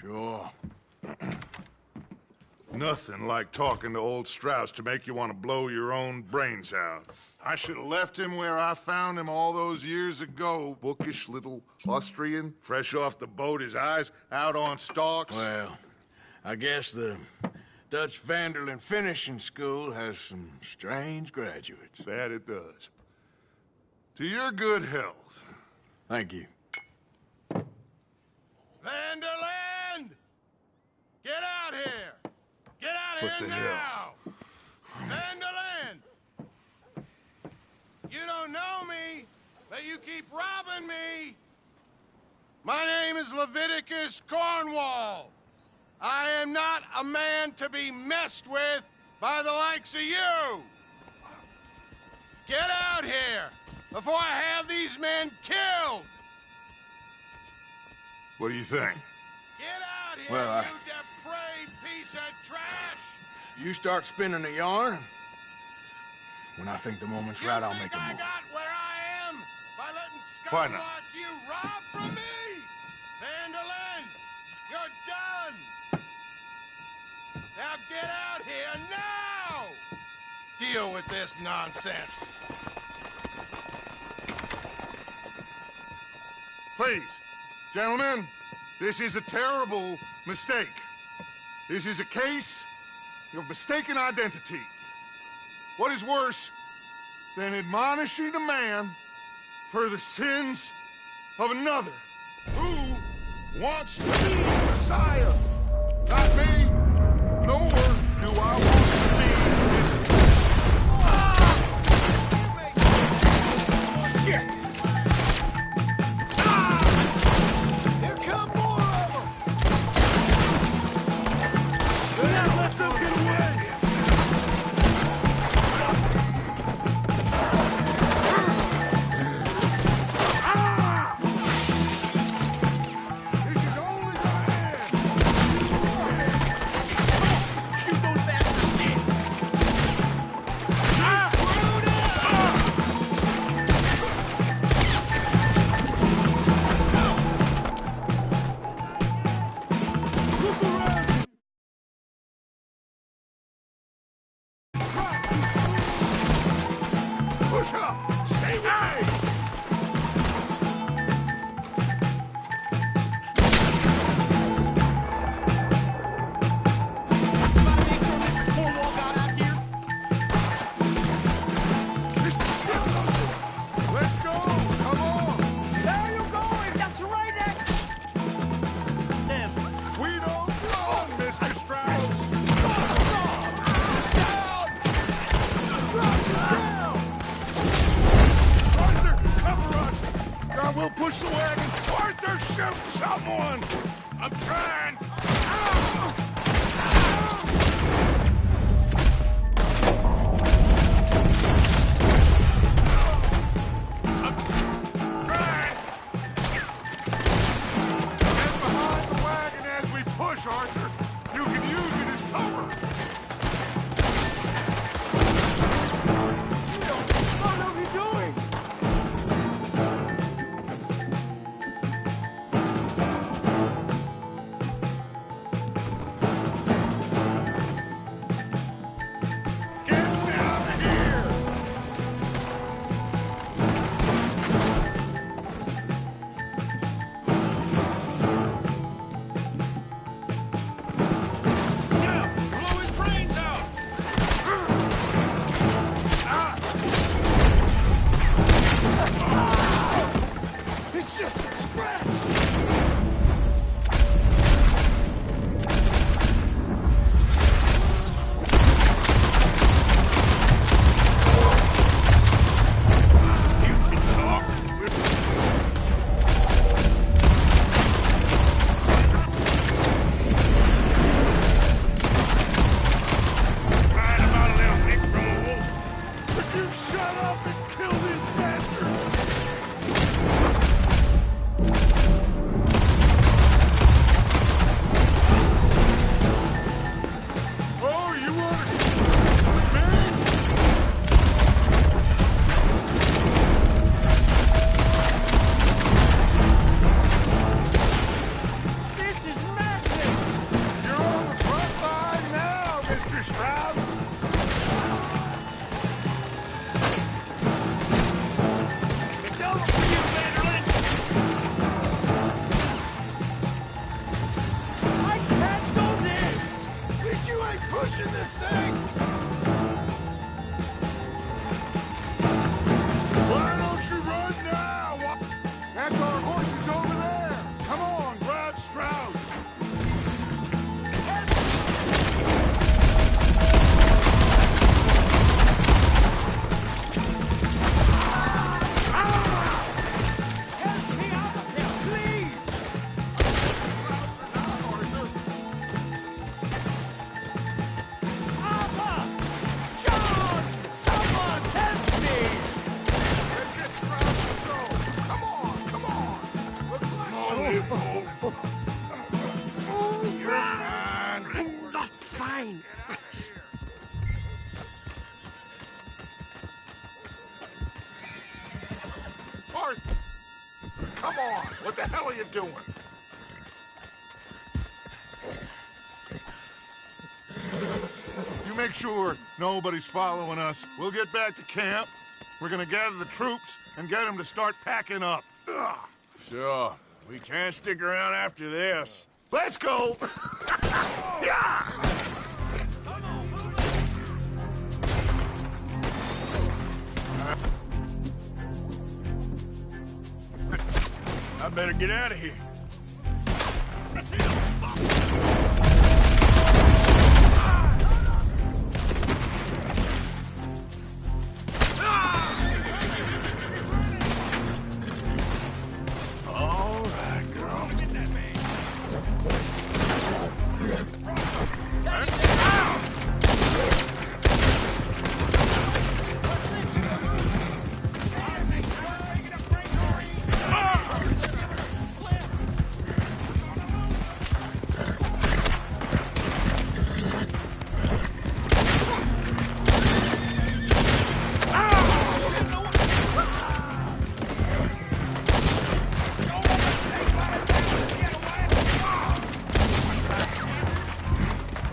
Sure. Nothing like talking to old Strauss to make you want to blow your own brains out. I should have left him where I found him all those years ago. Bookish little Austrian, fresh off the boat, his eyes out on stalks. Well, I guess the Dutch Vanderlyn Finishing School has some strange graduates. That it does. To your good health. Thank you. Vanderlyn! Get out here! Get out What here the now! hell? Vanderlyn! You don't know me, but you keep robbing me! My name is Leviticus Cornwall. I am not a man to be messed with by the likes of you! Get out here before I have these men killed! What do you think? Get out here, Well, you depraved piece of trash! You start spinning a yarn, and when I think the moment's right, I'll make a I move. got where I am by letting Why scum not? like you rob from me? Vanderlyn, you're done! Now get out here now! Deal with this nonsense. Please, gentlemen, this is a terrible mistake. This is a case of mistaken identity. What is worse than admonishing a man for the sins of another who wants to be the Messiah? Not me, nor do I want to be his... Shit! Here come more of them! Do not let them get away! This is always a man! Shoot those bastards dead! Push up! Stay with me! Let's go! Come on! Where are you going? That's right next! Them. We don't run, Mr. Strauss! Arthur, cover us! Or we'll push the wagon! Arthur, shoot someone! I'm trying! I'm trying! Get behind the wagon as we push, Arthur! You can use it as cover! What are we doing? What the hell are you doing? You make sure nobody's following us. We'll get back to camp. We're gonna gather the troops and get them to start packing up. Ugh. Sure. We can't stick around after this. Let's go! Yeah! I better get out of here. All right, girl.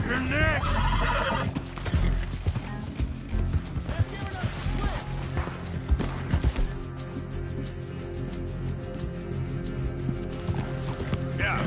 You're next! Yeah.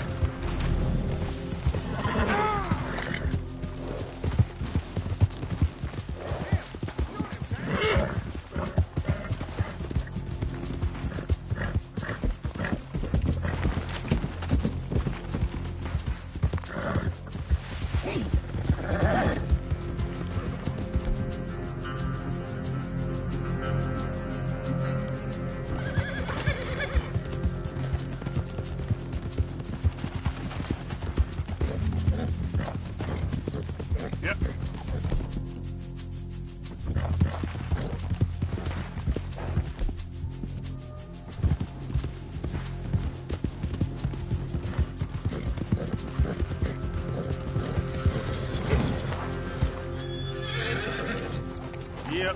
Yep. Yep.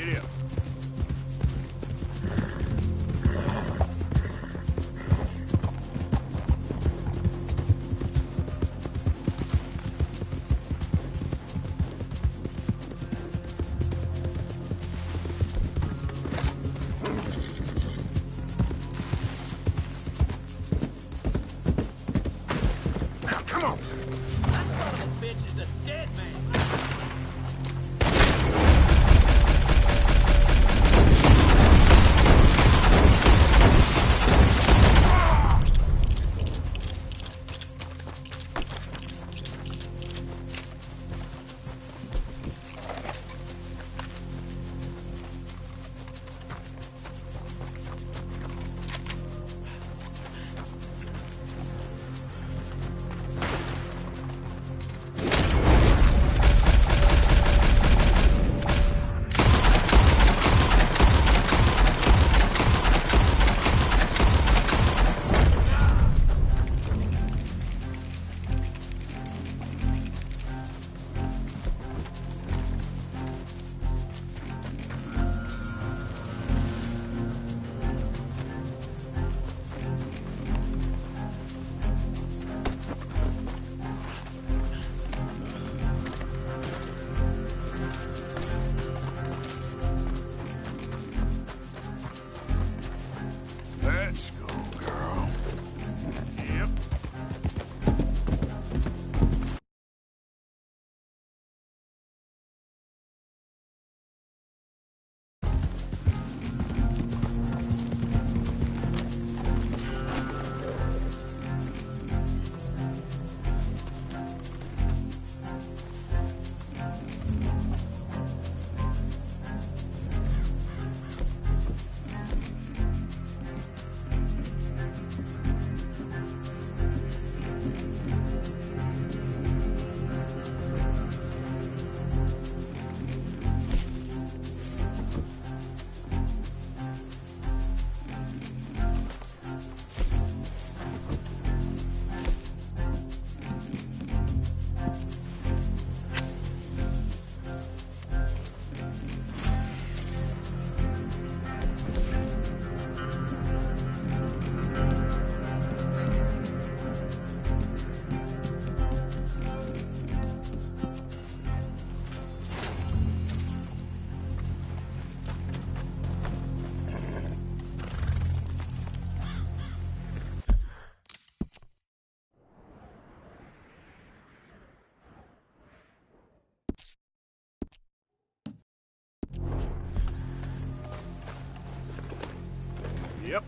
Yeah. Now, come on! That son of a bitch is a dead man. Yep.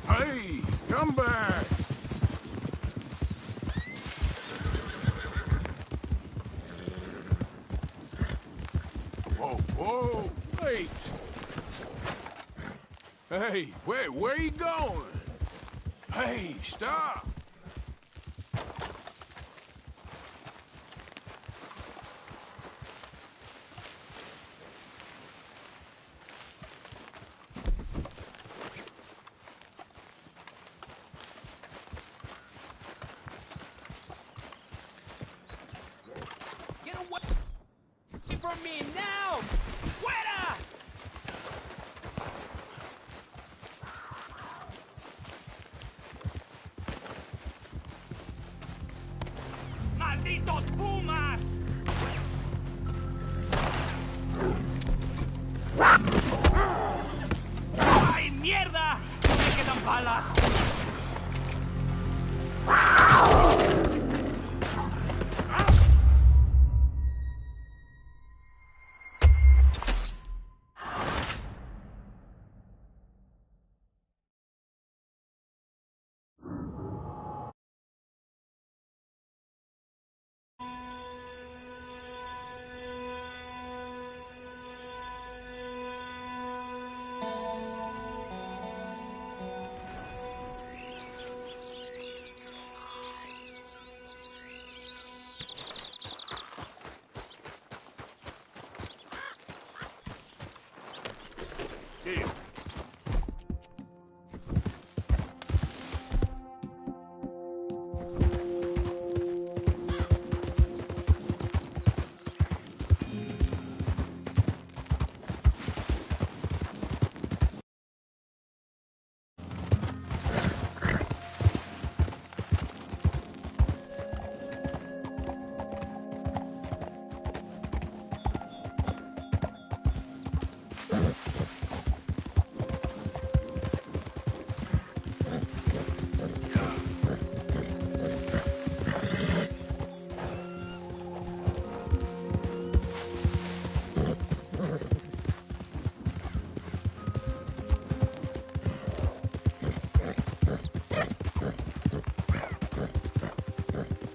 Hey, come back! Whoa, whoa, wait! Hey, where you going? Hey, stop! Get away from me now! Fuera! ¡Malditos pumas! ¡Ay, mierda! ¡Me quedan balas! Here.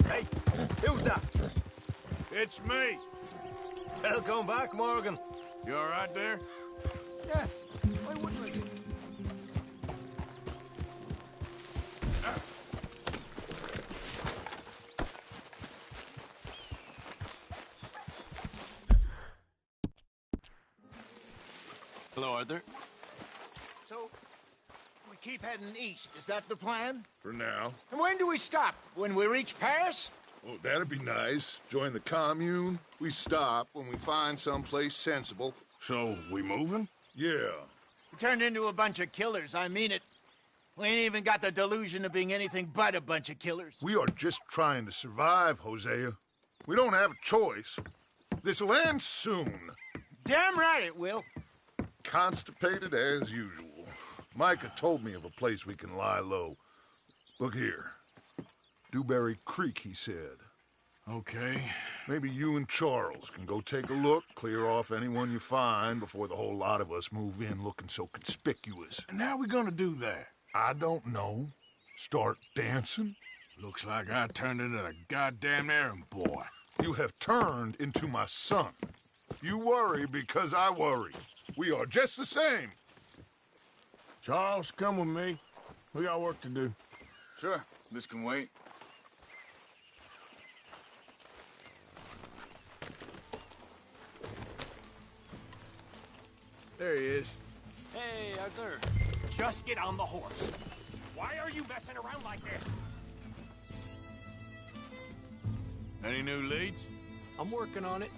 Hey, who's that? It's me. Welcome back, Morgan. You all right there? Yes. Why wouldn't I be? Hello, Arthur. So, we keep heading east. Is that the plan? For now. And when do we stop? When we reach Paris? Oh, that'd be nice. Join the commune. We stop when we find someplace sensible. So, we moving? Yeah. We turned into a bunch of killers, I mean it. We ain't even got the delusion of being anything but a bunch of killers. We are just trying to survive, Hosea. We don't have a choice. This'll end soon. Damn right it will. Constipated as usual. Micah told me of a place we can lie low. Look here. Dewberry Creek, he said. Okay. Maybe you and Charles can go take a look, clear off anyone you find before the whole lot of us move in looking so conspicuous. And how we gonna do that? I don't know. Start dancing? Looks like I turned into a goddamn errand boy. You have turned into my son. You worry because I worry. We are just the same. Charles, come with me. We got work to do. Sure, this can wait. There he is. Hey, Arthur. Just get on the horse. Why are you messing around like this? Any new leads? I'm working on it.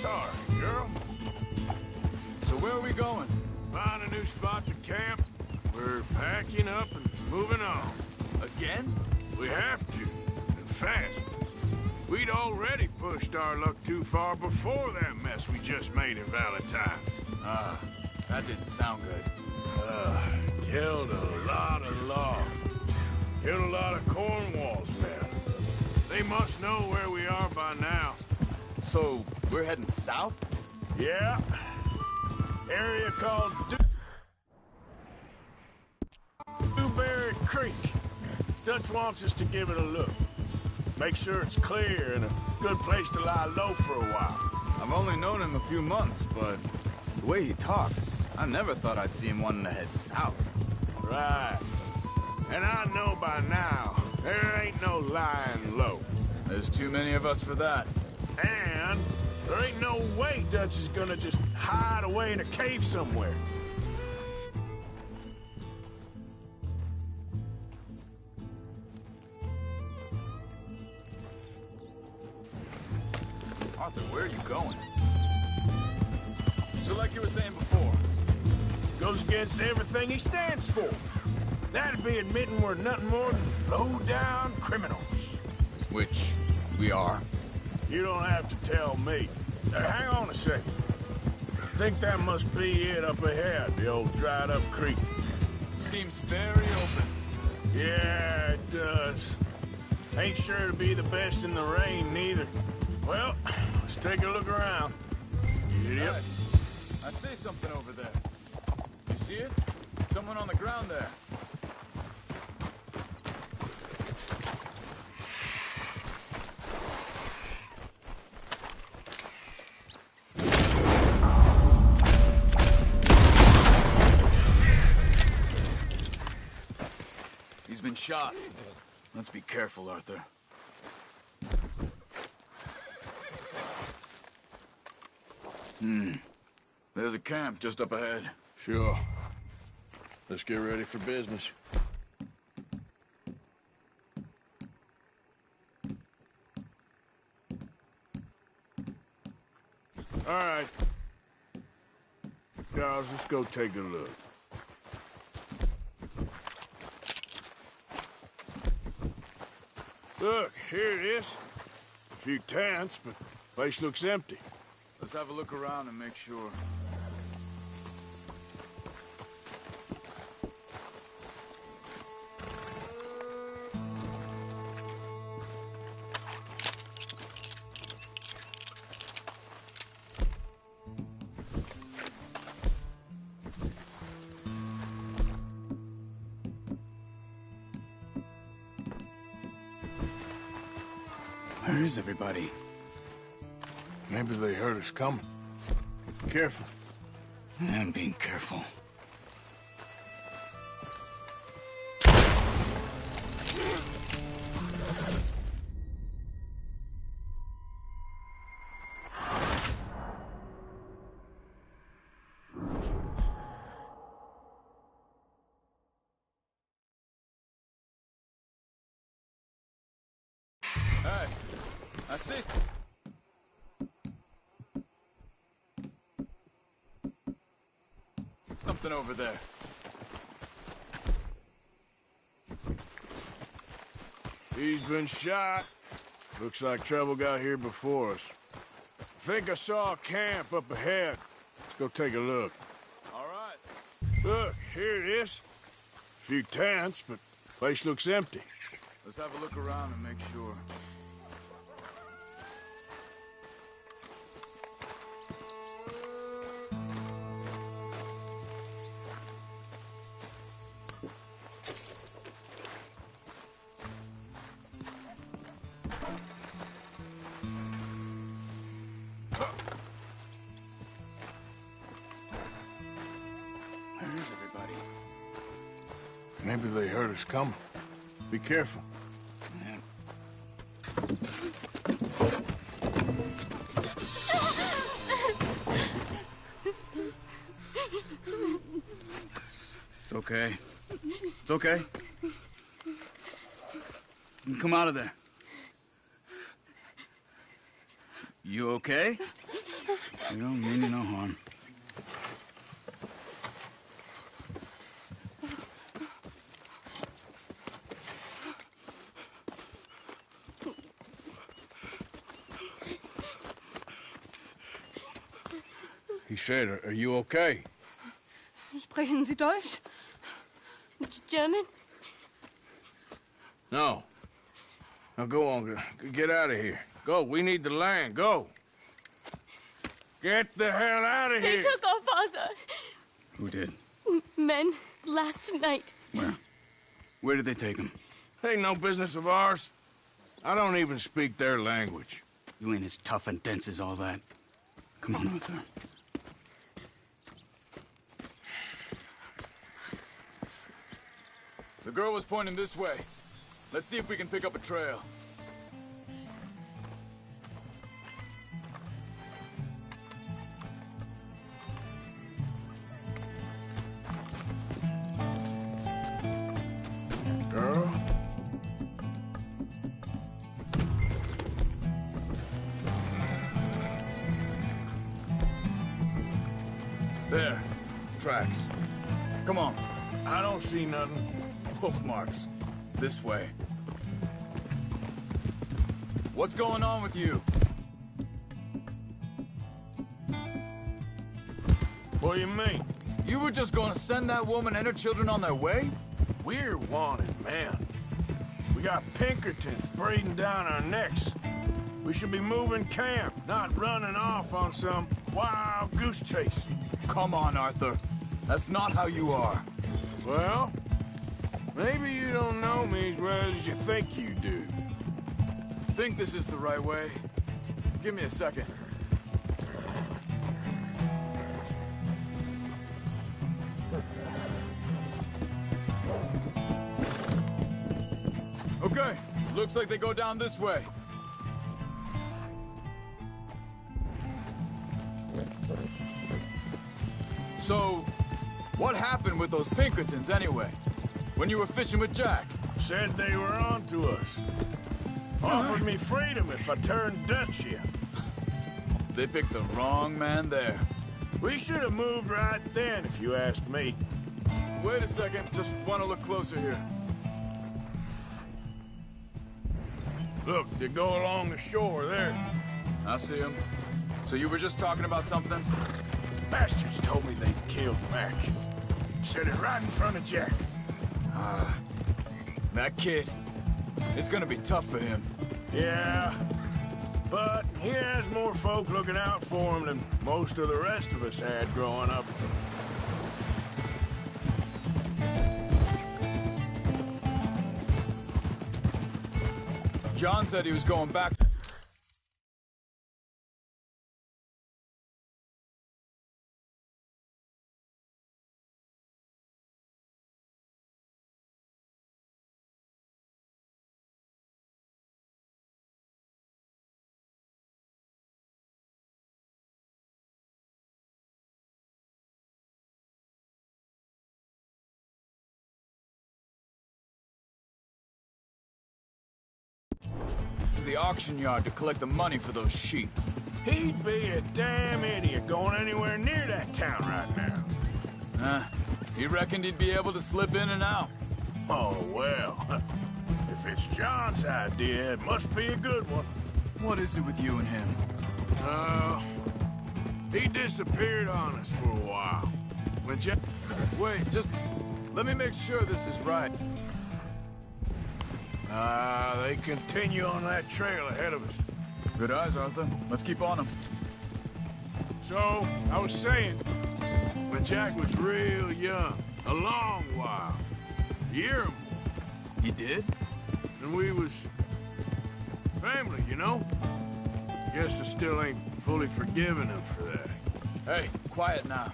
Sorry, girl. So where are we going? Find a new spot to camp. We're packing up and moving on. Again? We have to, and fast. We'd already pushed our luck too far before that mess we just made in Valentine. That didn't sound good. Killed a lot of logs. Killed a lot of Cornwall's men. They must know where we are by now. So, we're heading south? Yeah. Area called Dewberry Creek. Dutch wants us to give it a look. Make sure it's clear and a good place to lie low for a while. I've only known him a few months, but the way he talks, I never thought I'd see him wanting to head south. Right. And I know by now, there ain't no lying low. There's too many of us for that. And there ain't no way Dutch is gonna just hide away in a cave somewhere. Arthur, where are you going? So like you were saying before, Goes against everything he stands for. That'd be admitting we're nothing more than low-down criminals. which we are. You don't have to tell me. Hang on a second. I think that must be it up ahead, the old dried-up creek. Seems very open. Yeah, it does. Ain't sure to be the best in the rain, neither. Well, let's take a look around. Yep. Right. I see something over there. You see it? Someone on the ground there. He's been shot. Let's be careful, Arthur. There's a camp just up ahead. Sure. Let's get ready for business. All right. Guys, let's go take a look. Look, here it is. A few tents, but place looks empty. Let's have a look around and make sure. Where is everybody? Maybe they heard us coming. Be careful. I'm being careful. Hey, I see. Something over there. He's been shot. Looks like trouble got here before us. I think I saw a camp up ahead. Let's go take a look. All right. Look, here it is. A few tents, but place looks empty. Let's have a look around and make sure. Where is everybody? Maybe they heard us coming. Be careful. Man. It's okay. It's okay. You can come out of there. You okay? You don't mean you no harm. He said, are you okay? Sprechen Sie Deutsch? German? No. Now go on, get out of here. Go, we need the land, go. Get the hell out of They here. took off Asa. Who did? Men, last night. Where? Where did they take him? Ain't no business of ours. I don't even speak their language. You ain't as tough and dense as all that. Come on, Arthur. The girl was pointing this way. Let's see if we can pick up a trail. Girl? There. Tracks. Come on. I don't see nothing. Hoof marks. This way. What's going on with you? What do you mean? You were just gonna send that woman and her children on their way? We're wanted, man. We got Pinkertons breathing down our necks. We should be moving camp, not running off on some wild goose chase. Come on, Arthur. That's not how you are. Well, maybe you don't know me as well as you think you do. Think this is the right way? Give me a second. Okay, looks like they go down this way. So, what happened with those Pinkertons anyway? When you were fishing with Jack? Said they were on to us. Offered me freedom if I turned Dutch here. They picked the wrong man there. We should have moved right then, if you ask me. Wait a second, just want to look closer here. Look, they go along the shore there. I see him. So you were just talking about something? Bastards told me they'd killed Mac. Said it right in front of Jack. That kid. It's gonna be tough for him. Yeah, but he has more folk looking out for him than most of the rest of us had growing up. John said he was going back. To the auction yard to collect the money for those sheep. He'd be a damn idiot going anywhere near that town right now. He reckoned he'd be able to slip in and out. Oh, well. If it's John's idea, it must be a good one. What is it with you and him? He disappeared on us for a while. When Jack... Wait, just let me make sure this is right. They continue on that trail ahead of us. Good eyes, Arthur. Let's keep on them. So, I was saying, when Jack was real young, a long while, a year or more, He did? and we was family, you know? Guess I still ain't fully forgiven him for that. Hey, quiet now.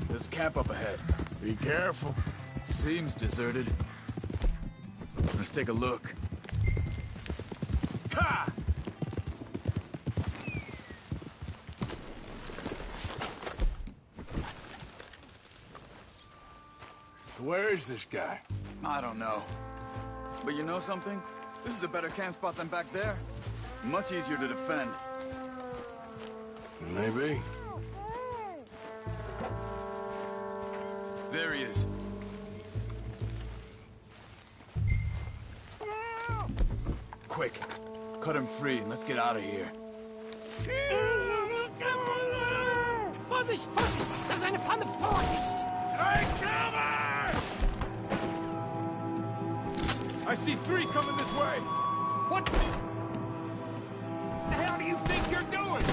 There's a camp up ahead. Be careful. Seems deserted. Let's take a look. Ha! Where is this guy? I don't know. But you know something? This is a better camp spot than back there. Much easier to defend. Maybe. There he is. Quick, cut him free and let's get out of here. Vorsicht, Vorsicht! Das ist eine Flamme! Vorsicht! Take cover! I see 3 coming this way. What the hell do you think you're doing?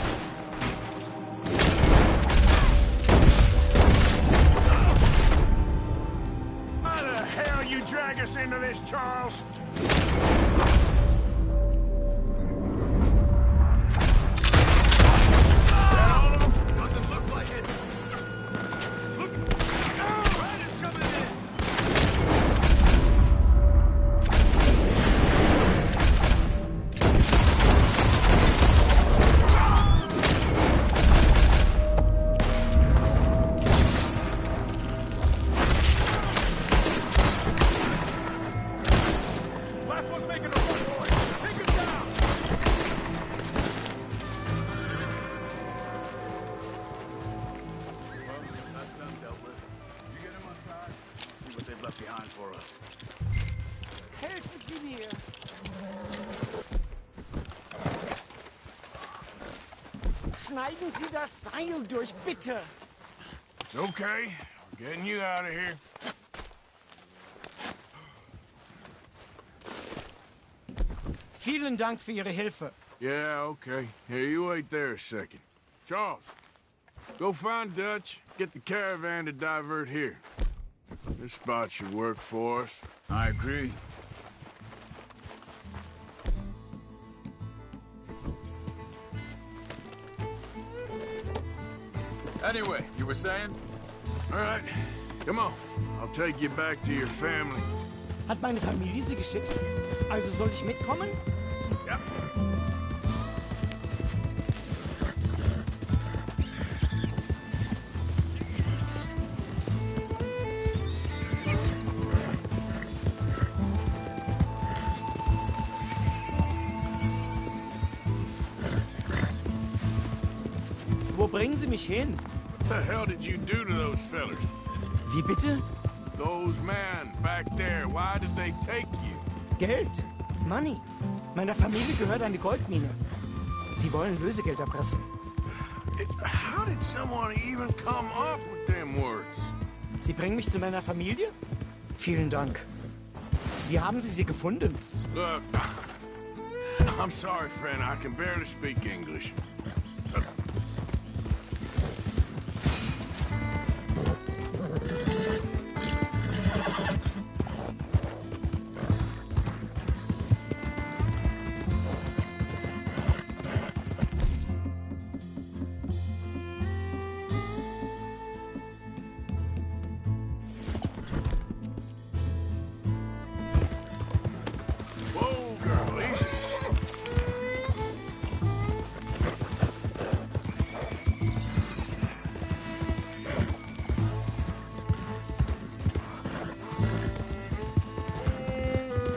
How the hell you drag us into this, Charles? Doesn't look like it. Look! Red is coming in! Last one's making a run for it. Take him down! Well, that's them dealt with. You get him outside, see what they've left behind for us. Helfen Sie mir! Schneiden Sie das Seil durch, bitte! It's okay. We're getting you out of here. Vielen Dank für Ihre Hilfe. Yeah, okay. Here, you wait there a second. Charles, go find Dutch. Get the caravan to divert here. This spot should work for us. I agree. Anyway, you were saying? All right, come on. I'll take you back to your family. Hat meine Familie Sie geschickt? Also soll ich mitkommen? Yep. Wo bringen Sie mich hin? What the hell did you do to those fellers? Wie bitte? Those men back there, why did they take you? Geld. Money. Meiner Familie gehört eine Goldmine. Sie wollen Lösegeld erpressen. How did someone even come up with them words? Sie bringen mich zu meiner Familie? Vielen Dank. Wie haben Sie sie gefunden? Look, I'm sorry, friend. I can barely speak English. Whoa, girl, easy.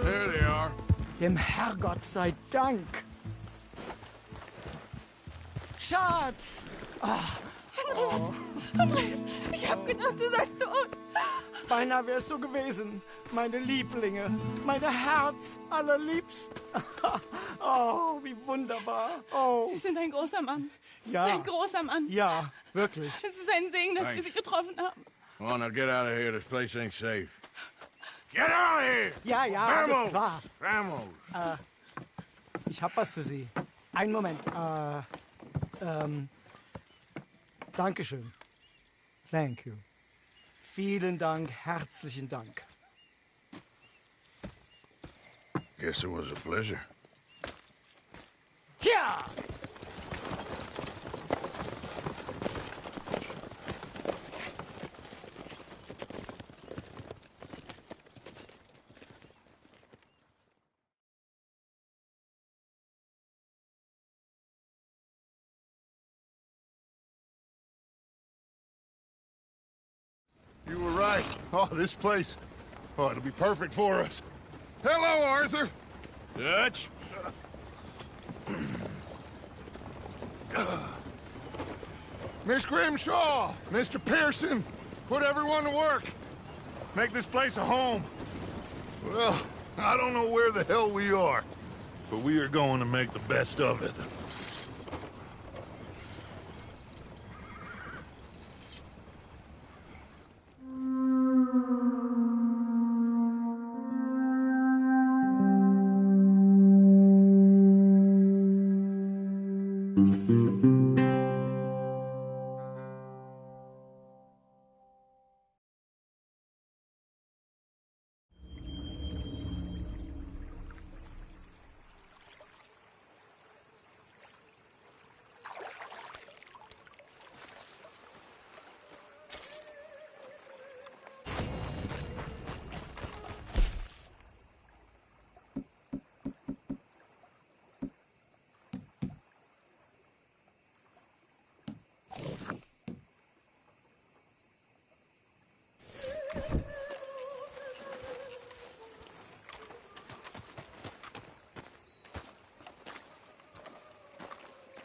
There they are. Dem Herrgott sei Dank. Schatz! Andreas, ich hab gedacht, du seist tot. Beinahe wär's so gewesen. Meine Lieblinge, meine Herz allerliebsten. Oh, wie wunderbar. Oh, Sie sind ein großer Mann. ja. Ein großer Mann. Ja, wirklich. Es ist ein Segen, dass wir Thanks. Sie getroffen haben. Come on, now get out of here. This place ain't safe. Get out of here! Ja, ja, alles Vamos! klar. Vamos! Ich hab was für Sie. Einen Moment. Dankeschön. Thank you. Vielen Dank, herzlichen Dank. Guess it was a pleasure. Ja! Oh, this place. Oh, it'll be perfect for us. Hello, Arthur. Dutch? Miss Grimshaw, Mr. Pearson, put everyone to work. Make this place a home. Well, I don't know where the hell we are, but we are going to make the best of it.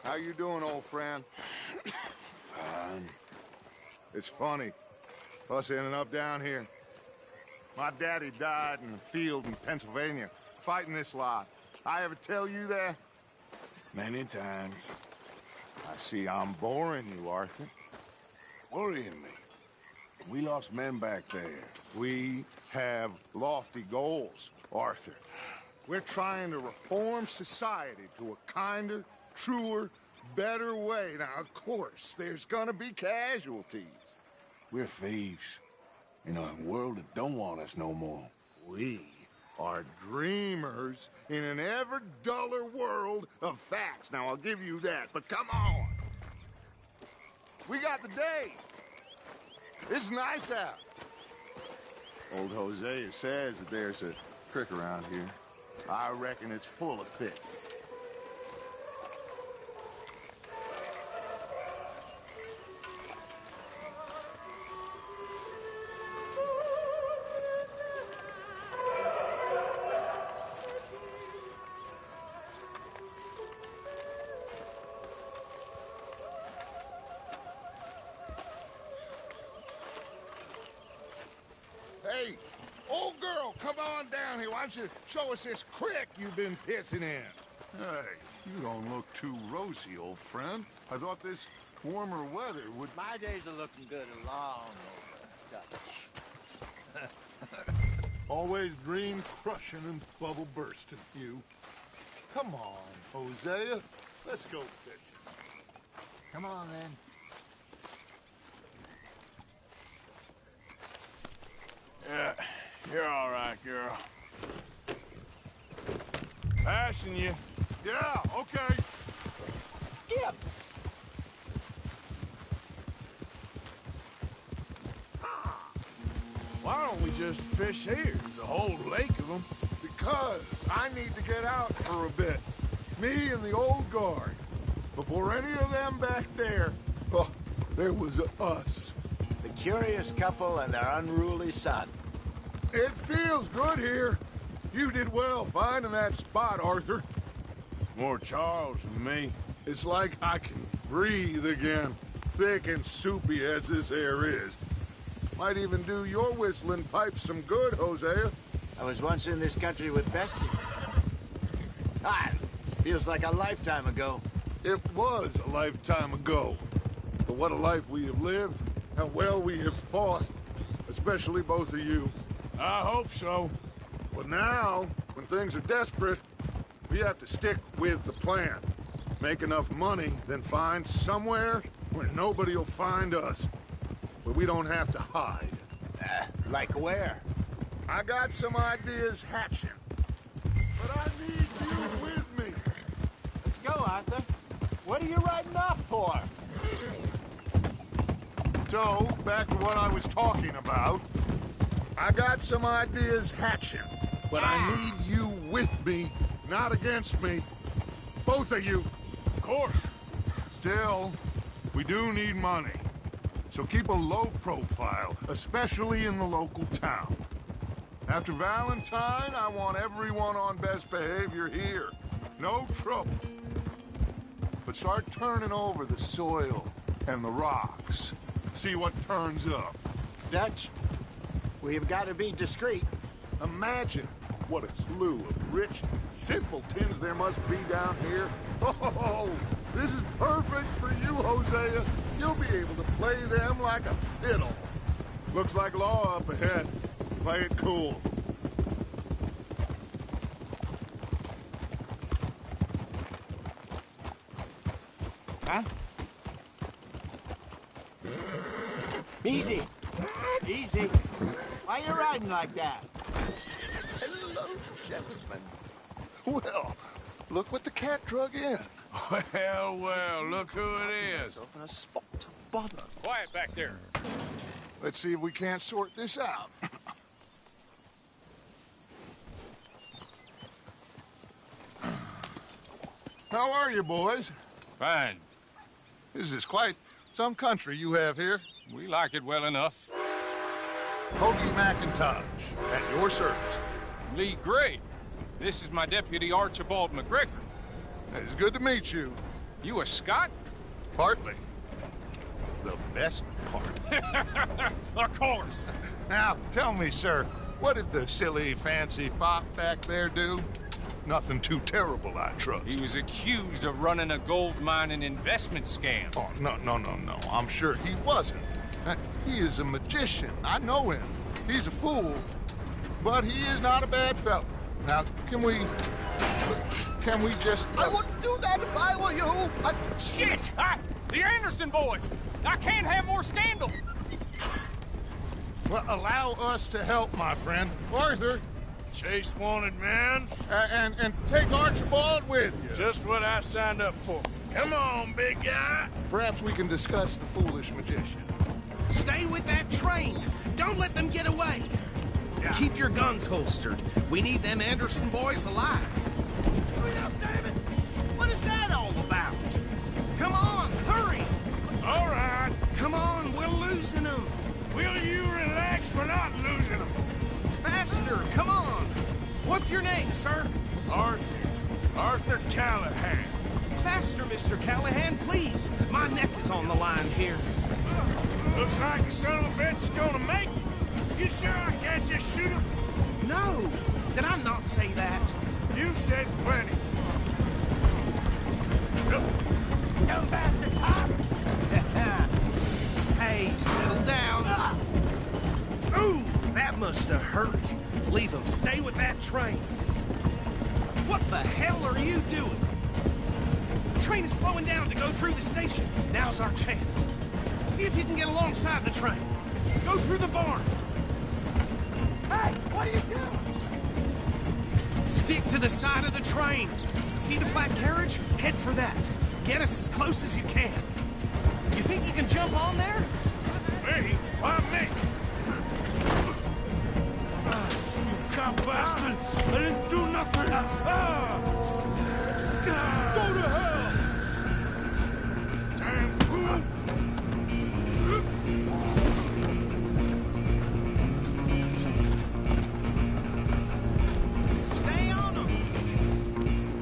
How you doing, old friend? Fine. It's funny, us ending up down here. My daddy died in the field in Pennsylvania, fighting this lot. I ever tell you that? Many times. I see I'm boring you, Arthur. Worrying me. We lost men back there. We have lofty goals, Arthur. We're trying to reform society to a kinder, truer, better way. Now, of course, there's gonna be casualties. We're thieves. In a world that don't want us no more. We are dreamers in an ever duller world of facts. Now, I'll give you that, but come on. We got the day. It's nice out. Old Hosea says that there's a creek around here. I reckon it's full of fish. Hey, old girl, come on down here. Why don't you show us this creek you've been pissing in? Hey, you don't look too rosy, old friend. I thought this warmer weather would... My days are looking good along over Dutch. Always dream crushing and bubble bursting, you. Come on, Hosea. Let's go fishing. Come on, then. Yeah, you're all right, girl. Passing you. Yeah, okay. Yep. Why don't we just fish here? There's a whole lake of them. Because I need to get out for a bit. Me and the old guard. Before any of them back there, oh, there was us. The curious couple and their unruly son. It feels good here. You did well finding that spot, Arthur. More Charles than me. It's like I can breathe again, thick and soupy as this air is. Might even do your whistling pipes some good, Hosea. I was once in this country with Bessie. Feels like a lifetime ago. It was a lifetime ago. But what a life we have lived. How well we have fought. Especially both of you. I hope so. But now, when things are desperate, we have to stick with the plan. Make enough money, then find somewhere where nobody will find us. Where we don't have to hide. Like where? I got some ideas hatching. But I need you with me. Let's go, Arthur. What are you riding off for? So, back to what I was talking about. I got some ideas hatching. But I need you with me, not against me. Both of you. Of course. Still, we do need money. So keep a low profile, especially in the local town. After Valentine, I want everyone on best behavior here. No trouble. But start turning over the soil and the rocks. See what turns up. Dutch, we've got to be discreet. Imagine what a slew of rich simpletons there must be down here. Oh, this is perfect for you, Hosea. You'll be able to play them like a fiddle. Looks like law up ahead. Play it cool. Huh? Easy. Easy. Why you riding like that? Hello, gentlemen. Well, look what the cat drug in. Well, well, look who it is. In a spot of bother. Quiet back there. Let's see if we can't sort this out. How are you, boys? Fine. This is quite some country you have here. We like it well enough. Hoagie McIntosh, at your service. Lee Gray. This is my deputy Archibald McGregor. It's good to meet you. You a Scot? Partly. The best part. Of course. Now, tell me, sir, what did the silly, fancy fop back there do? Nothing too terrible, I trust. He was accused of running a gold mining investment scam. Oh, no. I'm sure he wasn't. He is a magician. I know him. He's a fool, but he is not a bad fellow. Now, can we just... I wouldn't do that if I were you. Shit! The Anderson boys! I can't have more scandal! Well, allow us to help, my friend. Arthur, Chase wanted man. and take Archibald with you. Just what I signed up for. Come on, big guy. Perhaps we can discuss the foolish magician. Stay with that train. Don't let them get away. Keep your guns holstered. We need them Anderson boys alive. Hurry up, David. What is that all about? Come on, hurry. All right. Come on, we're losing them. Will you relax? We're not losing them. Faster, come on. What's your name, sir? Arthur Callahan. Faster, Mr. Callahan, please. My neck is on the line here. Looks like the son of a bitch is gonna make it. You sure I can't just shoot him? No, did I not say that? You said plenty. You bastard cop! Hey, settle down. Ooh, that must have hurt. Leave him. Stay with that train. What the hell are you doing? The train is slowing down to go through the station. Now's our chance. See if you can get alongside the train. Go through the barn. Hey, what are you doing? Stick to the side of the train. See the flat carriage? Head for that. Get us as close as you can. You think you can jump on there? Me? Why me? Cop bastard! I didn't do nothing! Go to hell! Damn fool! Stay on them!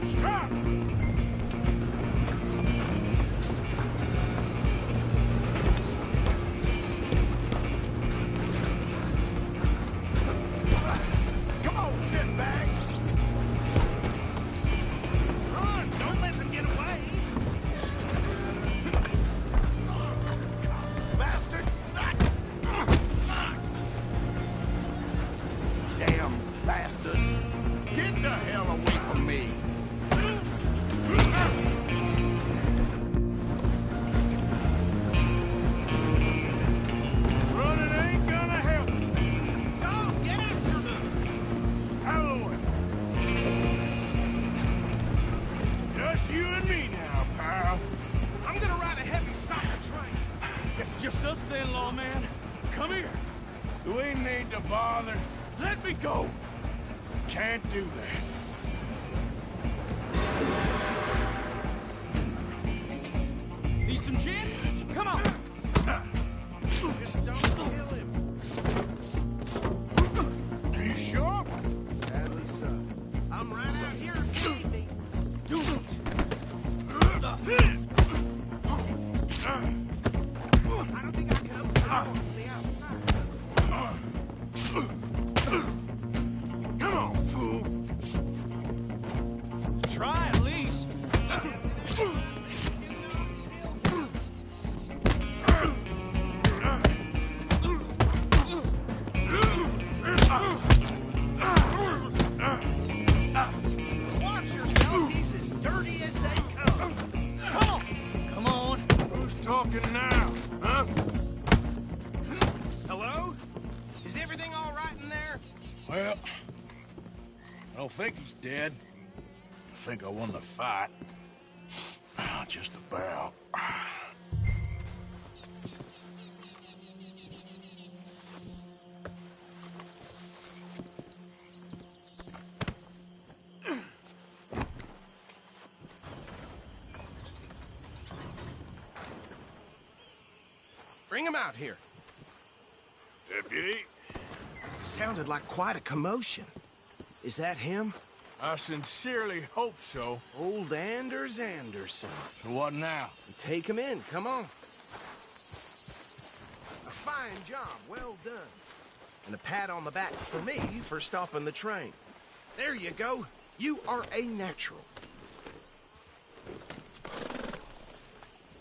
Stop! Come on, shitbag! Run! Don't let them get away! Bastard! Damn bastard! Get the hell away from me! Running ain't gonna help. Go! Get after them! Halloween. Just you and me now, pal. I'm gonna ride ahead and stop the train. It's just us then, lawman. Come here. Do we need to bother? Let me go. Can't do that. Need some gin? Come on! Just don't kill him. Are you sure? Sadly so. I'm right out here if you need me. Do it! I don't think I can open the door from the outside. Come on, fool! Try at least. Watch yourself. He's as dirty as they come. Come on. Come on. Who's talking now, huh? Hello? Is everything all right in there? Well, I don't think he's dead. I think I won the fight. Just about. Bring him out here. Deputy, Sounded like quite a commotion. Is that him? I sincerely hope so. Old Anders Anderson. So what now? Take him in, come on. A fine job, well done. And a pat on the back for me for stopping the train. There you go. You are a natural.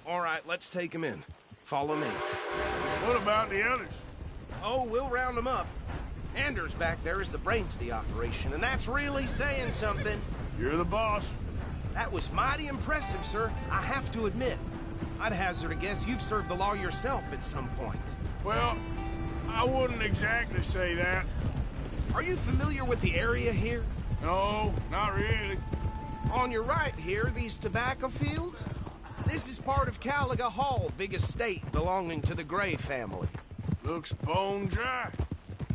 All right, let's take him in. Follow me. What about the others? Oh, we'll round them up. Anders back there is the brains of the operation, and that's really saying something. You're the boss. That was mighty impressive, sir. I have to admit. I'd hazard a guess you've served the law yourself at some point. Well, I wouldn't exactly say that. Are you familiar with the area here? No, not really. On your right here, these tobacco fields? This is part of Caliga Hall, big estate belonging to the Gray family. Looks bone dry.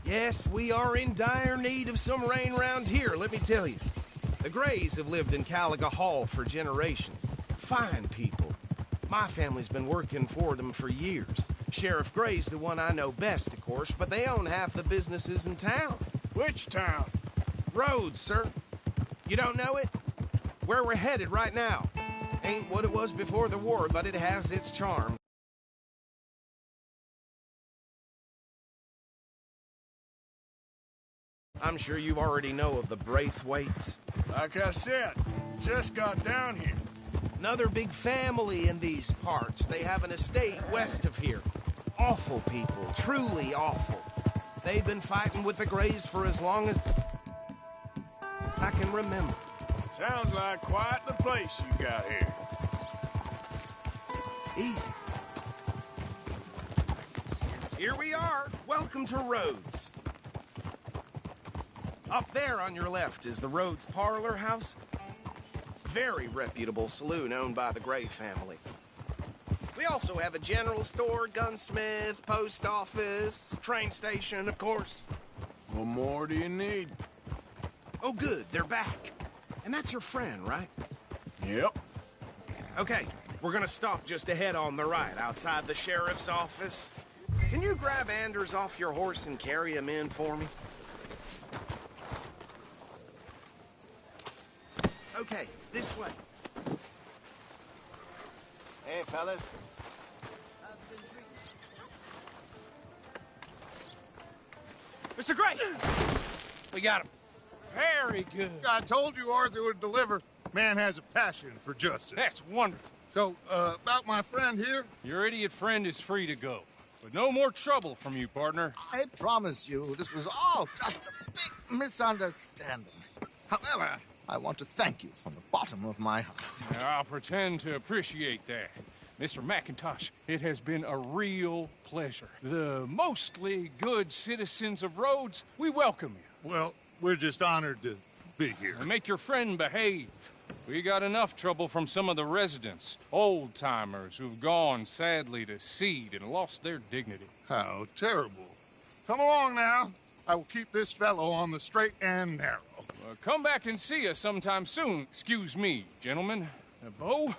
Yes, we are in dire need of some rain round here, let me tell you. The Grays have lived in Caliga Hall for generations. Fine people. My family's been working for them for years. Sheriff Gray's the one I know best, of course, but they own half the businesses in town. Which town? Rhodes, sir. You don't know it? Where we're headed right now. Ain't what it was before the war, but it has its charm. I'm sure you already know of the Braithwaites. Like I said, just got down here. Another big family in these parts. They have an estate west of here. Awful people, truly awful. They've been fighting with the Grays for as long as I can remember. Sounds like quite the place you got here. Easy. Here we are. Welcome to Rhodes. Up there on your left is the Rhodes Parlor House. Very reputable saloon owned by the Gray family. We also have a general store, gunsmith, post office, train station, of course. What more do you need? Oh, good, they're back. And that's your friend, right? Yep. Okay, we're gonna stop just ahead on the right, outside the sheriff's office. Can you grab Anders off your horse and carry him in for me? Okay, this way. Hey, fellas. Mr. Gray! We got him. Very good. I told you Arthur would deliver. Man has a passion for justice. That's wonderful. So, about my friend here? Your idiot friend is free to go. But no more trouble from you, partner. I promise you, this was all just a big misunderstanding. However, I want to thank you from the bottom of my heart. I'll pretend to appreciate that. Mr. McIntosh, it has been a real pleasure. The mostly good citizens of Rhodes, we welcome you. Well, we're just honored to be here. And make your friend behave. We got enough trouble from some of the residents, old-timers who've gone, sadly, to seed and lost their dignity. How terrible. Come along now. I will keep this fellow on the straight and narrow. Come back and see us sometime soon. Excuse me, gentlemen. Bo,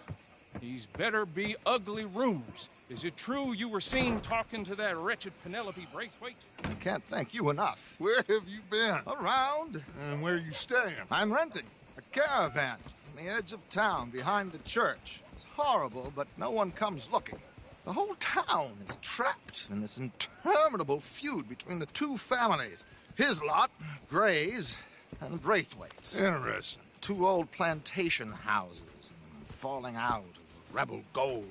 These better be ugly rumors. Is it true you were seen talking to that wretched Penelope Braithwaite? I can't thank you enough. Where have you been? Around. And where you staying? I'm renting a caravan on the edge of town behind the church. It's horrible, but no one comes looking. The whole town is trapped in this interminable feud between the two families. His lot, Gray's, and Braithwaite's. Interesting. Two old plantation houses, and falling out of rebel gold,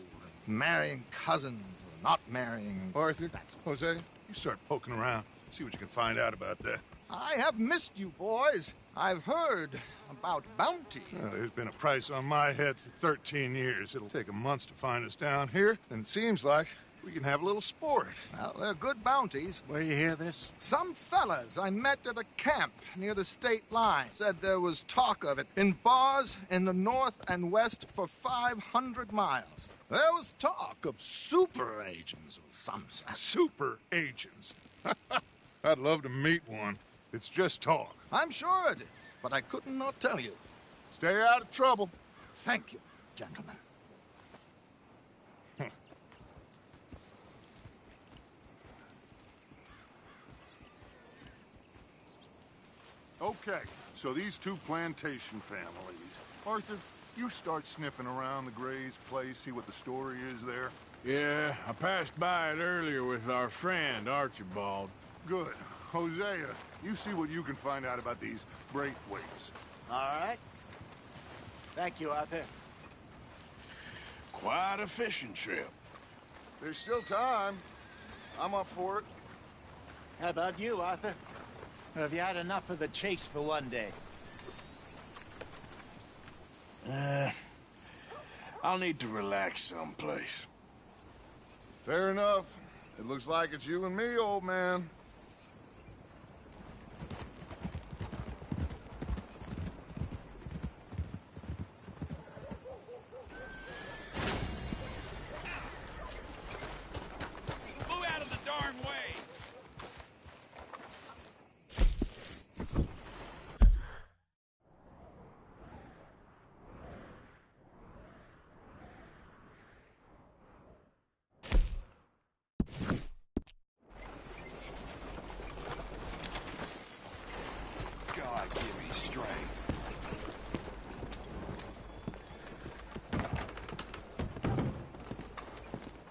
and marrying cousins or not marrying. Arthur, Jose, you start poking around. See what you can find out about that. I have missed you, boys. I've heard about bounty. Well, there's been a price on my head for 13 years. It'll take 'em months to find us down here, and it seems like we can have a little sport. Well, they're good bounties. Where you hear this? Some fellas I met at a camp near the state line said there was talk of it in bars in the north and west for 500 miles. There was talk of super agents of some sort. Super agents. I'd love to meet one. It's just talk. I'm sure it is, but I couldn't not tell you. Stay out of trouble. Thank you, gentlemen. Okay, so these two plantation families. Arthur, you start sniffing around the Gray's place, see what the story is there. Yeah, I passed by it earlier with our friend, Archibald. Good. Hosea, you see what you can find out about these Braithwaites. All right. Thank you, Arthur. Quite a fishing trip. There's still time. I'm up for it. How about you, Arthur? Have you had enough of the chase for one day? I'll need to relax someplace. Fair enough. It looks like it's you and me, old man. Move out of the darn way! God, give me strength.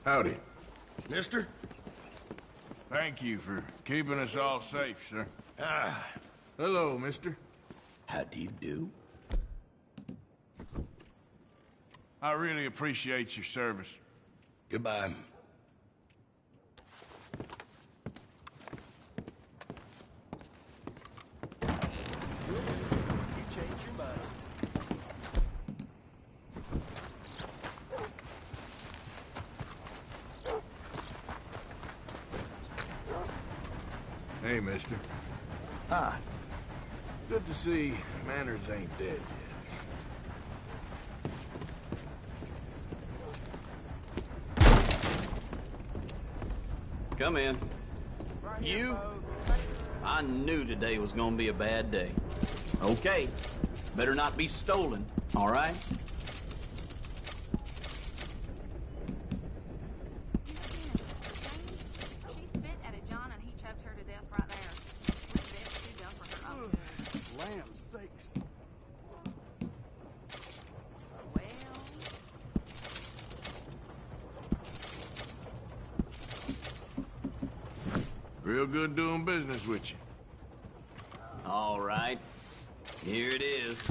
Howdy. Mister? Thank you for keeping us all safe, sir. Hello, mister. How do you do? I really appreciate your service. Goodbye. Hey, mister. Ah, Good to see Manners ain't dead yet. Come in. You? I knew today was gonna be a bad day. Okay. Better not be stolen, all right? She spit at a John and he choked her to death right there. Bet she done for her own good. lamb sakes. Well, Real good doing business with you. All right. Here it is.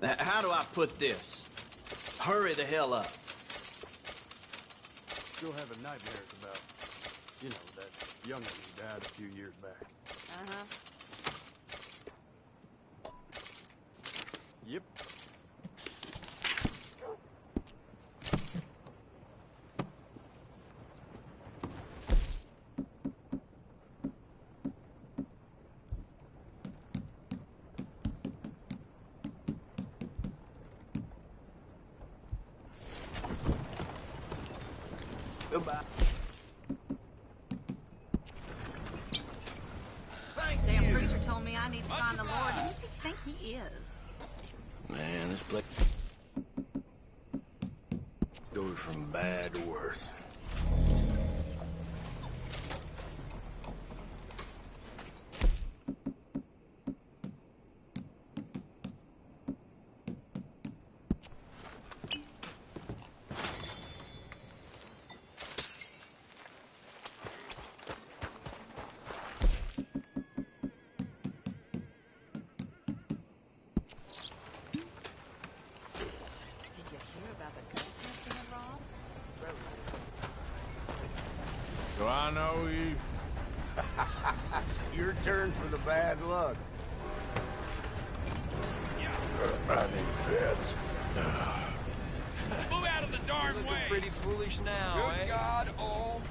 How do I put this? Hurry the hell up. Still having nightmares about, you know, that young'un who died a few years back. uh-huh. Yep. Goodbye. Damn preacher told me I need to find the Lord. Who does he think he is? Man, this place goes from bad to worse. Do I know you? Your turn for the bad luck. I need pets. Move out of the darn way! Pretty foolish now, Good God, oh.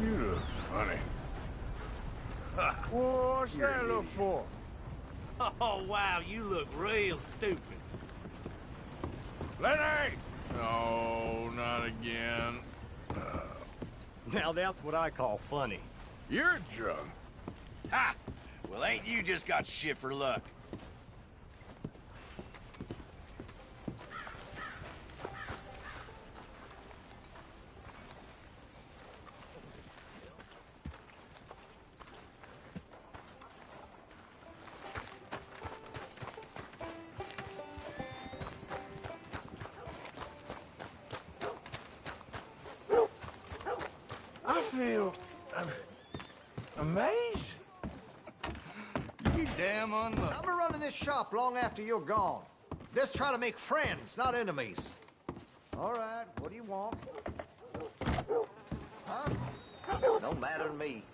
You look funny. What's that look for? Oh, wow, you look real stupid. Lenny! No, not again. Now that's what I call funny. You're drunk. Ha! Well, ain't you just got shit for luck? I feel amazed. You damn unlucky. I've been running this shop long after you're gone. Just trying to make friends, not enemies. All right, what do you want? Huh? Don't matter to me.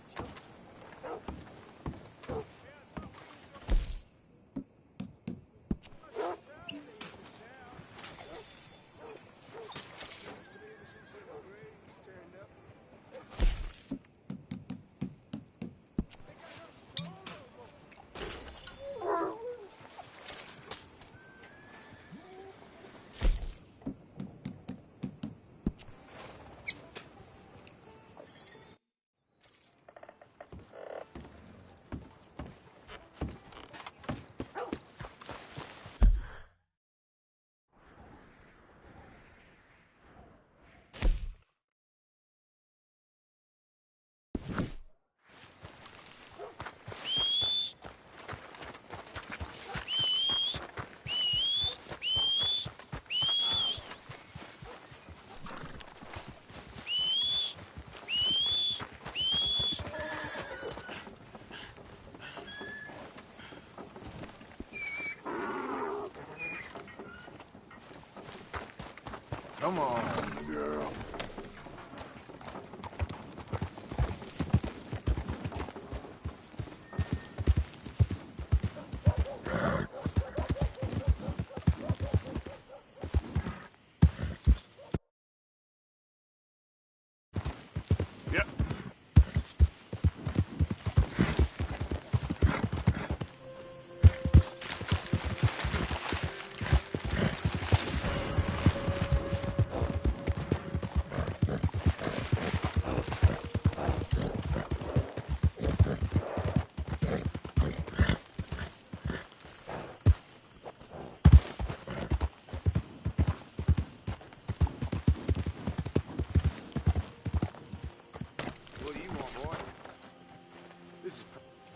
Come on, girl. Yep.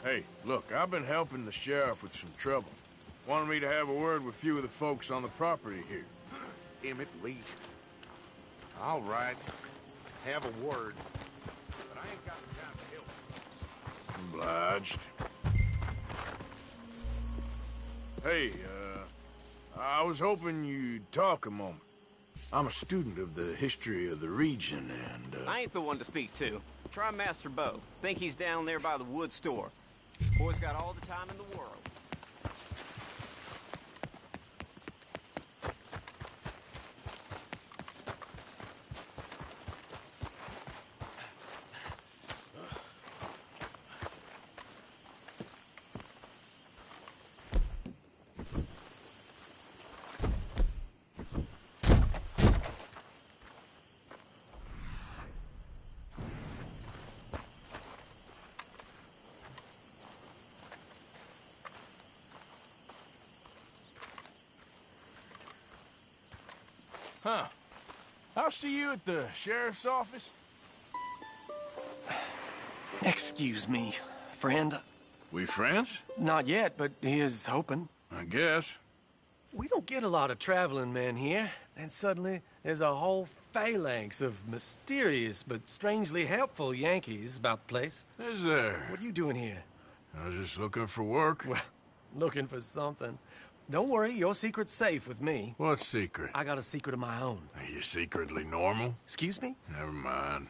Hey, look, I've been helping the sheriff with some trouble. Wanted me to have a word with a few of the folks on the property here. Emmett Lee. All right. Have a word. But I ain't got the time to help. Obliged. Hey, I was hoping you'd talk a moment. I'm a student of the history of the region, and, I ain't the one to speak to. Try Master Bo. Think he's down there by the wood store. Boy's got all the time in the world. Huh. I'll see you at the sheriff's office. Excuse me, friend. We friends? Not yet, but he is hoping. I guess. We don't get a lot of traveling men here, and suddenly there's a whole phalanx of mysterious but strangely helpful Yankees about the place. Is there? What are you doing here? I was just looking for work. Well, looking for something. Don't worry, your secret's safe with me. What secret? I got a secret of my own. Are you secretly normal? Excuse me? Never mind.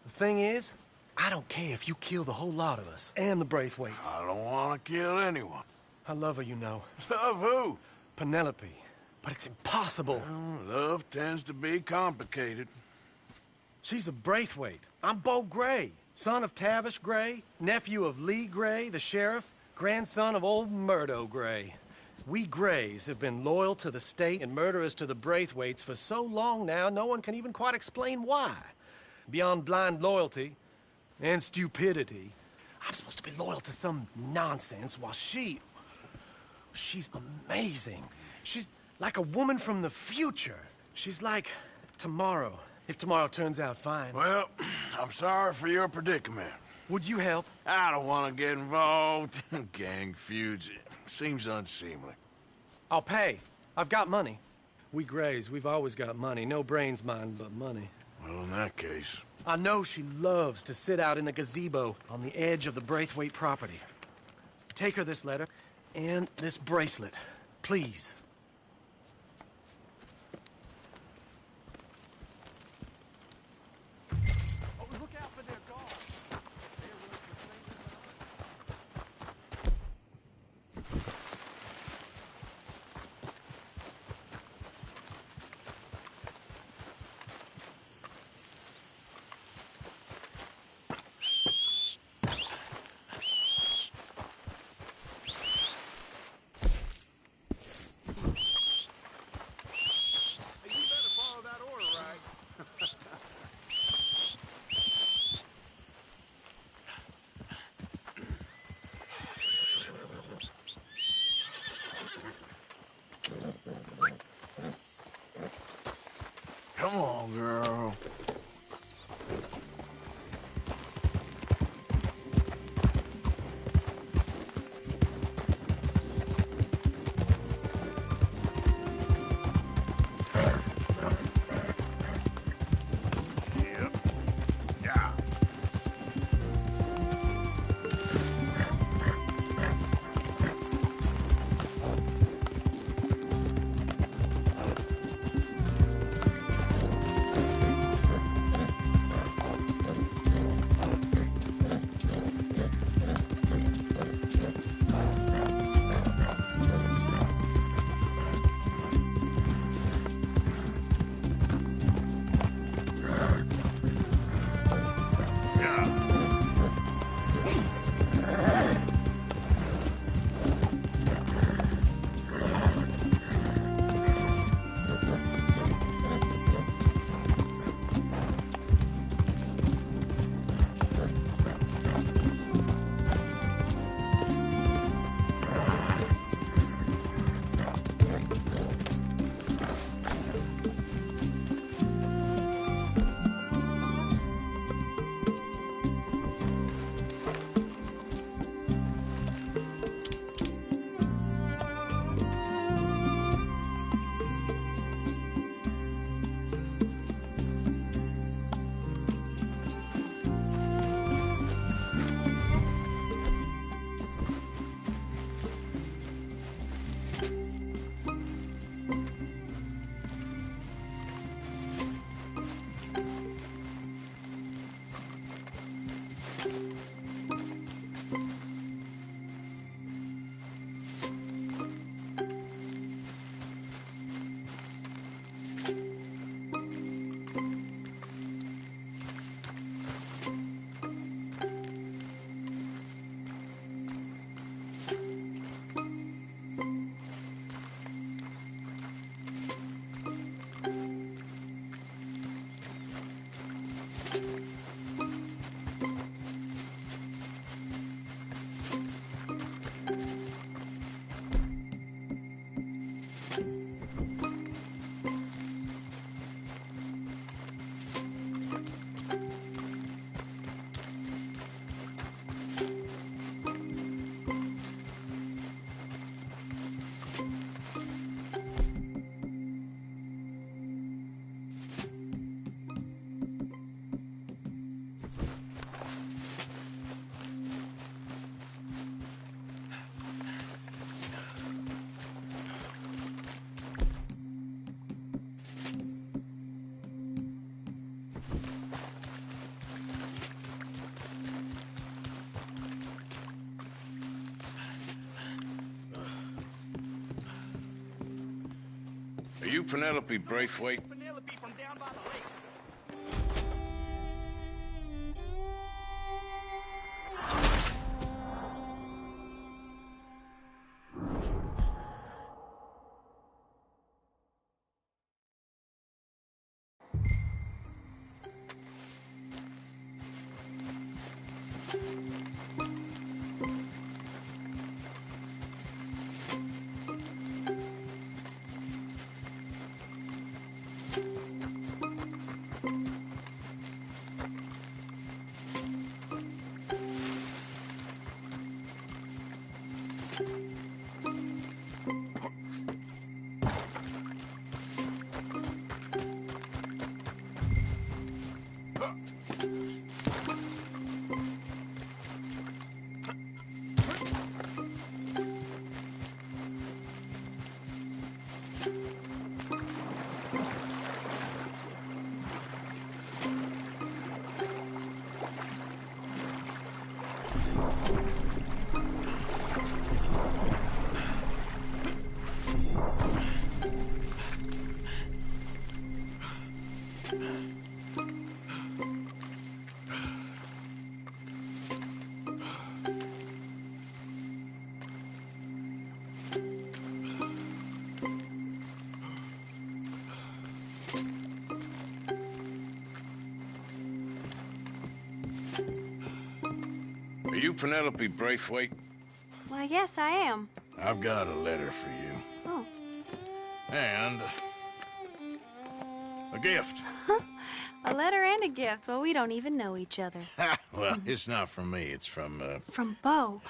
The thing is, I don't care if you kill the whole lot of us, and the Braithwaites. I don't want to kill anyone. I love her, you know. Love who? Penelope. But it's impossible. Well, love tends to be complicated. She's a Braithwaite. I'm Beau Gray, son of Tavish Gray, nephew of Lee Gray, the sheriff, grandson of old Murdo Gray. We Grays have been loyal to the state and murderers to the Braithwaites for so long now, no one can even quite explain why. Beyond blind loyalty and stupidity, I'm supposed to be loyal to some nonsense while she's amazing. She's like a woman from the future. She's like tomorrow, if tomorrow turns out fine. Well, I'm sorry for your predicament. Would you help? I don't want to get involved in gang feuds. It seems unseemly. I'll pay. I've got money. We Grays, we've always got money. No brains, mind, but money. Well, in that case... I know she loves to sit out in the gazebo on the edge of the Braithwaite property. Take her this letter and this bracelet, please. Oh, look out for their guards. Come on, girl. you Penelope Braithwaite? Penelope from down by the lake. Are you Penelope Braithwaite? Why, yes, I am. I've got a letter for you. Oh. And a gift. A letter and a gift. Well, we don't even know each other. Well, it's not from me. It's from, From Beau.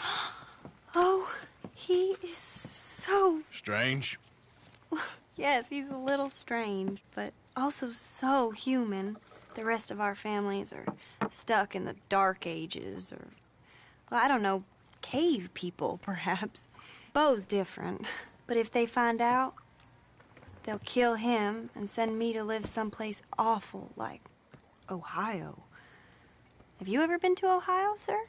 Oh, he is so... Strange? Yes, he's a little strange, but also so human. The rest of our families are stuck in the Dark Ages, or, well, I don't know, cave people, perhaps. Beau's different. But if they find out, they'll kill him and send me to live someplace awful like Ohio. Have you ever been to Ohio, sir?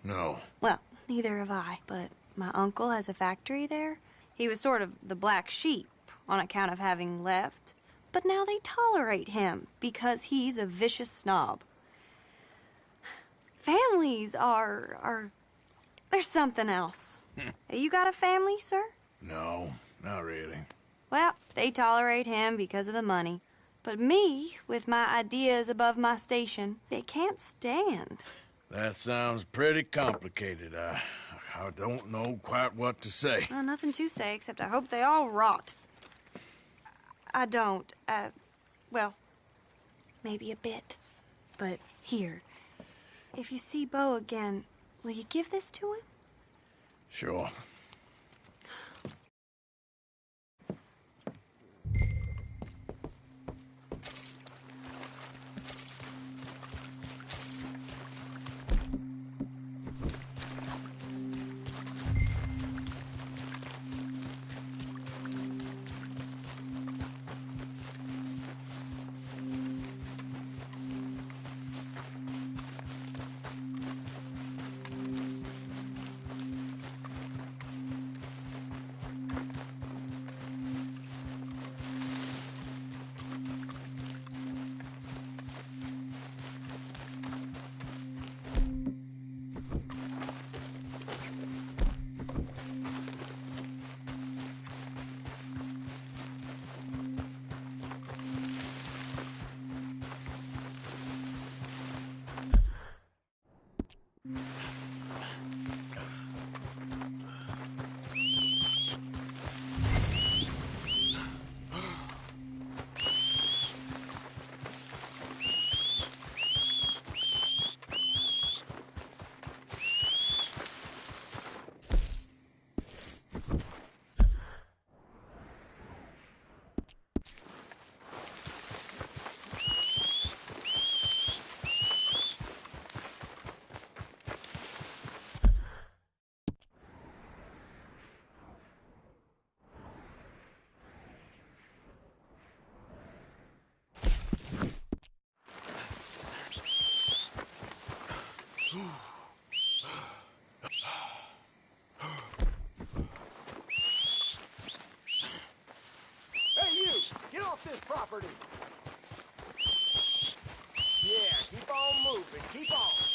No. Well, neither have I, but my uncle has a factory there. He was sort of the black sheep on account of having left, but now they tolerate him because he's a vicious snob. Families are there's something else. You got a family, sir? No, not really. Well, they tolerate him because of the money. But me, with my ideas above my station, they can't stand. That sounds pretty complicated. I don't know quite what to say. Well, nothing to say, except I hope they all rot. I don't. Well, maybe a bit. But here, if you see Beau again, will you give this to him? Sure. this property. Yeah, keep on moving. Keep on.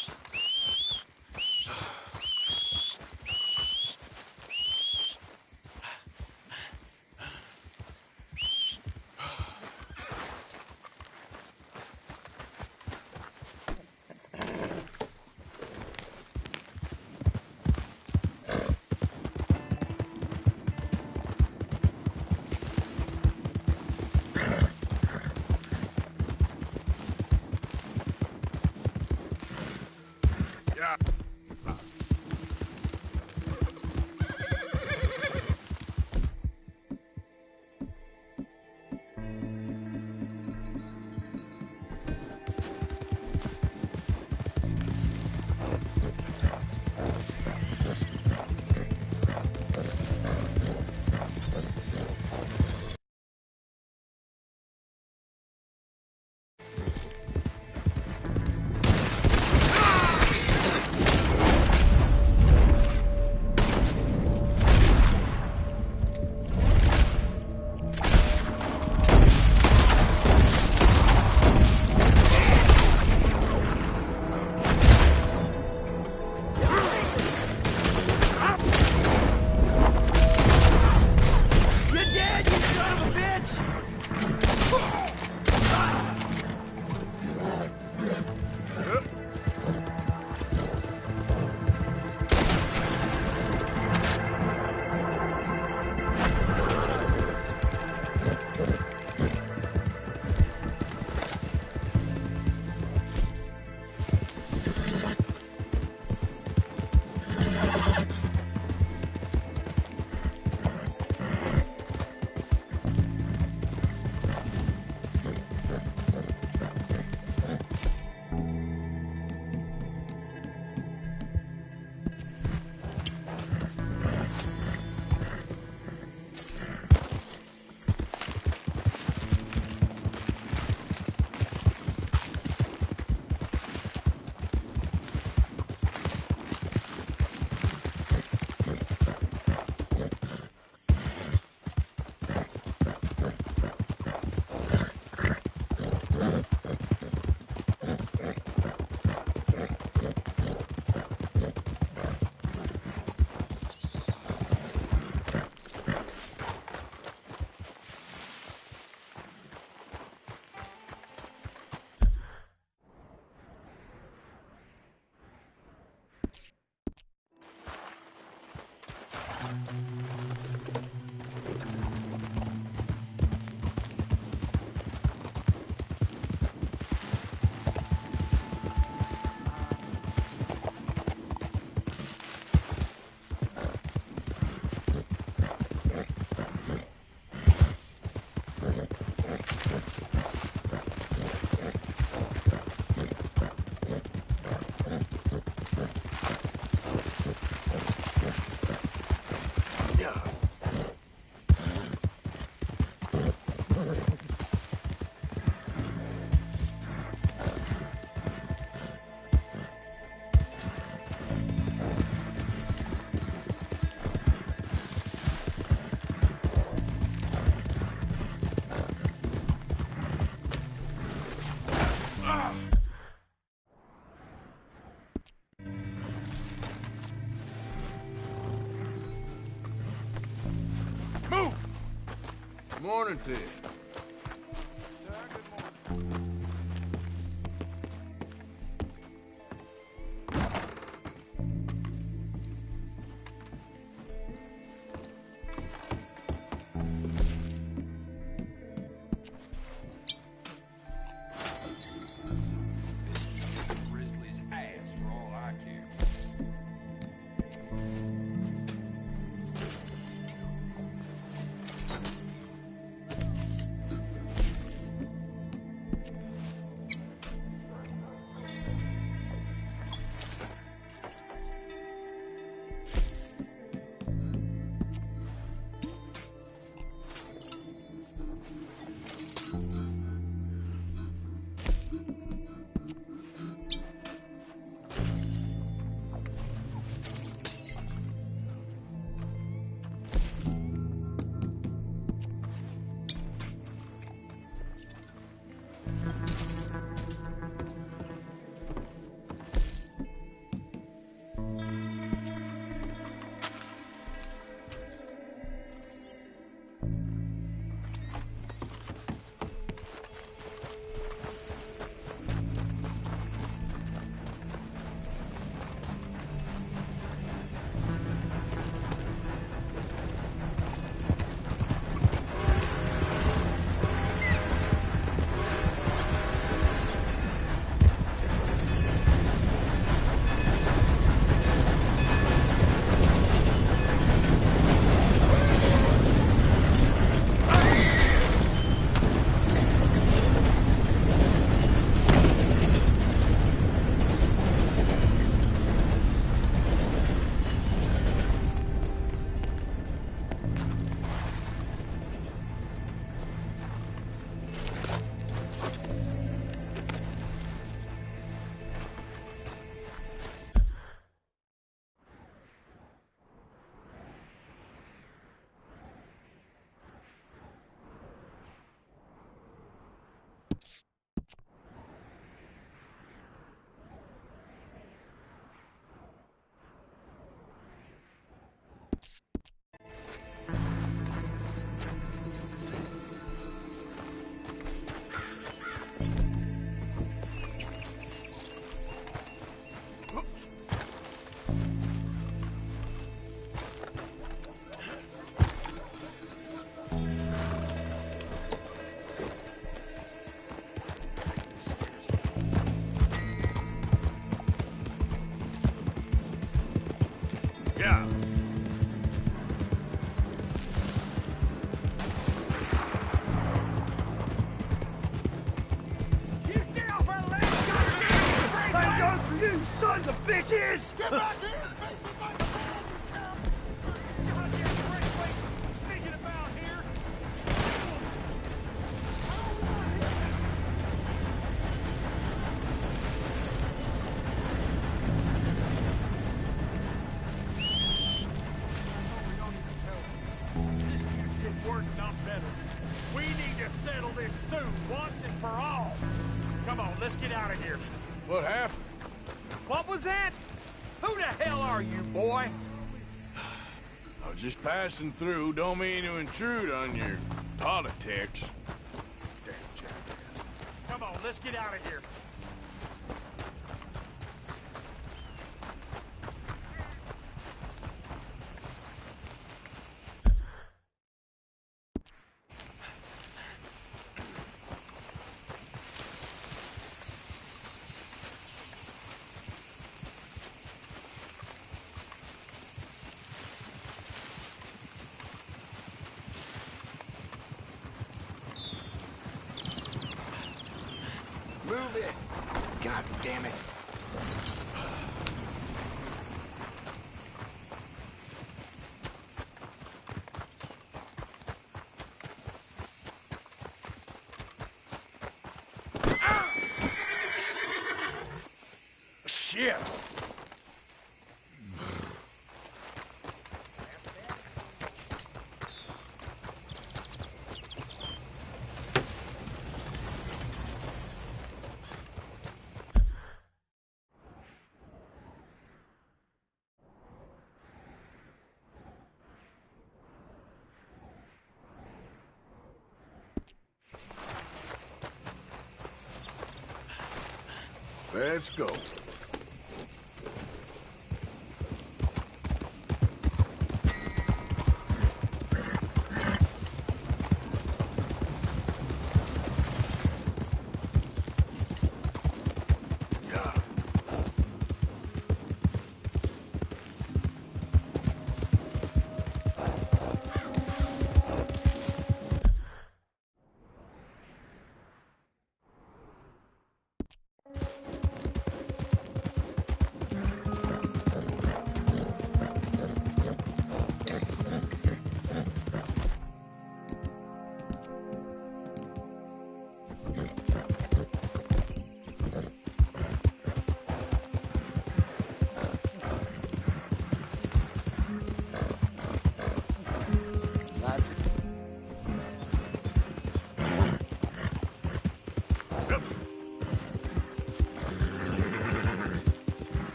Morning to you. bitches! Get back here! Sneaking about here. This feud's getting worse, not better. We need to settle this soon, once and for all. Come on, let's get out of here. What happened? What was that? Who the hell are you, boy? I was just passing through. Don't mean to intrude on your politics. Come on, let's get out of here. Move it! God damn it. Shit! Let's go.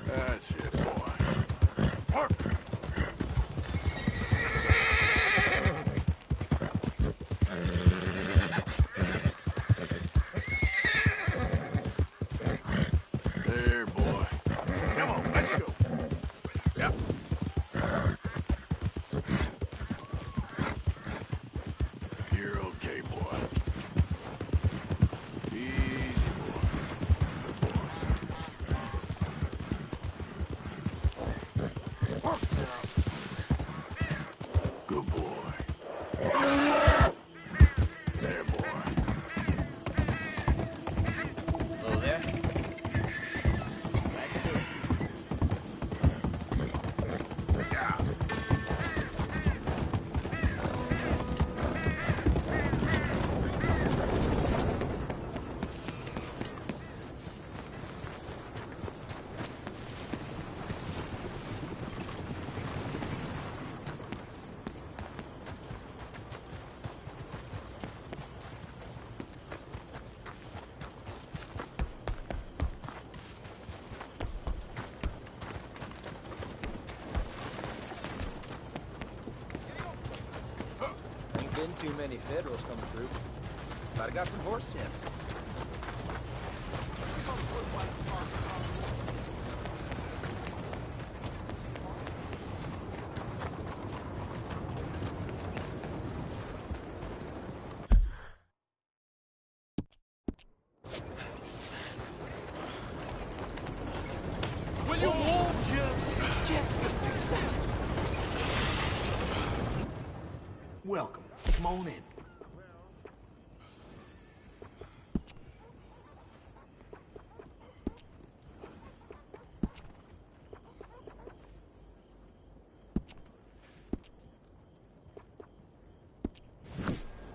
That's it, boy. Work. There, boy. Come on, let's go. Yep. You're okay, boy. Easy, boy. Good boy. There, boy. Hello there. Back to it. Yeah. Ain't been too many Federals coming through. But I got some horse sense. Will you hold your just a second? Welcome. Come on in.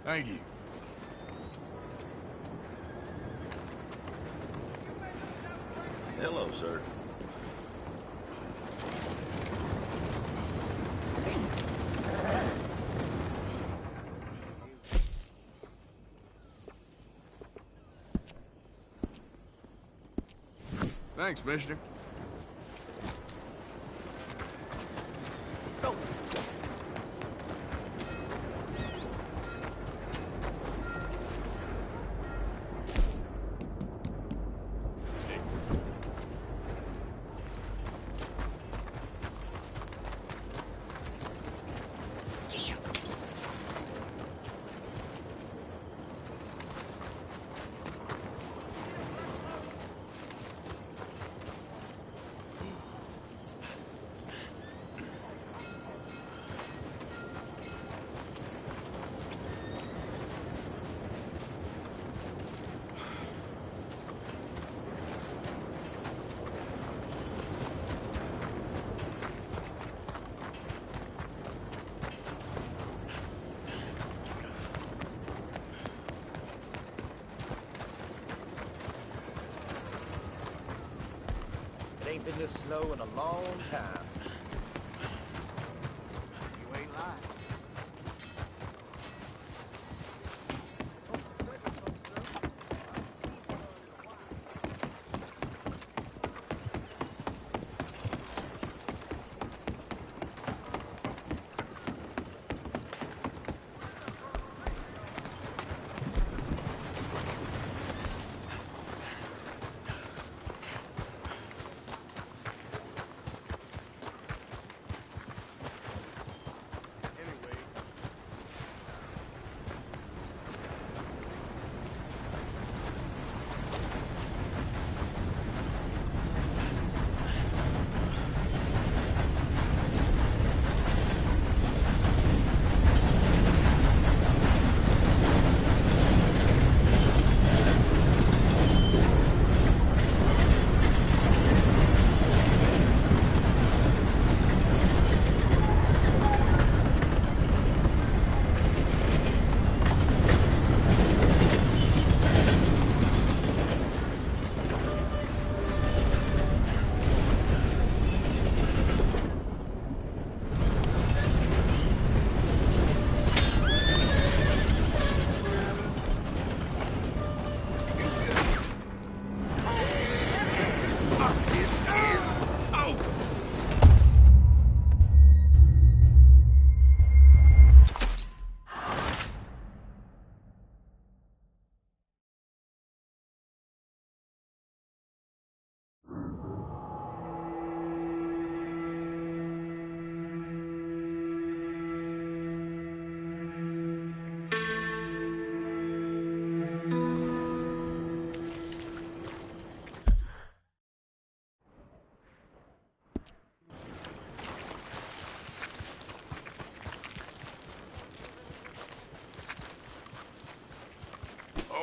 Thank you. Hello, sir. Thanks, mister. It ain't been this snow in a long time. You ain't lying.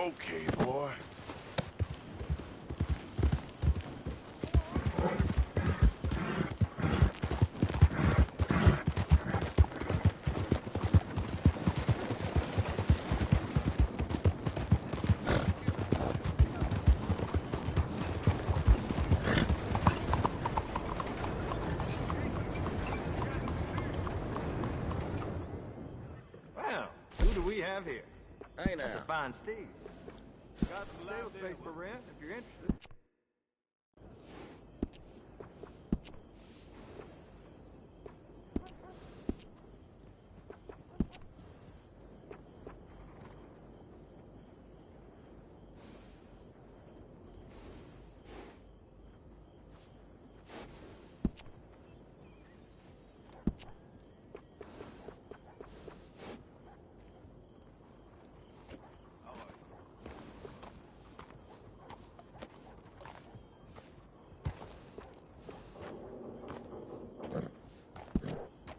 Okay, boy. Well, who do we have here? Hey, That's a now. fine Steve. Got some sales space for rent if you're interested.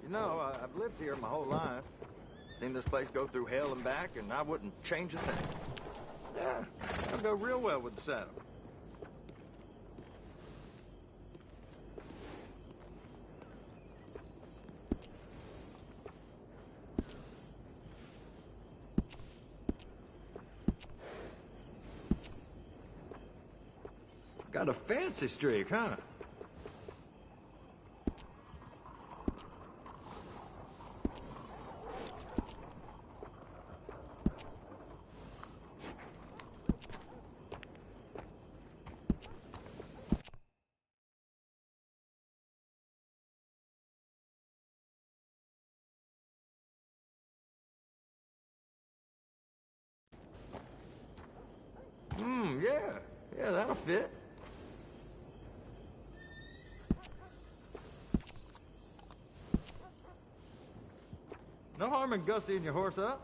You know, I've lived here my whole life. Seen this place go through hell and back, and I wouldn't change a thing. Yeah, I'll go real well with the saddle. Got a fancy streak, huh? Yeah, that'll fit. No harm in gussying your horse up.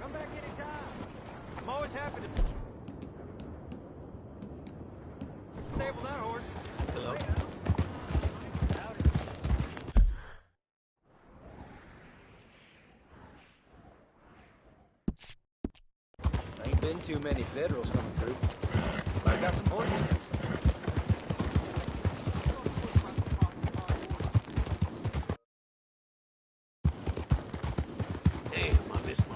Come back anytime. I'm always happy to stable that horse. Hello. Ain't been too many Federals coming through. But I got some horses. Damn, I missed my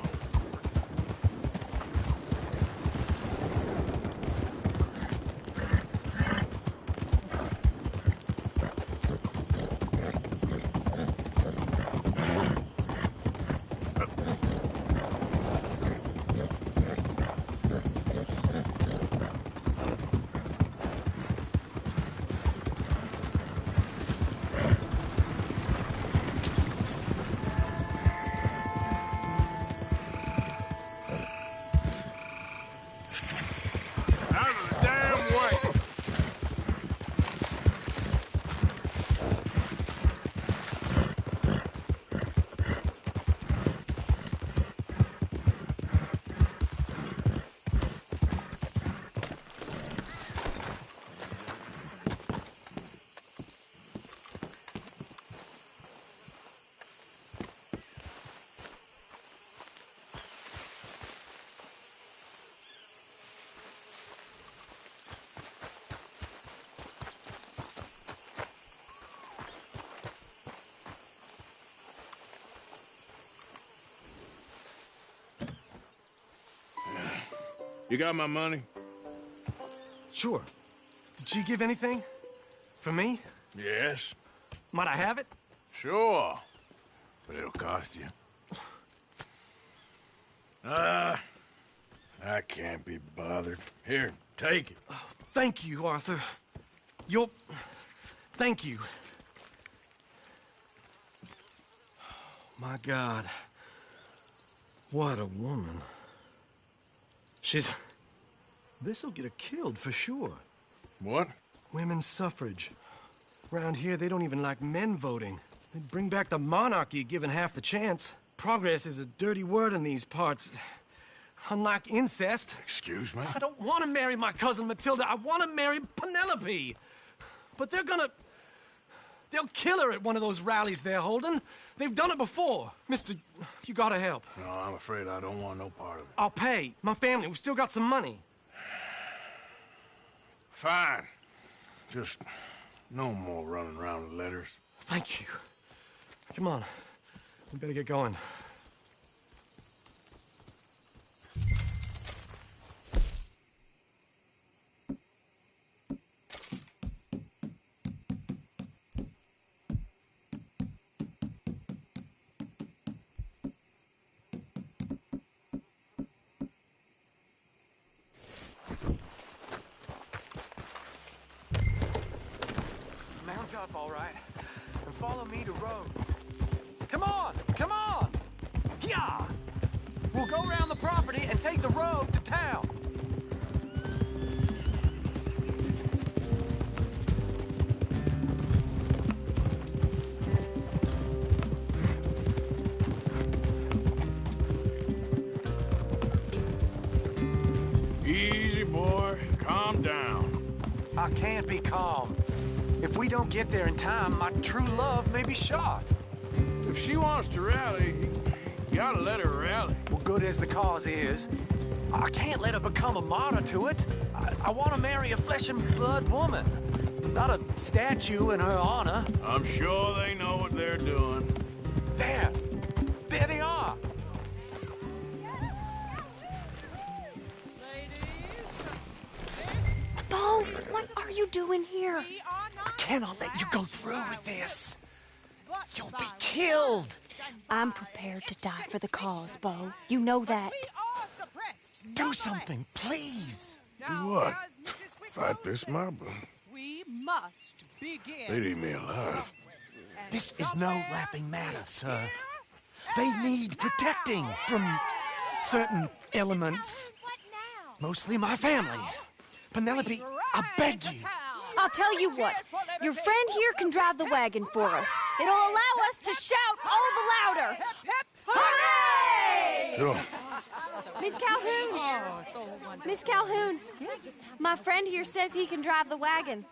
You got my money? Sure. Did she give anything? For me? Yes. Might I have it? Sure. But it'll cost you. I can't be bothered. Here, take it. Oh, thank you, Arthur. You'll... Thank you. My God. What a woman. She's... This'll get her killed for sure. What? Women's suffrage. Around here, they don't even like men voting. They'd bring back the monarchy given half the chance. Progress is a dirty word in these parts. Unlike incest. Excuse me? I don't want to marry my cousin Matilda. I want to marry Penelope. But they're gonna... They'll kill her at one of those rallies they're holding. They've done it before. Mister, you gotta help. No, I'm afraid I don't want no part of it. I'll pay. My family, we still got some money. Fine. Just no more running around with letters. Thank you. Come on. We better get going. Mount up, all right, and follow me to Rhodes. Come on! Come on! Yeah! We'll go around the property and take the road to town. boy. Calm down. I can't be calm. If we don't get there in time, my true love may be shot. If she wants to rally, you gotta let her rally. Well, good as the cause is, I can't let her become a martyr to it. I want to marry a flesh and blood woman, not a statue in her honor. I'm sure they know what they're doing. There they are. Bo, what are you doing here? I cannot let you go through with this. You'll be killed. I'm prepared to die for the cause, Bo. You know that. Do something, please. Do what? Fight this mob? We must begin. They'd eat me alive. This is no laughing matter, sir. They need protecting from certain elements. Mostly my family. Penelope, I beg you. I'll tell you what. Your friend here can drive the wagon for us. It'll allow us to shout all the louder. Hooray! Sure. Miss Calhoun! Miss Calhoun! My friend here says he can drive the wagon.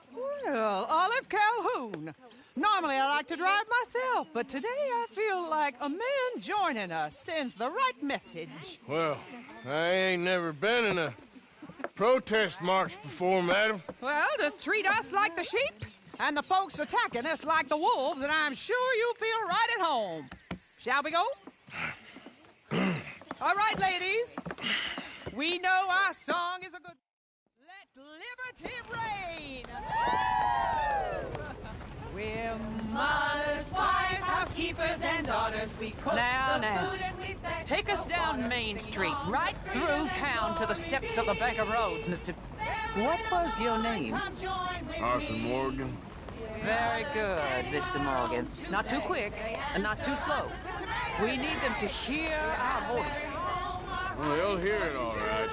Well, Olive Calhoun. Normally I like to drive myself, but today I feel like a man joining us sends the right message. Well, I ain't never been in a protest march before, madam. Well, just treat us like the sheep, and the folks attacking us like the wolves, and I'm sure you feel right at home. Shall we go? All right, ladies. We know our song is a good... Let liberty reign! We're mothers, wives, housekeepers, and daughters. We cook the food and we fetch. Take us down Main Street, right through town to the steps of the Bank of Rhodes, Mr. What was your name? Arthur Morgan. Very good, Mr. Morgan. Not too quick, and not too slow. We need them to hear our voice. Well, they'll hear it all right.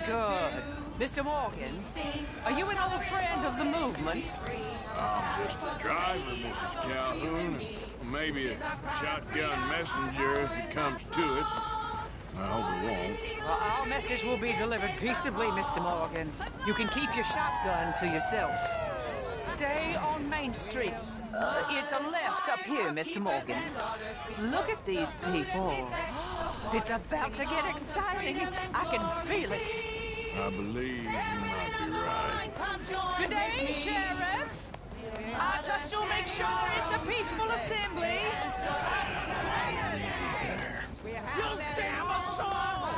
good. Mr. Morgan, are you an old friend of the movement? I'm just a driver, Mrs. Calhoun. Maybe a shotgun messenger if it comes to it. I hope it won't. Well, our message will be delivered peaceably, Mr. Morgan. You can keep your shotgun to yourself. Stay on Main Street. It's a left up here, Mr. Morgan. Look at these people. It's about to get exciting. I can feel it. I believe you might be right. Good day, Sheriff. I trust you'll make sure it's a peaceful assembly. You damn assault!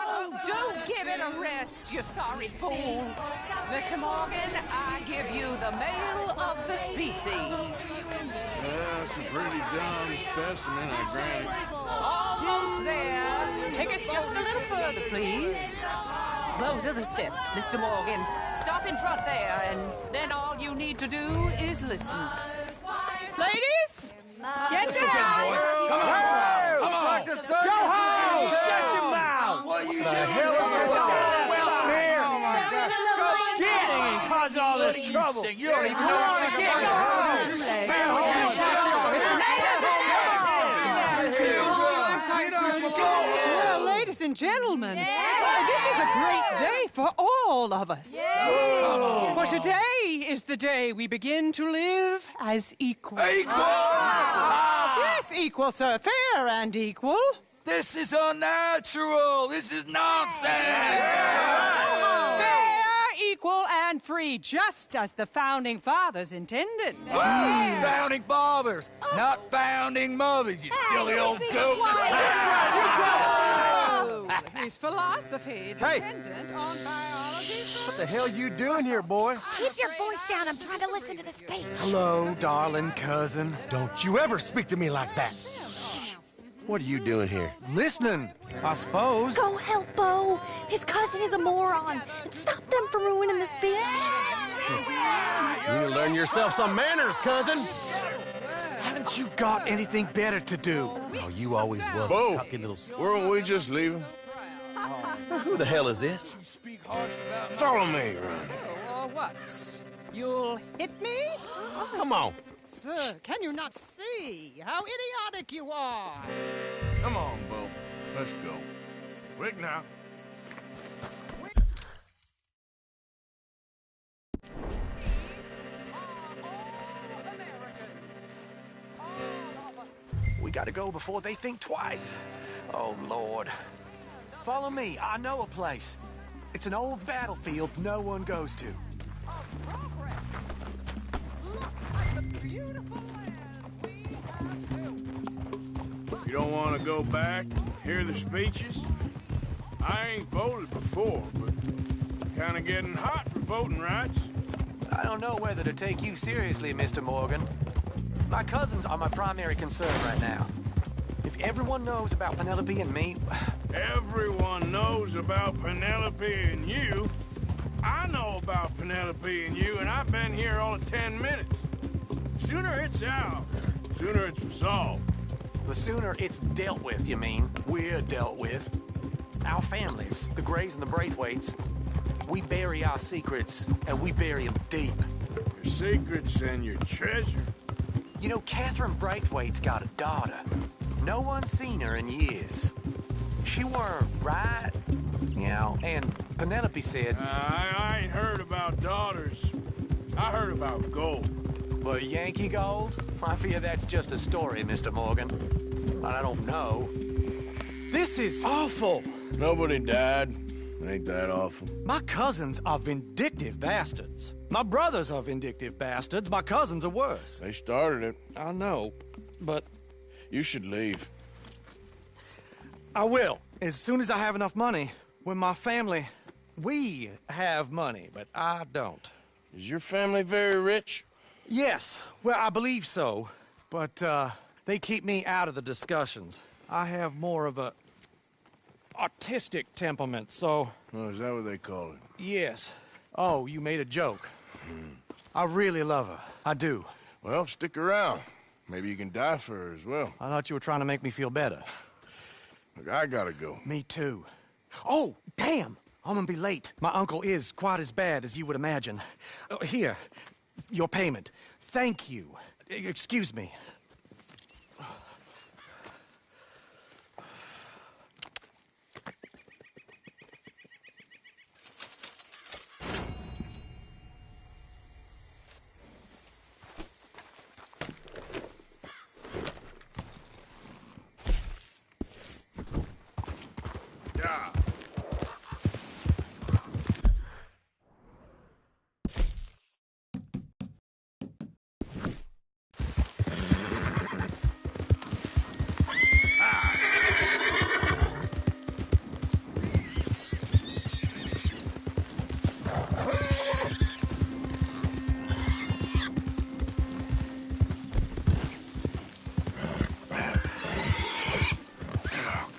Oh, do give it a rest, you sorry fool. Mr. Morgan, I give you the male of the species. Yeah, it's a pretty dumb specimen, I grant it. Almost there. Take us just a little further, please. Those are the steps, Mr. Morgan. Stop in front there, and then all you need to do is listen. Ladies, get down! Come on! Come on! Go home! Shut your mouth! What are you doing? The hell is going on? Well, here! Oh, my God. Go shit! And cause all this trouble. You don't even know what's going Well, ladies and gentlemen, this is a great day for all of us. For today is the day we begin to live as equals. Yes, equal, sir. Fair and equal. This is unnatural. This is nonsense. Fair, equal, and free, just as the Founding Fathers intended. Founding fathers, not founding mothers, you silly old goat. His philosophy dependent on biology. What the hell you doing here, boy? Keep your voice down. I'm trying to listen to the speech. Hello, darling cousin. Don't you ever speak to me like that. What are you doing here? Listening, I suppose. Go help Bo. His cousin is a moron. And stop them from ruining the speech. You need to learn yourself some manners, cousin. Haven't you got anything better to do? Oh, you always was Bo, a cocky little... weren't we just leaving? Who the hell is this? Follow me, Ron. What? You'll hit me? Come on. Sir, can you not see how idiotic you are? Come on, Bo. Let's go. Quick now. We gotta go before they think twice. Oh, Lord. Follow me. I know a place. It's an old battlefield no one goes to. You don't want to go back, hear the speeches? I ain't voted before, but kind of getting hot for voting rights. I don't know whether to take you seriously, Mr. Morgan. My cousins are my primary concern right now. If everyone knows about Penelope and me... Everyone knows about Penelope and you. I know about Penelope and you, and I've been here all of 10 minutes. Sooner it's out, sooner it's resolved. The sooner it's dealt with, you mean? We're dealt with. Our families, the Grays and the Braithwaites, we bury our secrets, and we bury them deep. Your secrets and your treasure. You know, Catherine Braithwaite's got a daughter. No one's seen her in years. She weren't right, you know, and Penelope said... I ain't heard about daughters. I heard about gold. But Yankee gold? I fear that's just a story, Mr. Morgan. But I don't know. This is awful. Nobody died. Ain't that awful? My cousins are vindictive bastards. My brothers are vindictive bastards. My cousins are worse. They started it. I know, but... You should leave. I will, as soon as I have enough money. When my family... We have money, but I don't. Is your family very rich? Yes, well, I believe so. But, they keep me out of the discussions. I have more of a... artistic temperament, so... Oh, is that what they call it? Yes. Oh, you made a joke. I really love her. I do. Well, stick around. Maybe you can die for her as well. I thought you were trying to make me feel better. Look, I gotta go. Me too. Oh, damn! I'm gonna be late. My uncle is quite as bad as you would imagine. Here, your payment. Thank you. Excuse me.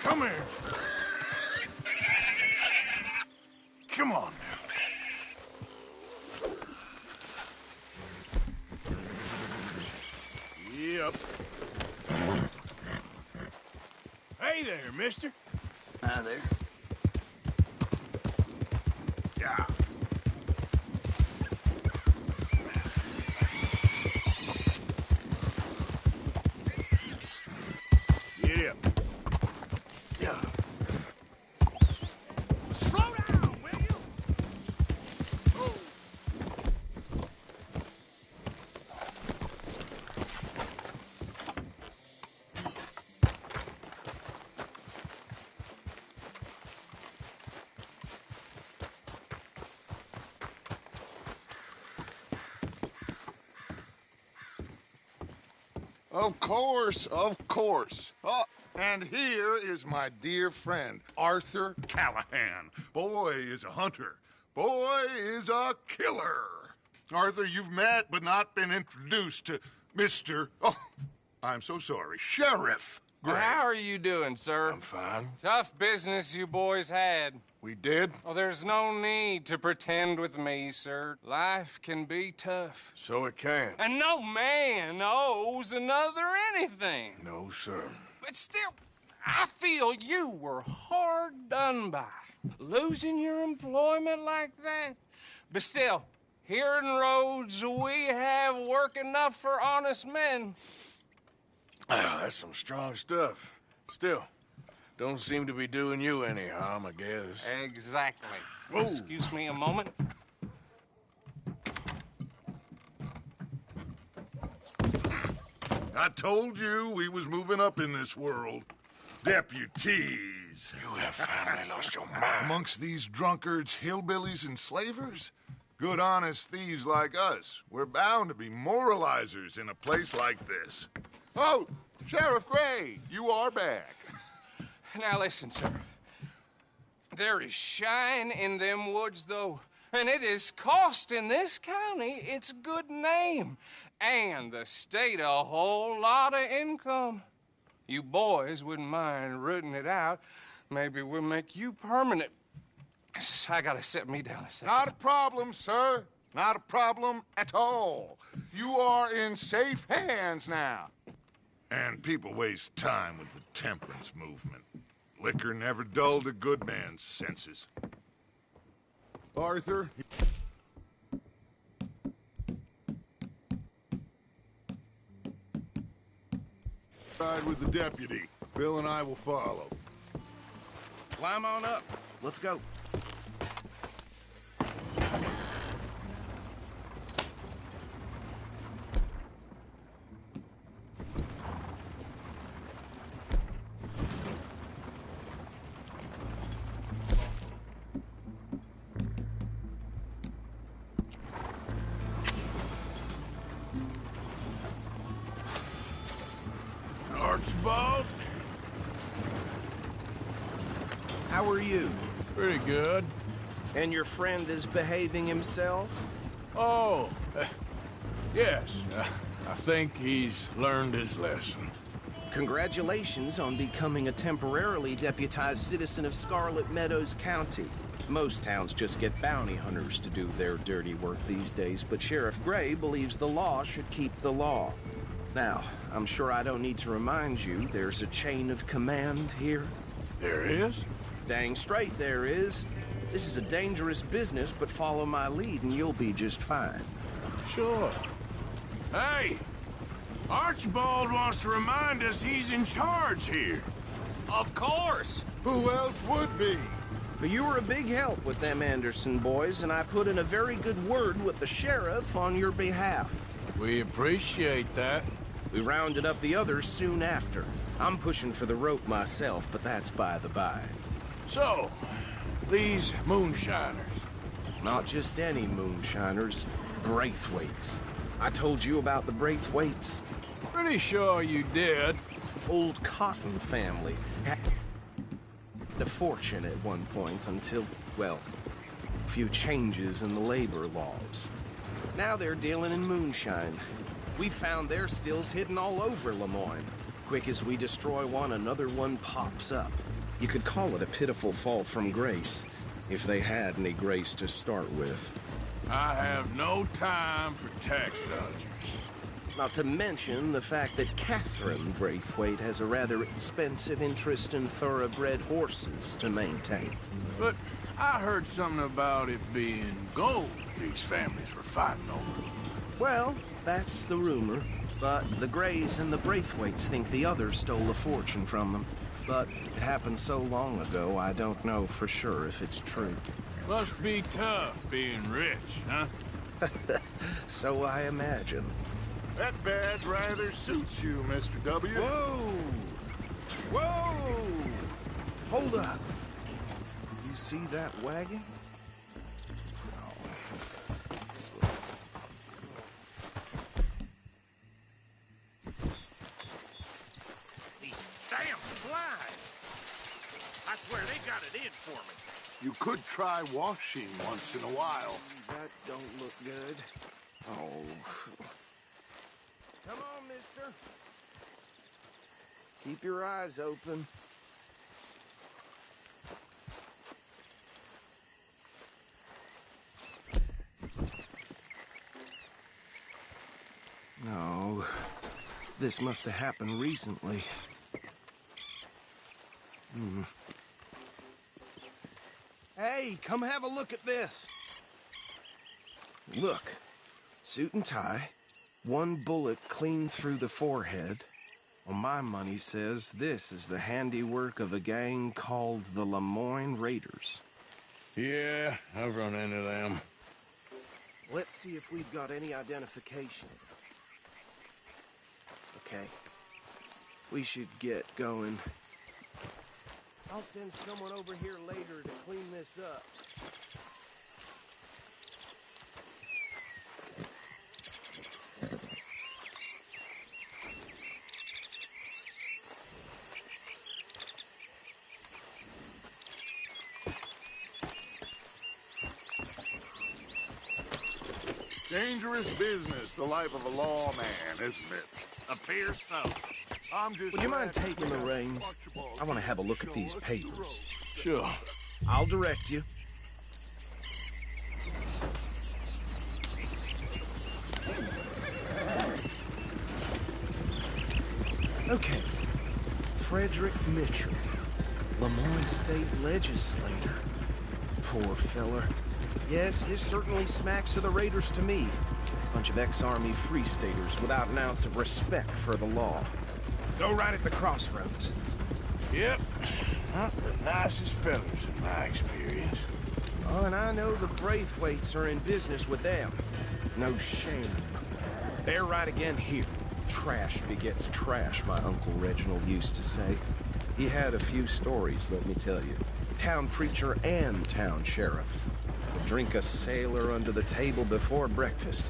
Come here. Come on now. Yep. Hey there, mister. Hi there. Yeah. Yeah. Yeah. Slow down, will you? Of course, of course. Oh, and here is my dear friend, Arthur Callahan. Boy is a hunter. Boy is a killer. Arthur, you've met but not been introduced to Mr. Oh, I'm so sorry, Sheriff Gray. How are you doing, sir? I'm fine. Tough business you boys had. We did? Oh, there's no need to pretend with me, sir. Life can be tough. So it can. And no man owes another anything. No, sir. But still, I feel you were hard done by. Losing your employment like that. But still, here in Rhodes, we have work enough for honest men. Ah, that's some strong stuff. Still, don't seem to be doing you any harm, I guess. Exactly. Whoa. Excuse me a moment. I told you we was moving up in this world. Deputies. You have finally lost your mind. Amongst these drunkards, hillbillies, and slavers? Good, honest thieves like us. We're bound to be moralizers in a place like this. Oh, Sheriff Gray, you are back. Now listen, sir. There is shine in them woods, though, and it is costing this county its good name and the state a whole lot of income. You boys wouldn't mind rooting it out. Maybe we'll make you permanent. I gotta sit me down a second. Not a problem, sir. Not a problem at all. You are in safe hands now. And people waste time with the temperance movement. Liquor never dulled a good man's senses. Arthur? Ride with the deputy. Bill and I will follow. Climb on up. Let's go. Archibald? How are you? Pretty good. And your friend is behaving himself? Oh, yes. I think he's learned his lesson. Congratulations on becoming a temporarily deputized citizen of Scarlet Meadows County. Most towns just get bounty hunters to do their dirty work these days, but Sheriff Gray believes the law should keep the law. Now, I'm sure I don't need to remind you there's a chain of command here. There is? Dang straight there is. This is a dangerous business, but follow my lead and you'll be just fine. Sure. Hey! Archibald wants to remind us he's in charge here. Of course! Who else would be? But you were a big help with them Anderson boys, and I put in a very good word with the sheriff on your behalf. We appreciate that. We rounded up the others soon after. I'm pushing for the rope myself, but that's by the by. So, these moonshiners. Not just any moonshiners, Braithwaites. I told you about the Braithwaites? Pretty sure you did. Old Cotton family had a fortune at one point until, well, a few changes in the labor laws. Now they're dealing in moonshine. We found their stills hidden all over Lemoyne. Quick as we destroy one, another one pops up. You could call it a pitiful fall from grace, if they had any grace to start with. I have no time for tax dodgers. Not to mention the fact that Catherine Braithwaite has a rather expensive interest in thoroughbred horses to maintain. But I heard something about it being gold these families were fighting over. Well, that's the rumor. But the Greys and the Braithwaites think the others stole a fortune from them. But it happened so long ago, I don't know for sure if it's true. Must be tough being rich, huh? So I imagine. That badge rather suits you, Mr. W. Whoa! Whoa! Hold up. You see that wagon? These damn flies! I swear they got it in for me. You could try washing once in a while. That don't look good. Oh. Come on, mister. Keep your eyes open. No. This must have happened recently. Hey, come have a look at this. Look. Suit and tie. One bullet clean through the forehead. Well, my money says this is the handiwork of a gang called the Lemoyne Raiders. Yeah, I've run into them. Let's see if we've got any identification. Okay. We should get going. I'll send someone over here later to clean this up. Dangerous business, the life of a lawman, isn't it? Appears so. I'm just... Would you mind taking the reins? I want to have a look at these papers. Sure. I'll direct you. Okay. Frederick Mitchell, Lemoyne State Legislator. Poor feller. Yes, this certainly smacks of the Raiders to me. Bunch of ex-Army Free Staters without an ounce of respect for the law. Go right at the crossroads. Yep. Not the nicest fellas in my experience. Oh, and I know the Braithwaites are in business with them. No shame. They're right again here. Trash begets trash, my Uncle Reginald used to say. He had a few stories, let me tell you. Town preacher and town sheriff. Would drink a sailor under the table before breakfast.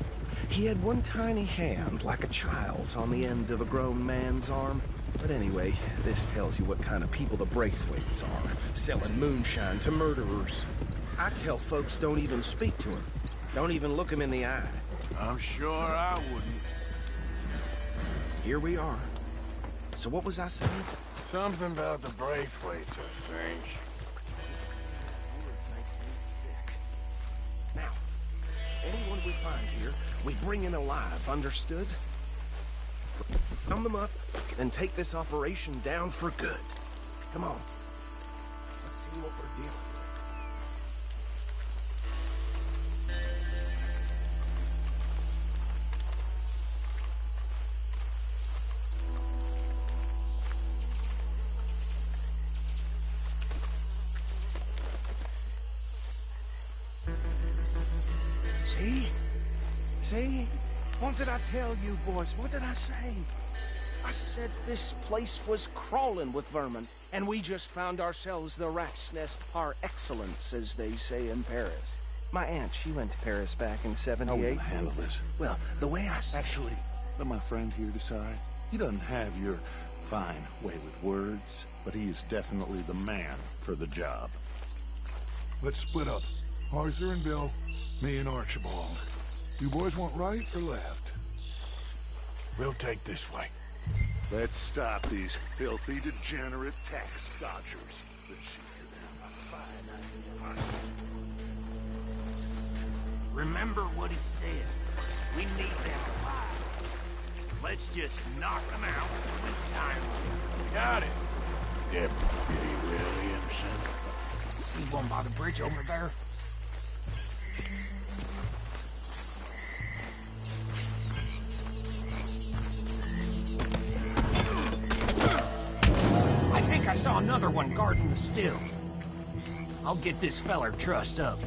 He had one tiny hand, like a child's, on the end of a grown man's arm. But anyway, this tells you what kind of people the Braithwaites are. Selling moonshine to murderers. I tell folks don't even speak to him. Don't even look him in the eye. I'm sure I wouldn't. Here we are. So what was I saying? Something about the Braithwaites, I think. Now, anyone we find here, we bring in alive, understood? Round them up, and take this operation down for good. Come on. see what we're dealing with. See? See? What did I tell you, boys? What did I say? I said this place was crawling with vermin, and we just found ourselves the rat's nest par excellence, as they say in Paris. My aunt, she went to Paris back in '78. How will I handle this? Well, the way I... Actually, let my friend here decide. He doesn't have your fine way with words, but he is definitely the man for the job. Let's split up. Arthur and Bill, me and Archibald. You boys want right or left? We'll take this way. Let's stop these filthy, degenerate tax dodgers. Let's see them. Remember what he said. We need them alive. Let's just knock them out with time. Got it. Deputy Williamson. See one by the bridge over there? I think I saw another one guarding the still. I'll get this feller trussed up.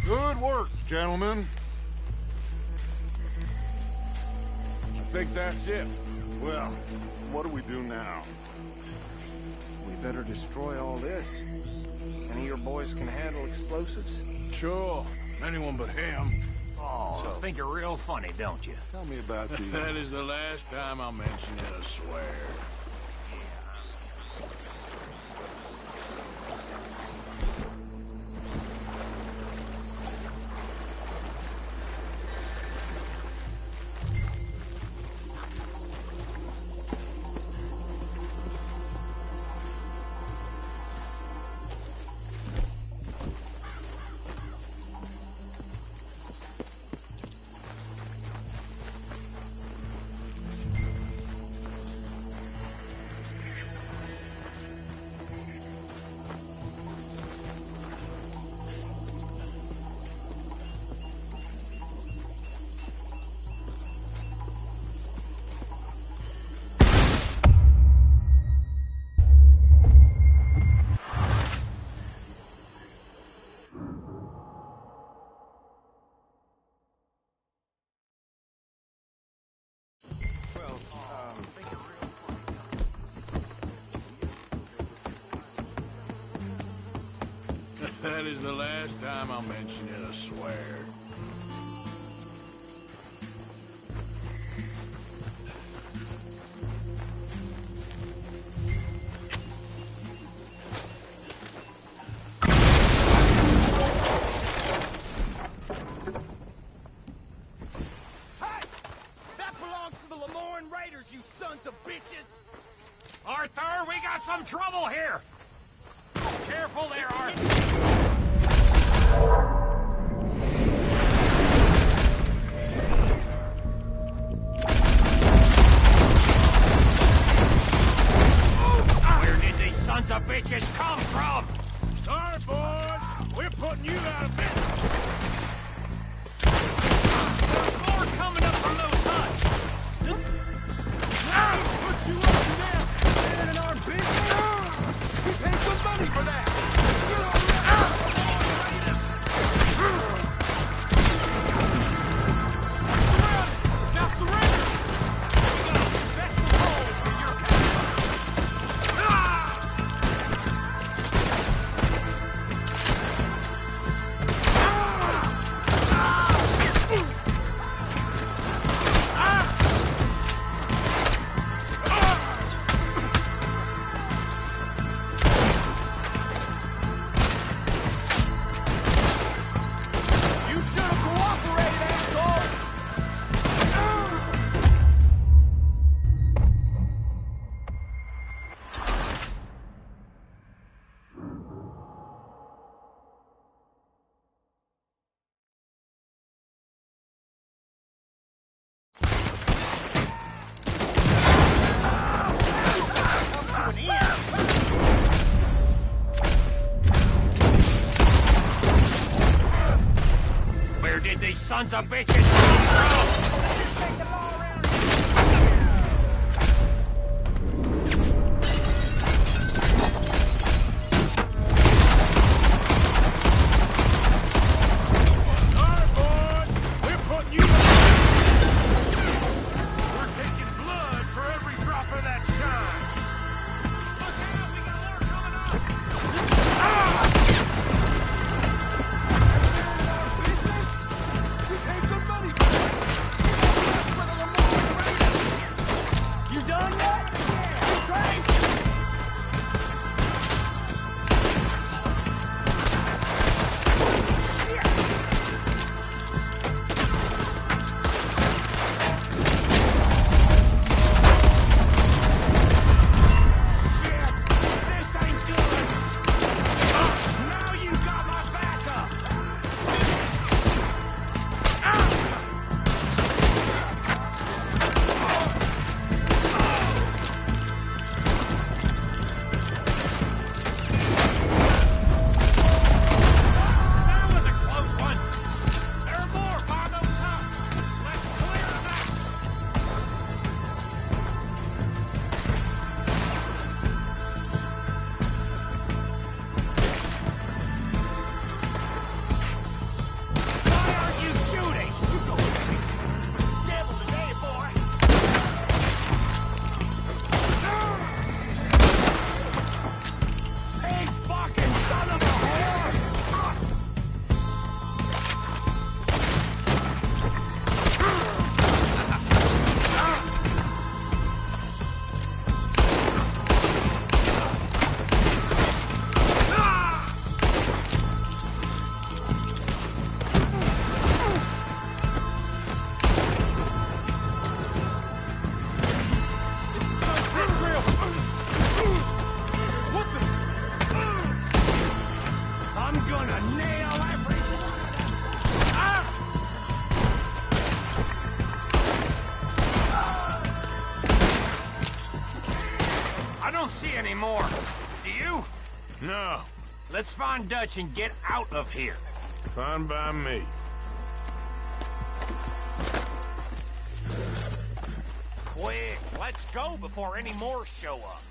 Good work, gentlemen. I think that's it. Well, what do we do now? We better destroy all this. Any of your boys can handle explosives. Sure. Anyone but him. Oh, so, think you're real funny, don't you? Tell me about the... That is the last time I'll mention it, I swear. That is the last time I'll mention it, I swear. Hey! That belongs to the Lemoyne Raiders, you sons of bitches! Arthur, we got some trouble here! Careful there, Arthur! bitches come from? Sorry, boys. We're putting you out of business. There's more coming up from those huts. Put you up there. Standing in our business. We paid good money for that. Where did these sons of bitches come from? More. Do you? No. Let's find Dutch and get out of here. Fine by me. Quick, let's go before any more show up.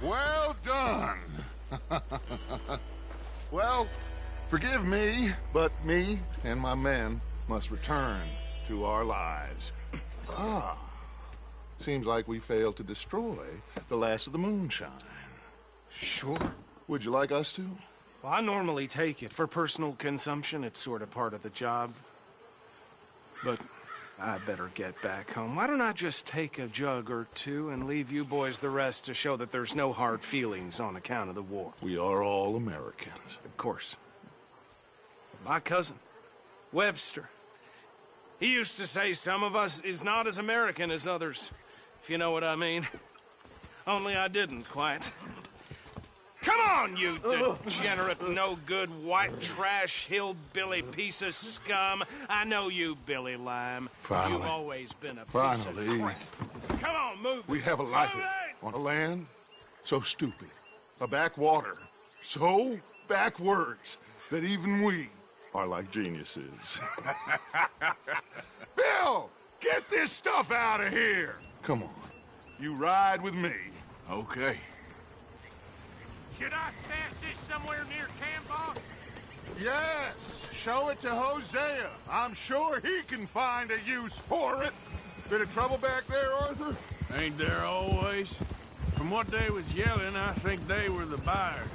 Well done. Well, forgive me, but me and my men must return to our lives. Seems like we failed to destroy the last of the moonshine. Sure. Would you like us to? Well, I normally take it. For personal consumption, it's sort of part of the job. But I better get back home. Why don't I just take a jug or two and leave you boys the rest to show that there's no hard feelings on account of the war? We are all Americans. Of course. My cousin, Webster, he used to say some of us is not as American as others, if you know what I mean. Only I didn't quite. Come on, you degenerate, no-good, white trash, hillbilly piece of scum. I know you, Billy Lime. Finally. You've always been a piece Finally. of crap. Come on, move We it. have a life Move it! on a land so stupid, a backwater so backwards that even we are like geniuses. Bill, get this stuff out of here. Come on, you ride with me. Okay. Should I stash this somewhere near camp, boss? Yes, show it to Hosea. I'm sure he can find a use for it. Bit of trouble back there, Arthur? Ain't there always? From what they was yelling, I think they were the buyers.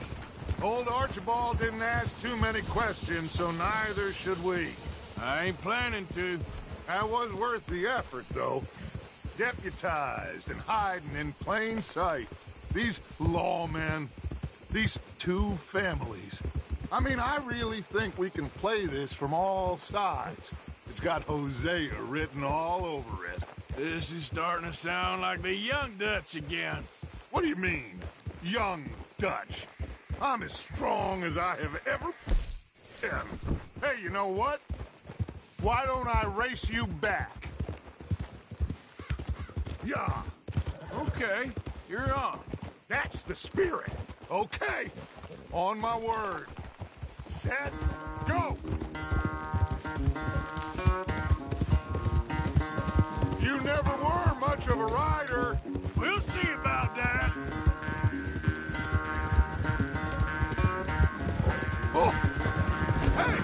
Old Archibald didn't ask too many questions, so neither should we. I ain't planning to. That was worth the effort, though. Deputized and hiding in plain sight. These lawmen, these two families. I mean, I really think we can play this from all sides. It's got Hosea written all over it. This is starting to sound like the Young Dutch again. What do you mean, Young Dutch? I'm as strong as I have ever been. Hey, you know what? Why don't I race you back? Yeah. Okay, you're on. That's the spirit. Okay. On my word. Set, go! You never were much of a rider. We'll see about that. Oh! Hey!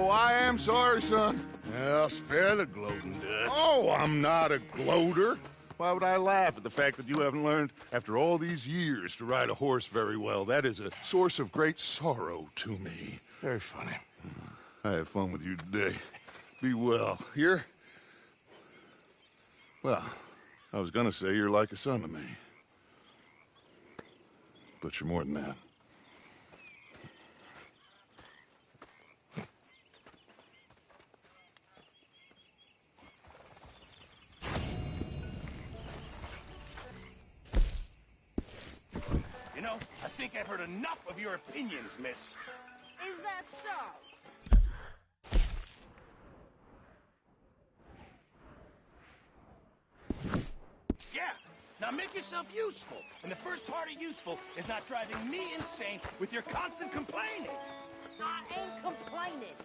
Oh, I am sorry, son. Well, spare the gloating, Dutch. Oh, I'm not a gloater. Why would I laugh at the fact that you haven't learned, after all these years, to ride a horse very well? That is a source of great sorrow to me. Very funny. I had fun with you today. Be well. Here? Well, I was gonna say you're like a son to me. But you're more than that. You know, I think I've heard enough of your opinions, miss. Is that so? Yeah, now make yourself useful. And the first part of useful is not driving me insane with your constant complaining. I ain't complaining.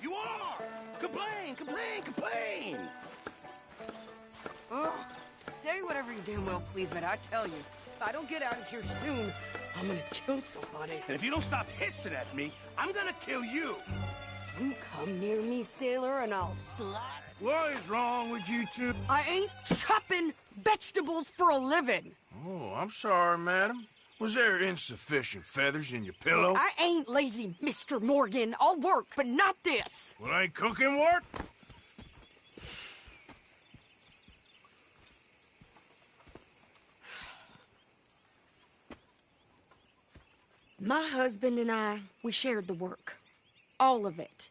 You are! Complain, complain, complain! Ugh. Say whatever you damn well please, but I tell you, if I don't get out of here soon, I'm gonna kill somebody. And if you don't stop hissing at me, I'm gonna kill you. You come near me, sailor, and I'll slap. What is wrong with you two? I ain't chopping vegetables for a living. Oh, I'm sorry, madam. Was there insufficient feathers in your pillow? I ain't lazy, Mr. Morgan. I'll work, but not this. Well, ain't cooking work? My husband and I, we shared the work. All of it.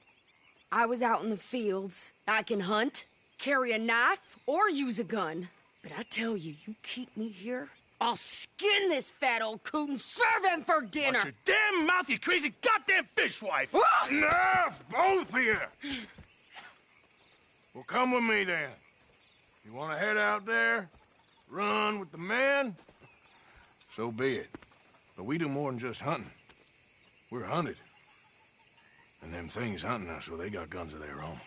I was out in the fields. I can hunt, carry a knife, or use a gun. But I tell you, you keep me here, I'll skin this fat old coot and serve him for dinner. Watch your damn mouth, you crazy goddamn fishwife! Enough, both of you! Well, come with me, then. You want to head out there, run with the men? So be it. But we do more than just hunting. We're hunted. And them things hunting us, well, they got guns of their own.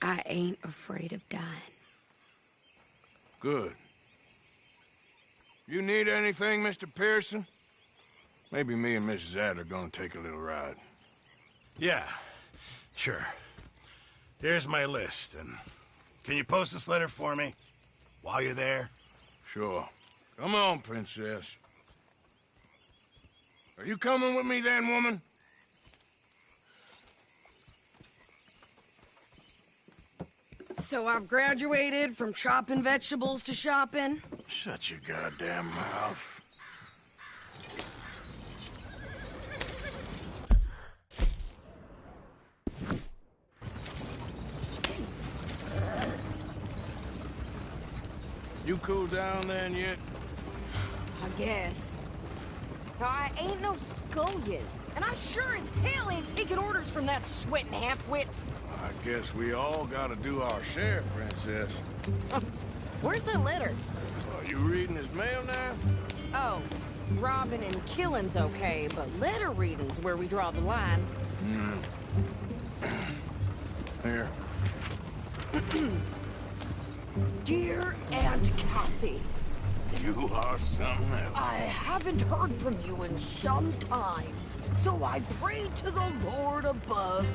I ain't afraid of dying. Good. You need anything, Mr. Pearson? Maybe me and Mrs. Adler gonna take a little ride. Yeah, sure. Here's my list, and can you post this letter for me while you're there? Sure. Come on, Princess. Are you coming with me then, woman? So I've graduated from chopping vegetables to shopping? Shut your goddamn mouth. You cooled down then yet? I guess. Now, I ain't no scullion, and I sure as hell ain't taking orders from that sweating half-wit. I guess we all gotta do our share, Princess. Where's that letter? Are you reading his mail now? Oh, robbing and killing's okay, but letter reading's where we draw the line. Here. Dear Aunt Kathy, You are something else. I haven't heard from you in some time, so I pray to the Lord above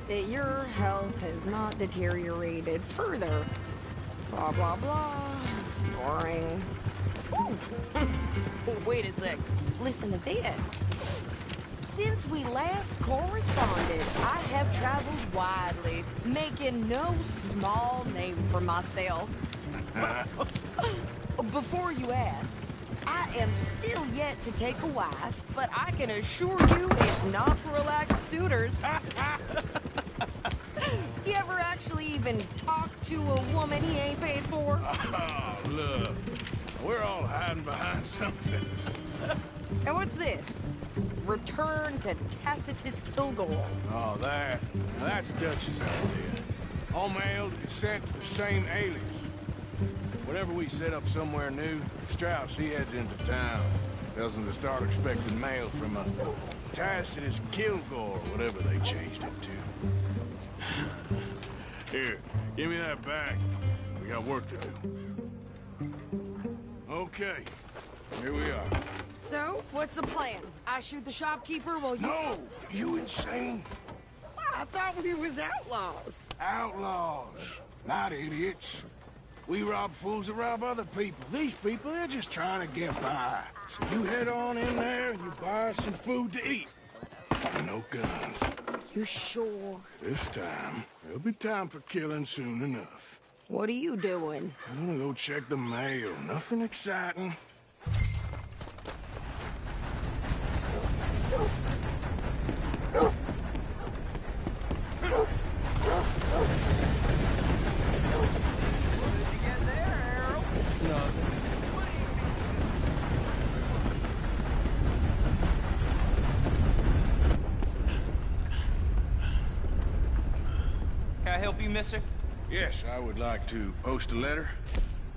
that your health has not deteriorated further. Blah, blah, blah. It's boring. Ooh. Wait a sec. Listen to this. Since we last corresponded, I have traveled widely, making no small name for myself. Before you ask, I am still yet to take a wife, but I can assure you it's not for a lack of suitors. You ever actually even talk to a woman he ain't paid for? Oh, look. We're all hiding behind something. And what's this? Return to Tacitus Kilgore. Oh, that's Dutch's idea. All mail to be sent to the same alias. Whenever we set up somewhere new, Strauss, he heads into town. Tells them to start expecting mail from a Tacitus Kilgore, whatever they changed it to. Here, give me that back. We got work to do. Okay, here we are. So, what's the plan? I shoot the shopkeeper while you... No! You insane? I thought we was outlaws. Outlaws, not idiots. We rob fools that rob other people. These people, they're just trying to get by. So you head on in there and you buy some food to eat. No guns. You sure? This time, there'll be time for killing soon enough. What are you doing? I'm gonna go check the mail. Nothing exciting. Can I help you, mister? Yes, I would like to post a letter.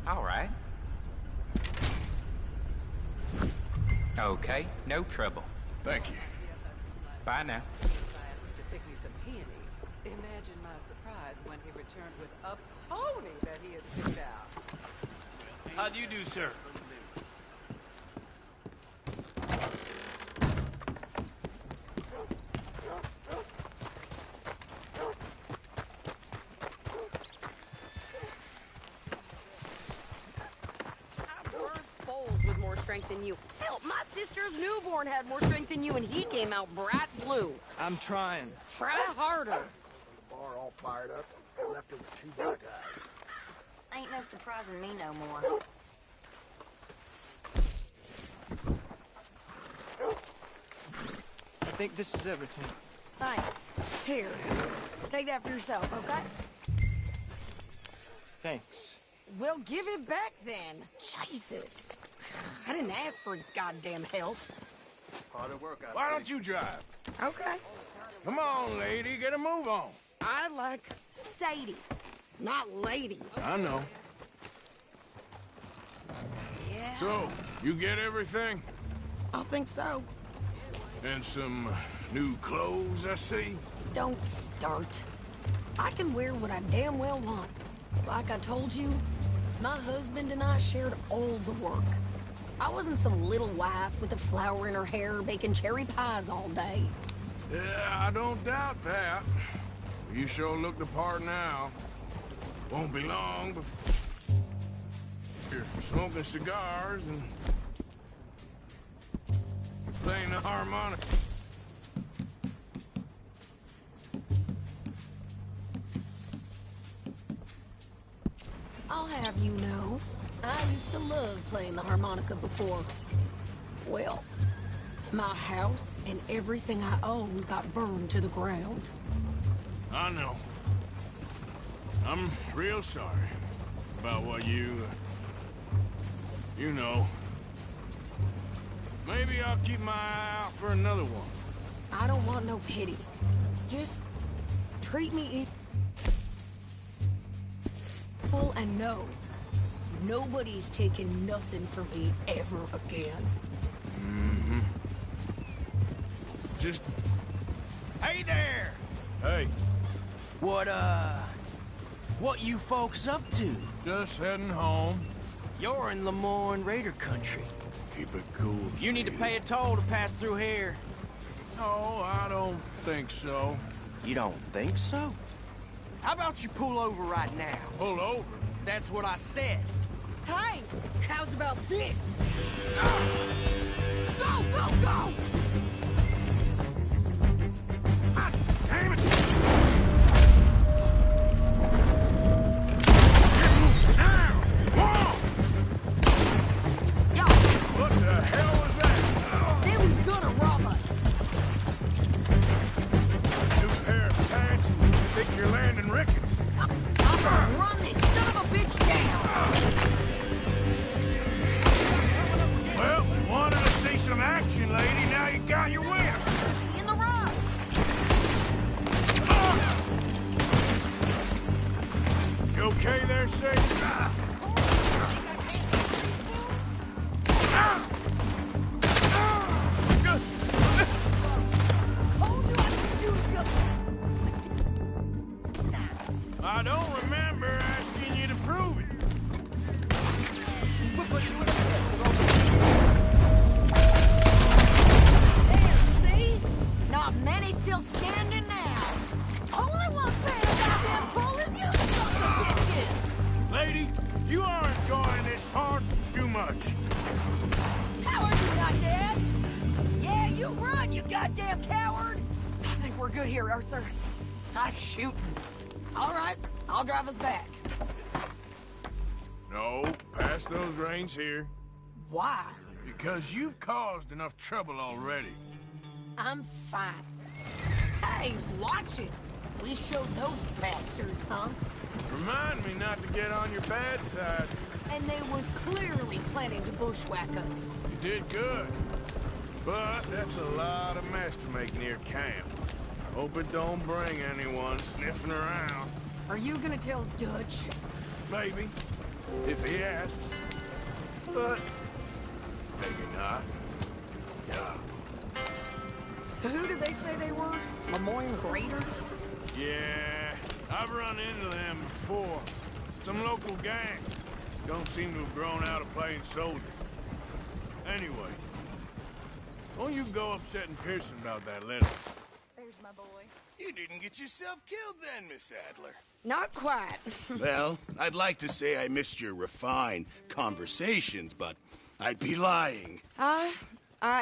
All right. Okay, no trouble. Thank you. Bye now. To pick me some peonies. Imagine my surprise when he returned with a pony that he had picked out. How do you do, sir? With more strength than you. Hell, my sister's newborn had more strength than you, and he came out bright blue. I'm trying. Try harder. The bar all fired up. Left her with 2 black eyes. Ain't no surprising me no more. I think this is everything. Thanks. Here, take that for yourself, okay? Thanks. Well, give it back then. Jesus. I didn't ask for his goddamn help. Hard work out. Why don't you drive? Okay. Come on, lady, get a move on. I like Sadie, not lady. I know. Yeah. So, you get everything? I think so. And some new clothes, I see? Don't start. I can wear what I damn well want. Like I told you, my husband and I shared all the work. I wasn't some little wife with a flower in her hair baking cherry pies all day. Yeah, I don't doubt that. You sure look the part now. Won't be long before you're smoking cigars and playing the harmonica. I'll have you know, I used to love playing the harmonica before. Well, my house and everything I owned got burned to the ground. I know. I'm real sorry about what you know. Maybe I'll keep my eye out for another one. I don't want no pity. Just treat me equal and know nobody's taking nothing from me ever again. Mm-hmm. Just... Hey there! Hey. What you folks up to? Just heading home. You're in Lemoyne Raider country. Keep it cool, You need to pay a toll to pass through here. No, I don't think so. You don't think so? How about you pull over right now? Pull over? That's what I said. Hey, how's about this? Go, go, go! God damn it! What the hell was that? They was gonna rob us. New pair of pants and think you're landing Ricketts. I'm gonna run this son of a bitch down. Well, you wanted to see some action, lady. Now you got your wish. In the rocks. You okay there, Sadie? goddamn coward! I think we're good here, Arthur. Nice shooting. All right, I'll drive us back. No, pass those reins here. Why? Because you've caused enough trouble already. I'm fine. Hey, watch it. We showed those bastards, huh? Remind me not to get on your bad side. And they was clearly planning to bushwhack us. You did good. But that's a lot of mess to make near camp. Hope it don't bring anyone sniffing around. Are you gonna tell Dutch? Maybe, if he asks. But maybe not. Yeah. So who did they say they were? Lemoyne Raiders? Yeah, I've run into them before. Some local gang. Don't seem to have grown out of playing soldiers. Anyway, don't you go upsetting Pearson about that letter. There's my boy. You didn't get yourself killed then, Miss Adler. Not quite. Well, I'd like to say I missed your refined conversations, but I'd be lying. I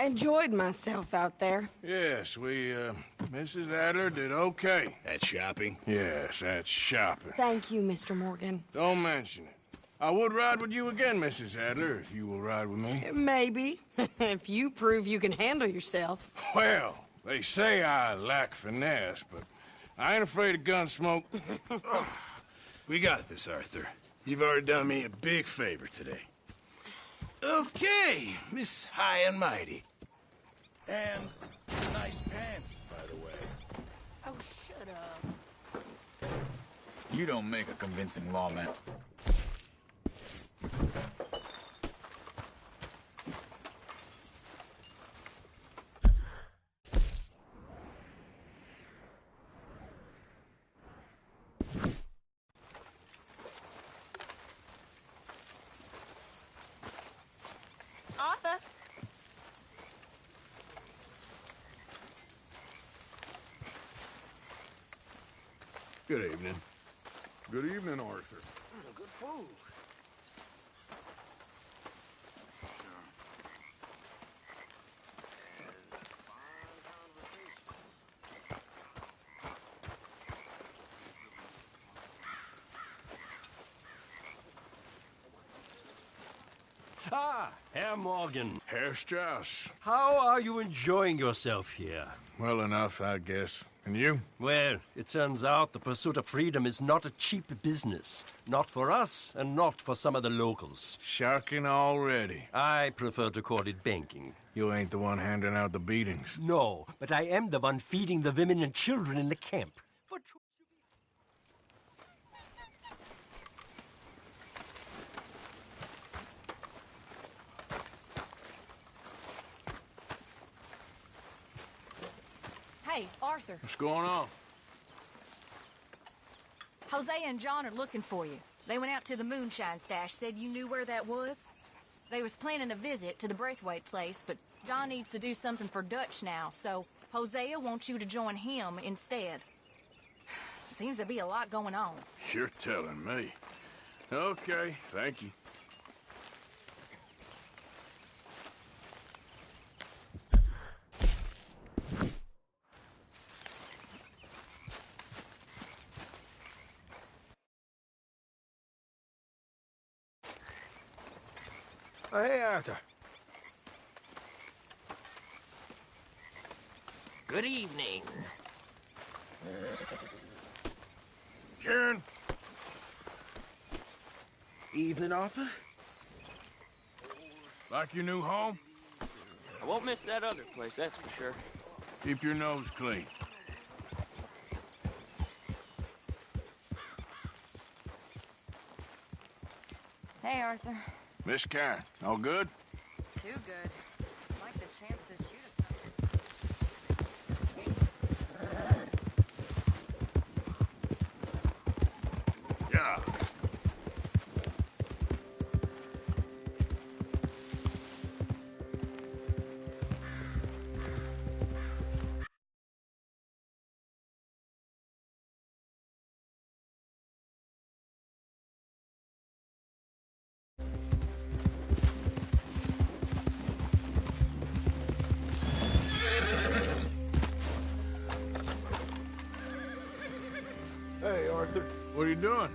enjoyed myself out there. Yes, Mrs. Adler did okay. At shopping? Yes, at shopping. Thank you, Mr. Morgan. Don't mention it. I would ride with you again, Mrs. Adler, if you will ride with me. Maybe. If you prove you can handle yourself. Well, they say I lack finesse, but I ain't afraid of gun smoke. We got this, Arthur. You've already done me a big favor today. Okay, Miss High and Mighty. And nice pants, by the way. Oh, shut up. You don't make a convincing lawman. Arthur? Good evening. Good evening, Arthur. Good food. Ah, Herr Morgan. Herr Strauss. How are you enjoying yourself here? Well enough, I guess. And you? Well, it turns out the pursuit of freedom is not a cheap business. Not for us, and not for some of the locals. Sharking already. I prefer to call it banking. You ain't the one handing out the beatings. No, but I am the one feeding the women and children in the camp. Hey, Arthur. What's going on? Hosea and John are looking for you. They went out to the moonshine stash, said you knew where that was. They was planning a visit to the Braithwaite place, but John needs to do something for Dutch now, so Hosea wants you to join him instead. Seems to be a lot going on. You're telling me. Okay, thank you. Oh, hey, Arthur. Good evening. Karen. Evening, Arthur. Like your new home? I won't miss that other place, that's for sure. Keep your nose clean. Hey, Arthur. Miss Karen, all good? Too good. Like the chance to shoot Yeah. Arthur? What are you doing?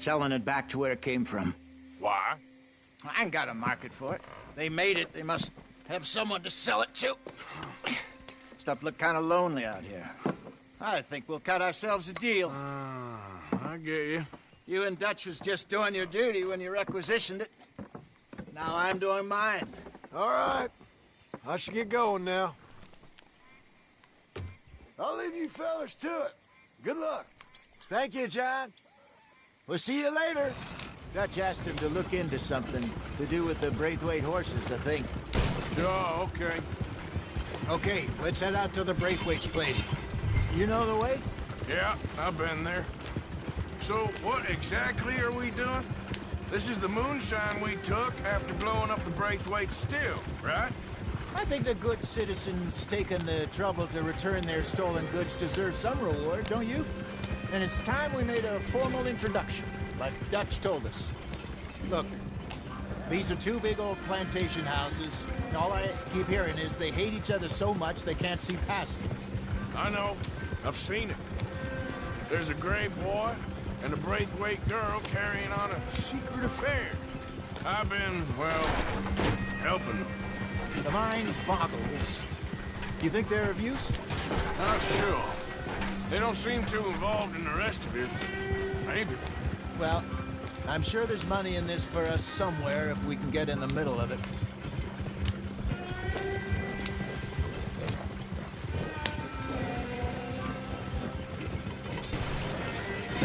Selling it back to where it came from. Why? I ain't got a market for it. They made it. They must have someone to sell it to. Stuff look kind of lonely out here. I think we'll cut ourselves a deal. I get you. You and Dutch was just doing your duty when you requisitioned it. Now I'm doing mine. All right. I should get going now. I'll leave you fellas to it. Good luck. Thank you, John. We'll see you later. Dutch asked him to look into something to do with the Braithwaite horses, I think. Oh, okay. Okay, let's head out to the Braithwaite's place. You know the way? Yeah, I've been there. So, what exactly are we doing? This is the moonshine we took after blowing up the Braithwaite still, right? I think the good citizens taking the trouble to return their stolen goods deserve some reward, don't you? And it's time we made a formal introduction, like Dutch told us. Look, these are two big old plantation houses. All I keep hearing is they hate each other so much they can't see past it. I know. I've seen it. There's a gray boy and a Braithwaite girl carrying on a secret affair. I've been, well, helping them. The mind boggles. You think they're of use? Not sure. They don't seem too involved in the rest of it. Maybe. Well, I'm sure there's money in this for us somewhere if we can get in the middle of it.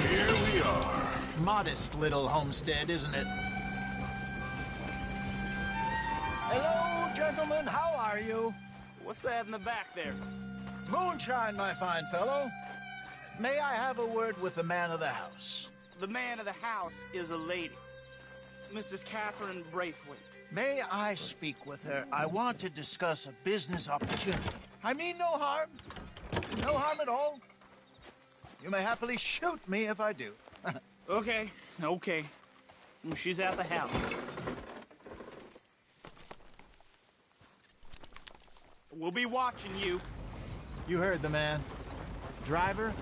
Here we are. Modest little homestead, isn't it? Hello, gentlemen. How are you? What's that in the back there? Moonshine, my fine fellow. May I have a word with the man of the house? The man of the house is a lady. Mrs. Catherine Braithwaite. May I speak with her? I want to discuss a business opportunity. I mean no harm. No harm at all. You may happily shoot me if I do. Okay. She's at the house. We'll be watching you. You heard the man. Driver,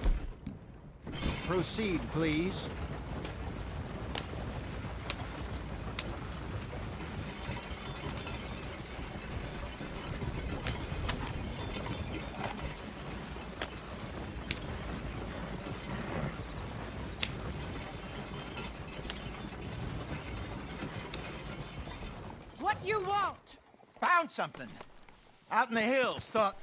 proceed, please. What you want? Found something. Out in the hills. Thought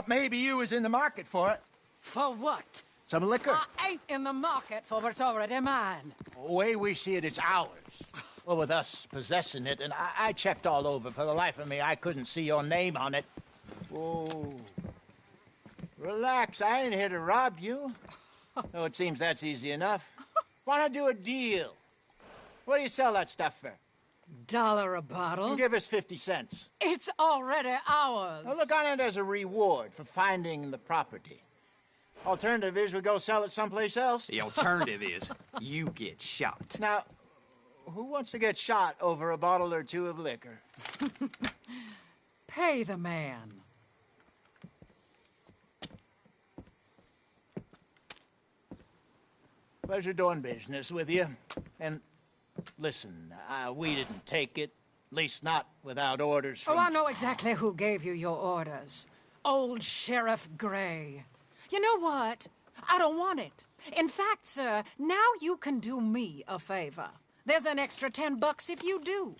maybe you was in the market for it. For what? Some liquor. I ain't in the market for what's already mine. The way we see it, it's ours. Well, with us possessing it, and I checked all over. For the life of me, I couldn't see your name on it. Whoa. Relax, I ain't here to rob you. Oh, it seems that's easy enough. Wanna do a deal? What do you sell that stuff for? $1 a bottle? You give us 50 cents. It's already ours. Well, look on it as a reward for finding the property. Alternative is we go sell it someplace else. The alternative is you get shot. Now, who wants to get shot over a bottle or two of liquor? Pay the man. Pleasure doing business with you. And listen, we didn't take it. At least not without orders from... Oh, I know exactly who gave you your orders. Old Sheriff Gray. You know what? I don't want it. In fact, sir, now you can do me a favor. There's an extra $10 if you do.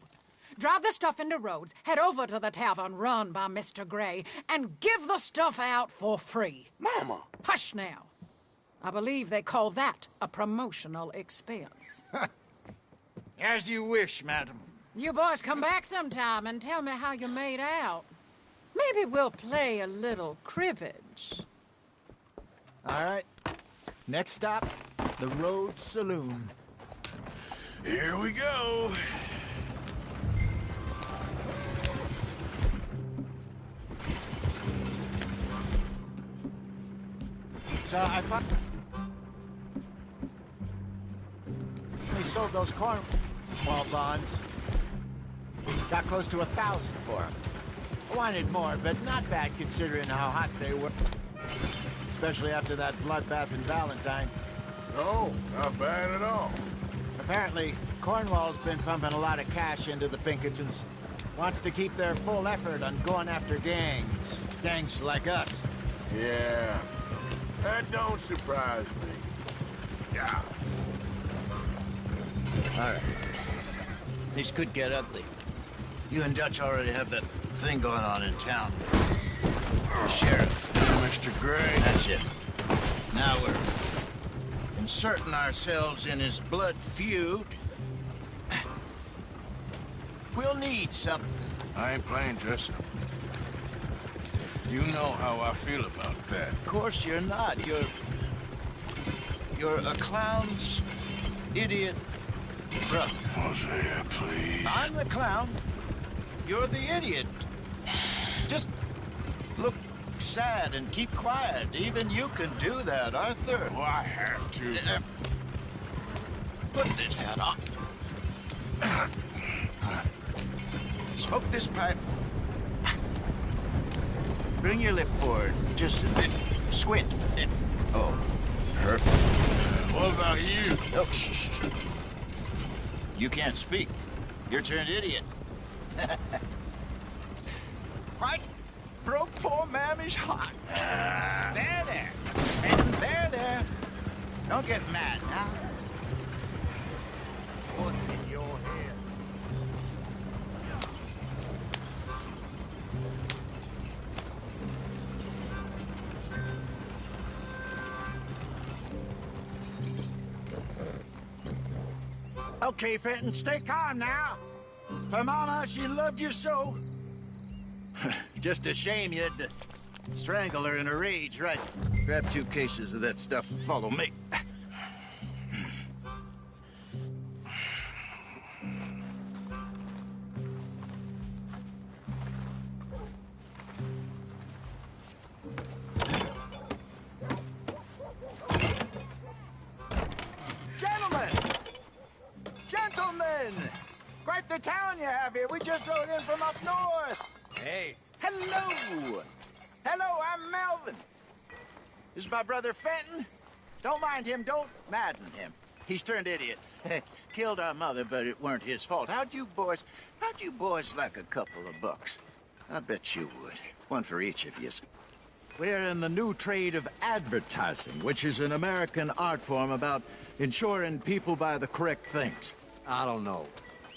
Drive the stuff into Rhodes, head over to the tavern run by Mr. Gray, and give the stuff out for free. Mama! Hush now. I believe they call that a promotional expense. As you wish, madam. You boys come back sometime and tell me how you made out. Maybe we'll play a little cribbage. All right. Next stop, the Rhodes Saloon. Here we go. So I thought... We sold those cornwall bonds. Got close to 1,000 for them. I wanted more, but not bad considering how hot they were. especially after that bloodbath in Valentine. No, not bad at all. Apparently, Cornwall's been pumping a lot of cash into the Pinkertons. Wants to keep their full effort on going after gangs. Gangs like us. Yeah, that don't surprise me. Yeah. All right. This could get ugly. You and Dutch already have that thing going on in town. The sheriff, Mr. Gray. That's it. Now we're inserting ourselves in his blood feud. We'll need something. I ain't playing dress-up. You know how I feel about that. Of course you're not. You're a clown's idiot brother. Hosea, please. I'm the clown. You're the idiot. Just look sad and keep quiet. Even you can do that, Arthur. Oh, I have to. Put this hat on. Smoke this pipe. Bring your lip forward. Just a bit. Squint. Oh, perfect. What about you? Oh, shh. You can't speak. You're turned idiot. Right? Broke poor Mammy's heart. There. And there. Don't get mad now. What's in your head? Okay, Fenton, stay calm now. For Mama, she loved you so. Just a shame you had to strangle her in a rage, right? Grab 2 cases of that stuff and follow me. Gentlemen! Quite the town you have here. We just rode in from up north. Hey. Hello. Hello, I'm Melvin. This is my brother Fenton. Don't mind him. Don't madden him. He's turned idiot. Killed our mother, but it weren't his fault. How'd you boys like a couple of bucks? I bet you would. One for each of you. We're in the new trade of advertising, which is an American art form about ensuring people buy the correct things. I don't know.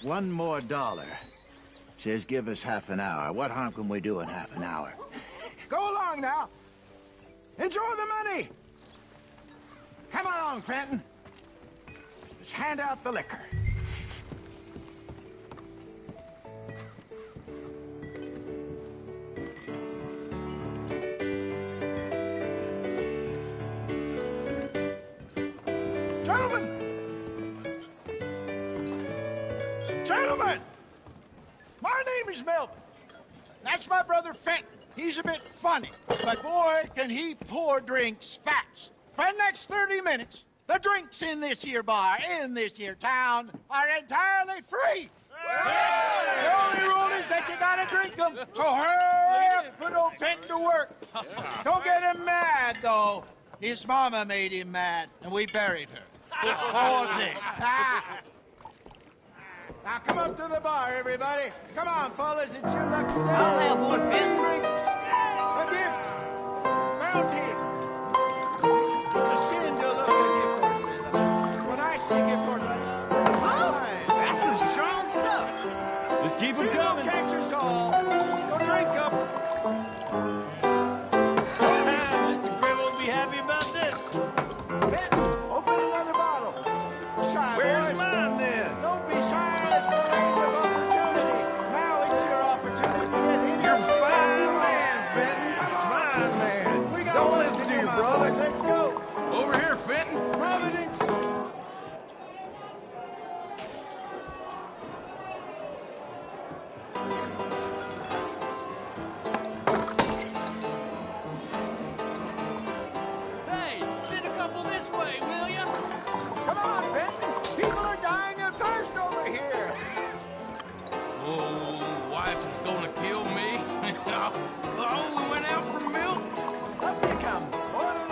$1 more. Says give us half an hour. What harm can we do in half an hour? Go along now. Enjoy the money. Come along, Fenton. Let's hand out the liquor. Gentlemen! My name is Melvin. That's my brother Fenton. He's a bit funny, but boy, can he pour drinks fast. For the next 30 minutes, the drinks in this here bar, in this here town, are entirely free. Yeah. The only rule is that you gotta drink them. So hurry up, put old Fenton to work. Don't get him mad, though. His mama made him mad, and we buried her. Poor thing. Now come up to the bar, everybody. Come on, fellas, it's your lucky day. I'll have one, Fenton. Drinks, a gift, bounty. It's a sin to look at gift horses. When I see gift horses, That's some strong stuff. Just keep them coming. Don't catch us all. Don't drink up. Mr. Gray won't be happy about this. Fenton, open another bottle. Shy Where's boys. mine, then? Don't be shy. It's the age of opportunity. Now it's your opportunity to get hit. You're a fine man, Fenton. Fine man. We got Don't one listen to come your on, brother. boys. Let's go. Over here, Fenton. Providence. Hey, send a couple this way, will ya? Come on, Fenton. People are dying of thirst over here. Oh, wife is gonna kill me. I only went out for milk. Up they come. More than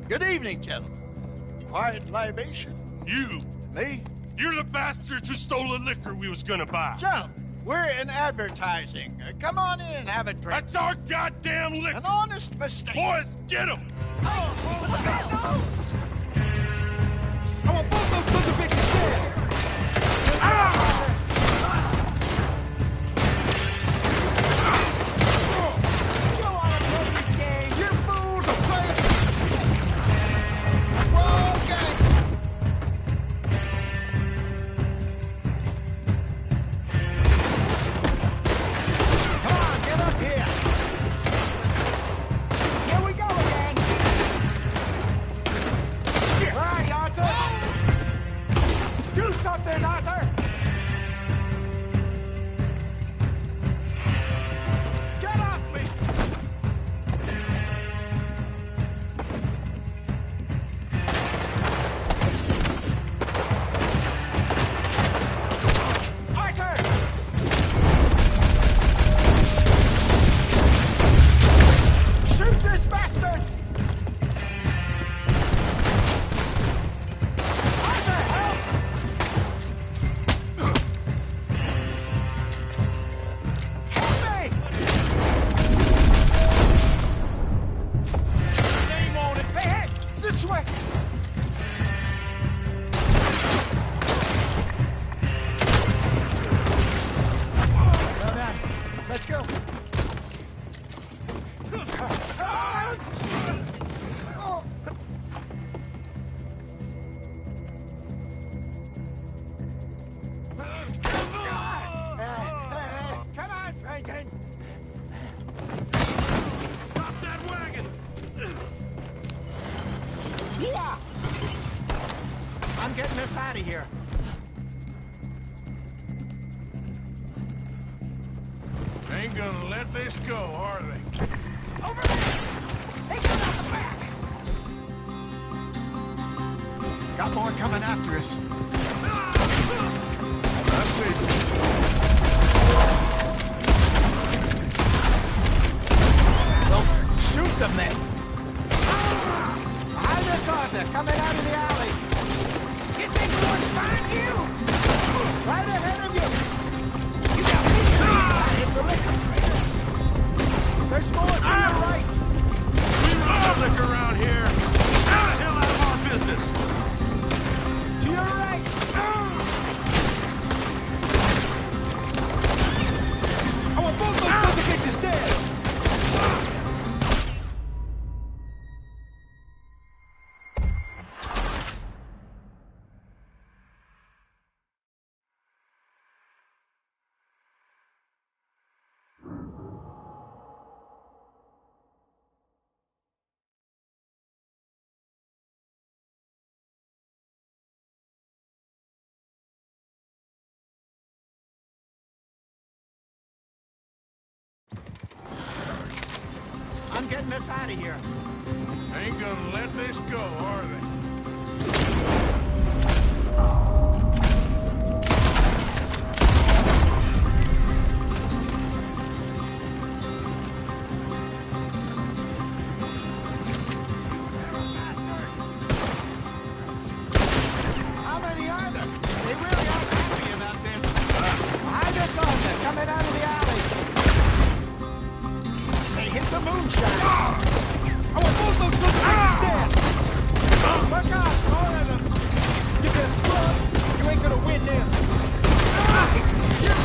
Good evening, gentlemen. Quiet libation? You! Me? You're the bastards who stole the liquor we was gonna buy. Gentlemen, we're in advertising. Come on in and have a drink. That's our goddamn liquor! An honest mistake. Boys, get him! I want both those sons of bitches dead! Out of here. Ain't gonna let this go, are they? Over there! They come out the back! Got more coming after us. I see. Don't shoot them then. Behind us, Arthur, coming out of the alley. You think we want to find you? Right ahead of you! You got me! I hit the liquor. There's more to your right! We run our liquor around here! Now the hell out of our business! To your right! I want both those sons of bitches dead! I'm getting us out of here. Ain't gonna let this go, are they? How many are there? They really aren't happy about this. Behind us, Arthur, coming out of the alley. They hit the moonshine. I want both those sons of bitches dead! Look out, more of them. You just scrub! You ain't gonna win this! You're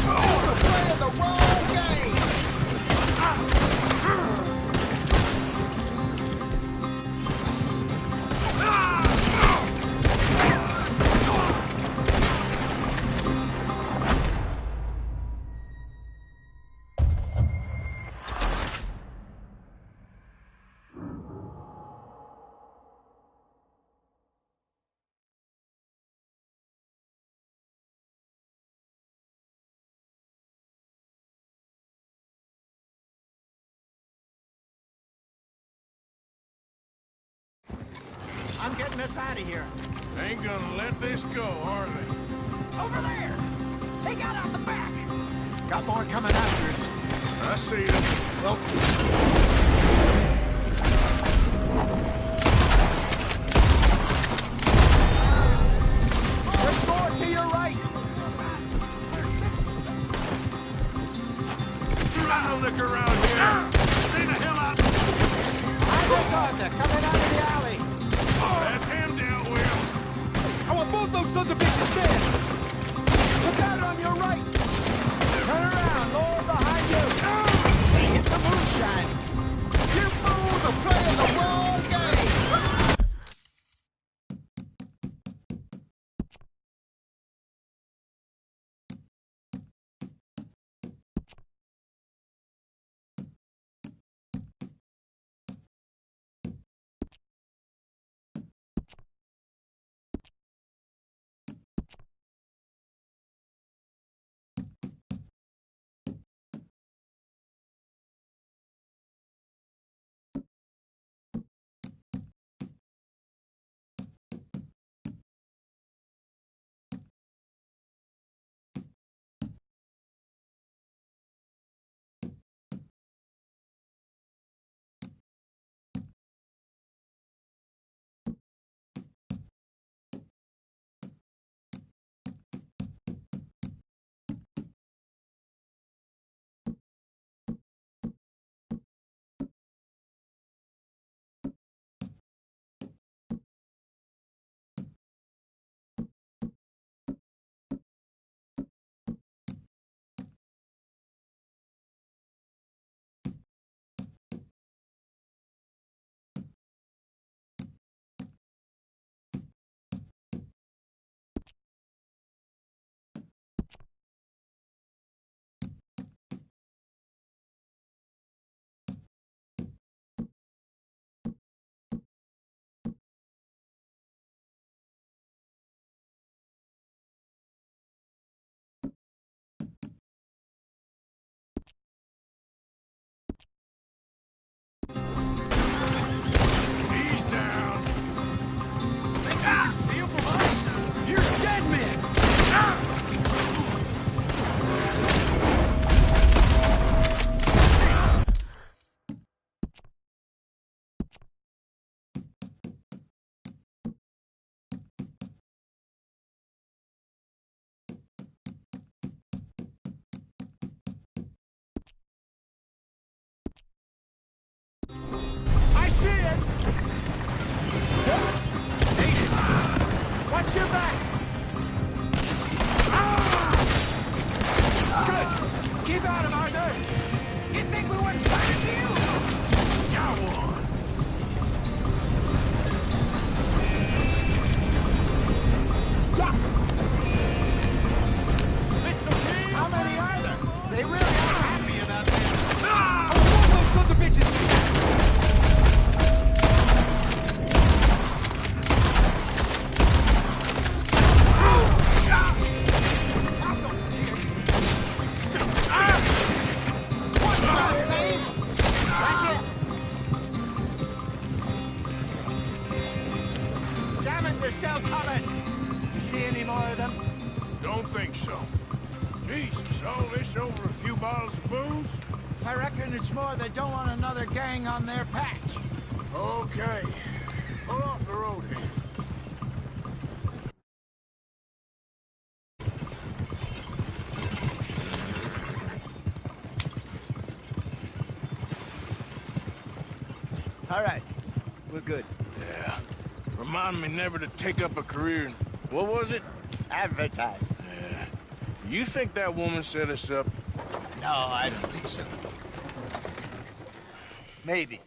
playing the wrong game! I'm getting us out of here. Ain't gonna let this go, are they? Over there! They got out the back! Got more coming after us. I see them. Well, God, they're coming out of the alley. Oh, that's him dealt with. I want both those sons of bitches dead! Look out on your right. Turn around, more behind you. Hit the moonshine. You fools are playing the wrong game. He's down. Steal from us? You're dead men! I see it. Watch your back. Good. Keep at him, Arthur. You think we wouldn't punish you? Got one. How many are there? They really are happy about this. I want those sons of bitches! Damn it, they're still coming. You see any more of them? Don't think so. Jesus, all this over a few bottles of booze? I reckon it's more they don't want another gang on their patch. Okay. Pull off the road here. All right, we're good. Yeah. Remind me never to take up a career in... What was it? Advertise. Yeah. You think that woman set us up? No, I don't think so. Maybe.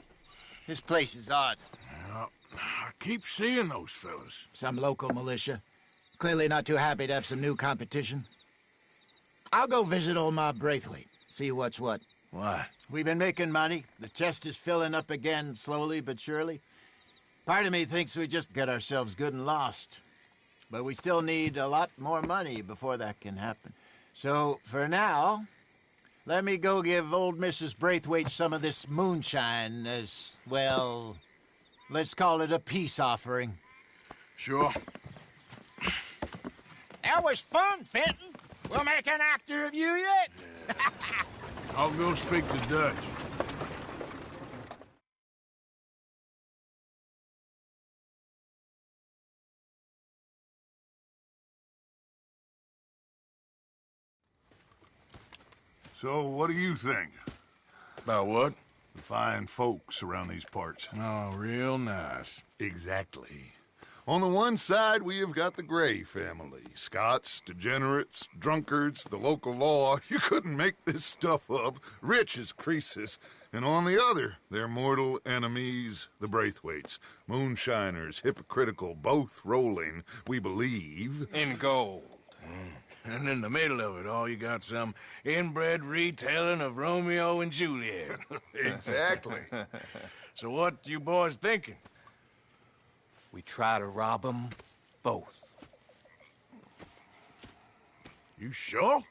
This place is odd. Well, I keep seeing those fellas. Some local militia. Clearly not too happy to have some new competition. I'll go visit old Ma Braithwaite, see what's what. Why? We've been making money. The chest is filling up again, slowly but surely. Part of me thinks we just get ourselves good and lost. But we still need a lot more money before that can happen. So, for now, let me go give old Mrs. Braithwaite some of this moonshine as, well, let's call it a peace offering. Sure. That was fun, Fenton. We'll make an actor of you yet. Yeah. I'll go speak to Dutch. So, what do you think? About what? Fine folks around these parts. Oh, real nice. Exactly. On the one side, we have got the Gray family. Scots, degenerates, drunkards, the local law. You couldn't make this stuff up. Rich as Croesus. And on the other, their mortal enemies, the Braithwaites. Moonshiners, hypocritical, both rolling, we believe, in gold. And in the middle of it all, you got some inbred retelling of Romeo and Juliet. Exactly. So what you boys thinking? We try to rob them both. You sure?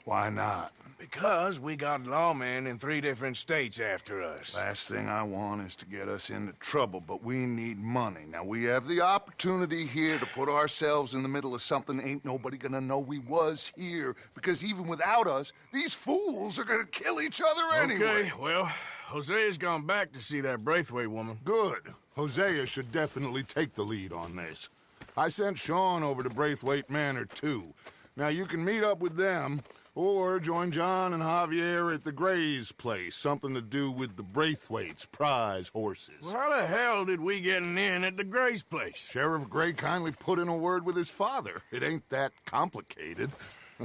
Why not? Because we got lawmen in 3 different states after us. Last thing I want is to get us into trouble, but we need money. Now, we have the opportunity here to put ourselves in the middle of something ain't nobody gonna know we was here, because even without us, these fools are gonna kill each other anyway. Okay, well, Hosea's gone back to see that Braithwaite woman. Good. Hosea should definitely take the lead on this. I sent Sean over to Braithwaite Manor, too. Now, you can meet up with them, or join John and Javier at the Gray's place. Something to do with the Braithwaite's prize horses. Well, how the hell did we get in at the Gray's place? Sheriff Gray kindly put in a word with his father. It ain't that complicated.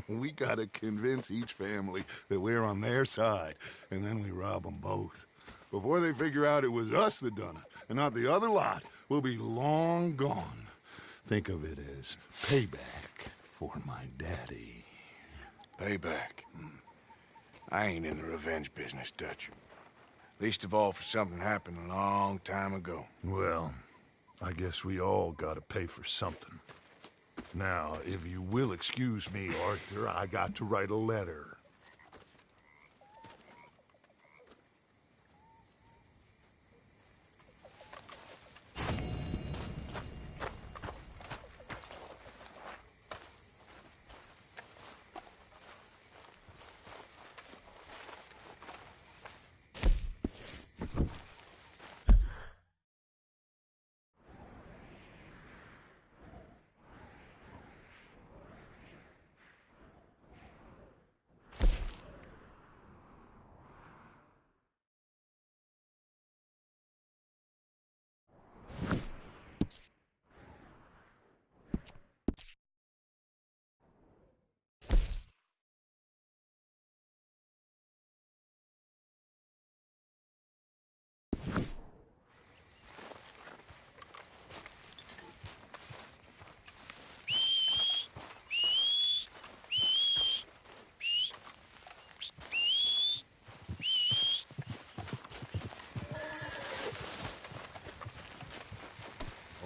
We gotta convince each family that we're on their side, and then we rob them both. Before they figure out it was us that done it, and not the other lot, we'll be long gone. Think of it as payback for my daddy. Payback? I ain't in the revenge business, Dutch. Least of all for something happened a long time ago. Well, I guess we all gotta pay for something. Now, if you will excuse me, Arthur, I got to write a letter.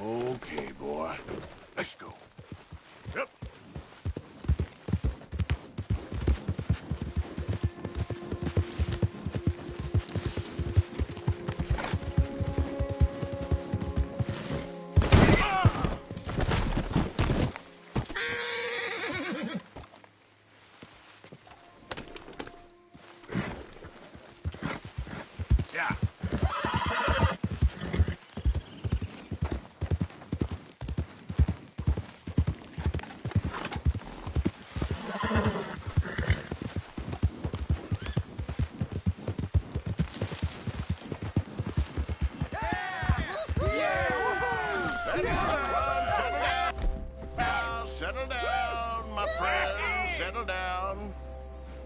Okay, boy. Let's go. Yep. Yeah. Settle down, my friends, settle down.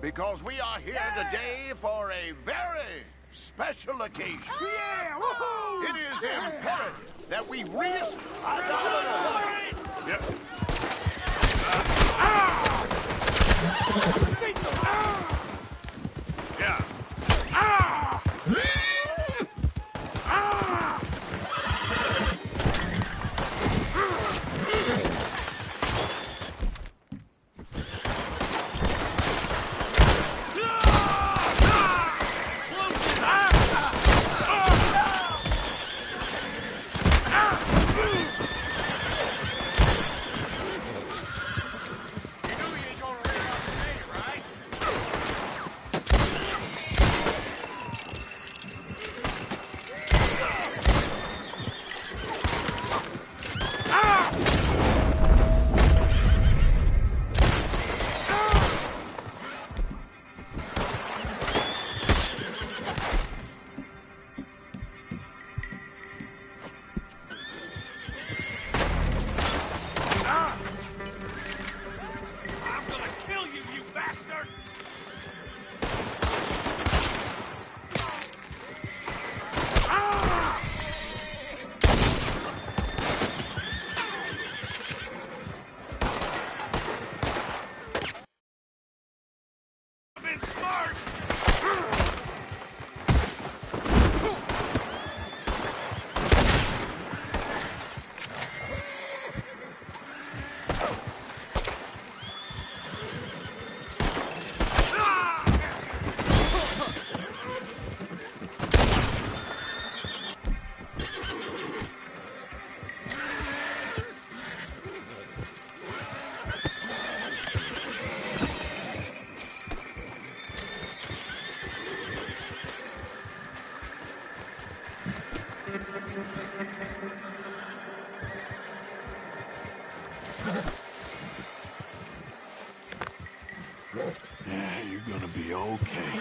Because we are here today for a very special occasion. Yeah! Woohoo! It is imperative that we risk our Yep. Yeah. You knew you ain't gonna lay out today, right? Yeah, you're gonna be okay.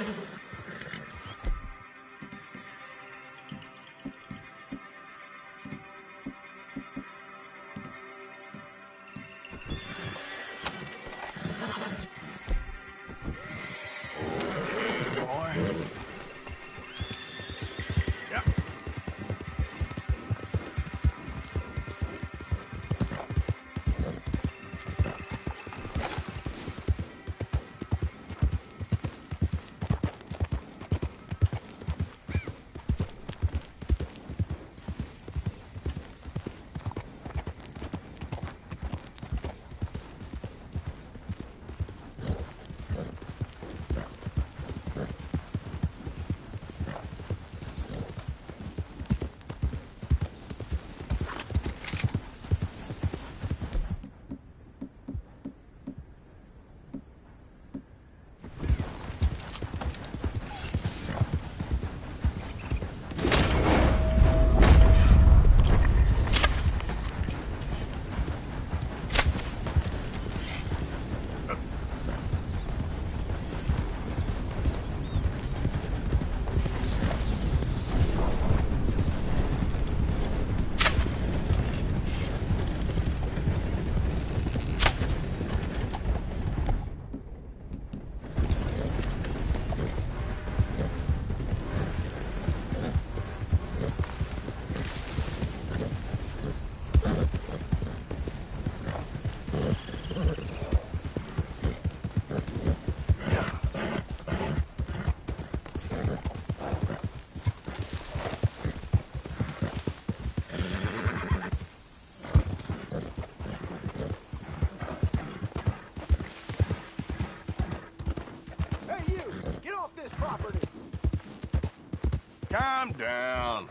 Calm down.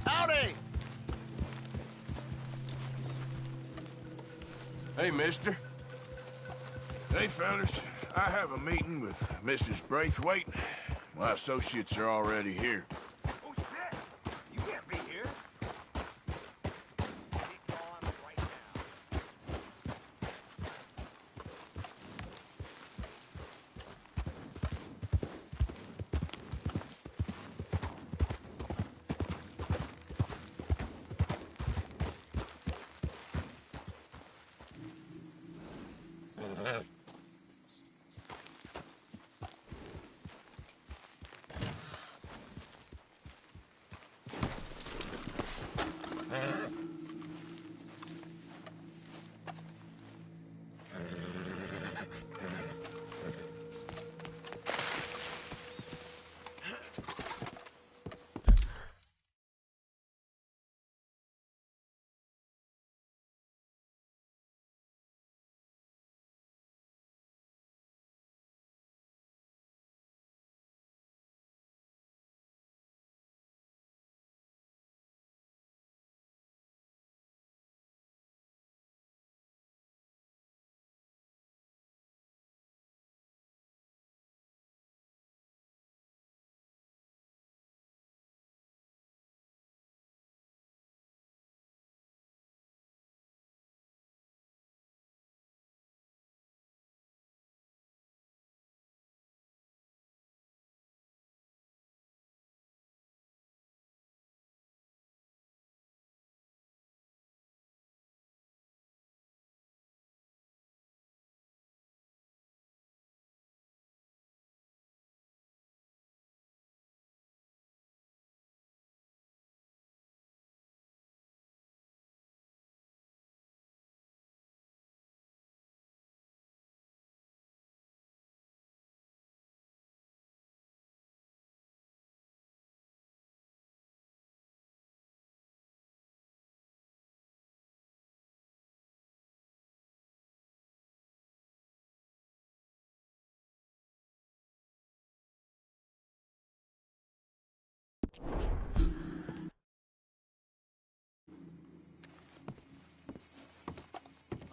Howdy! Hey, mister. Hey, fellas. I have a meeting with Mrs. Braithwaite. My associates are already here. Oh, shit! You can't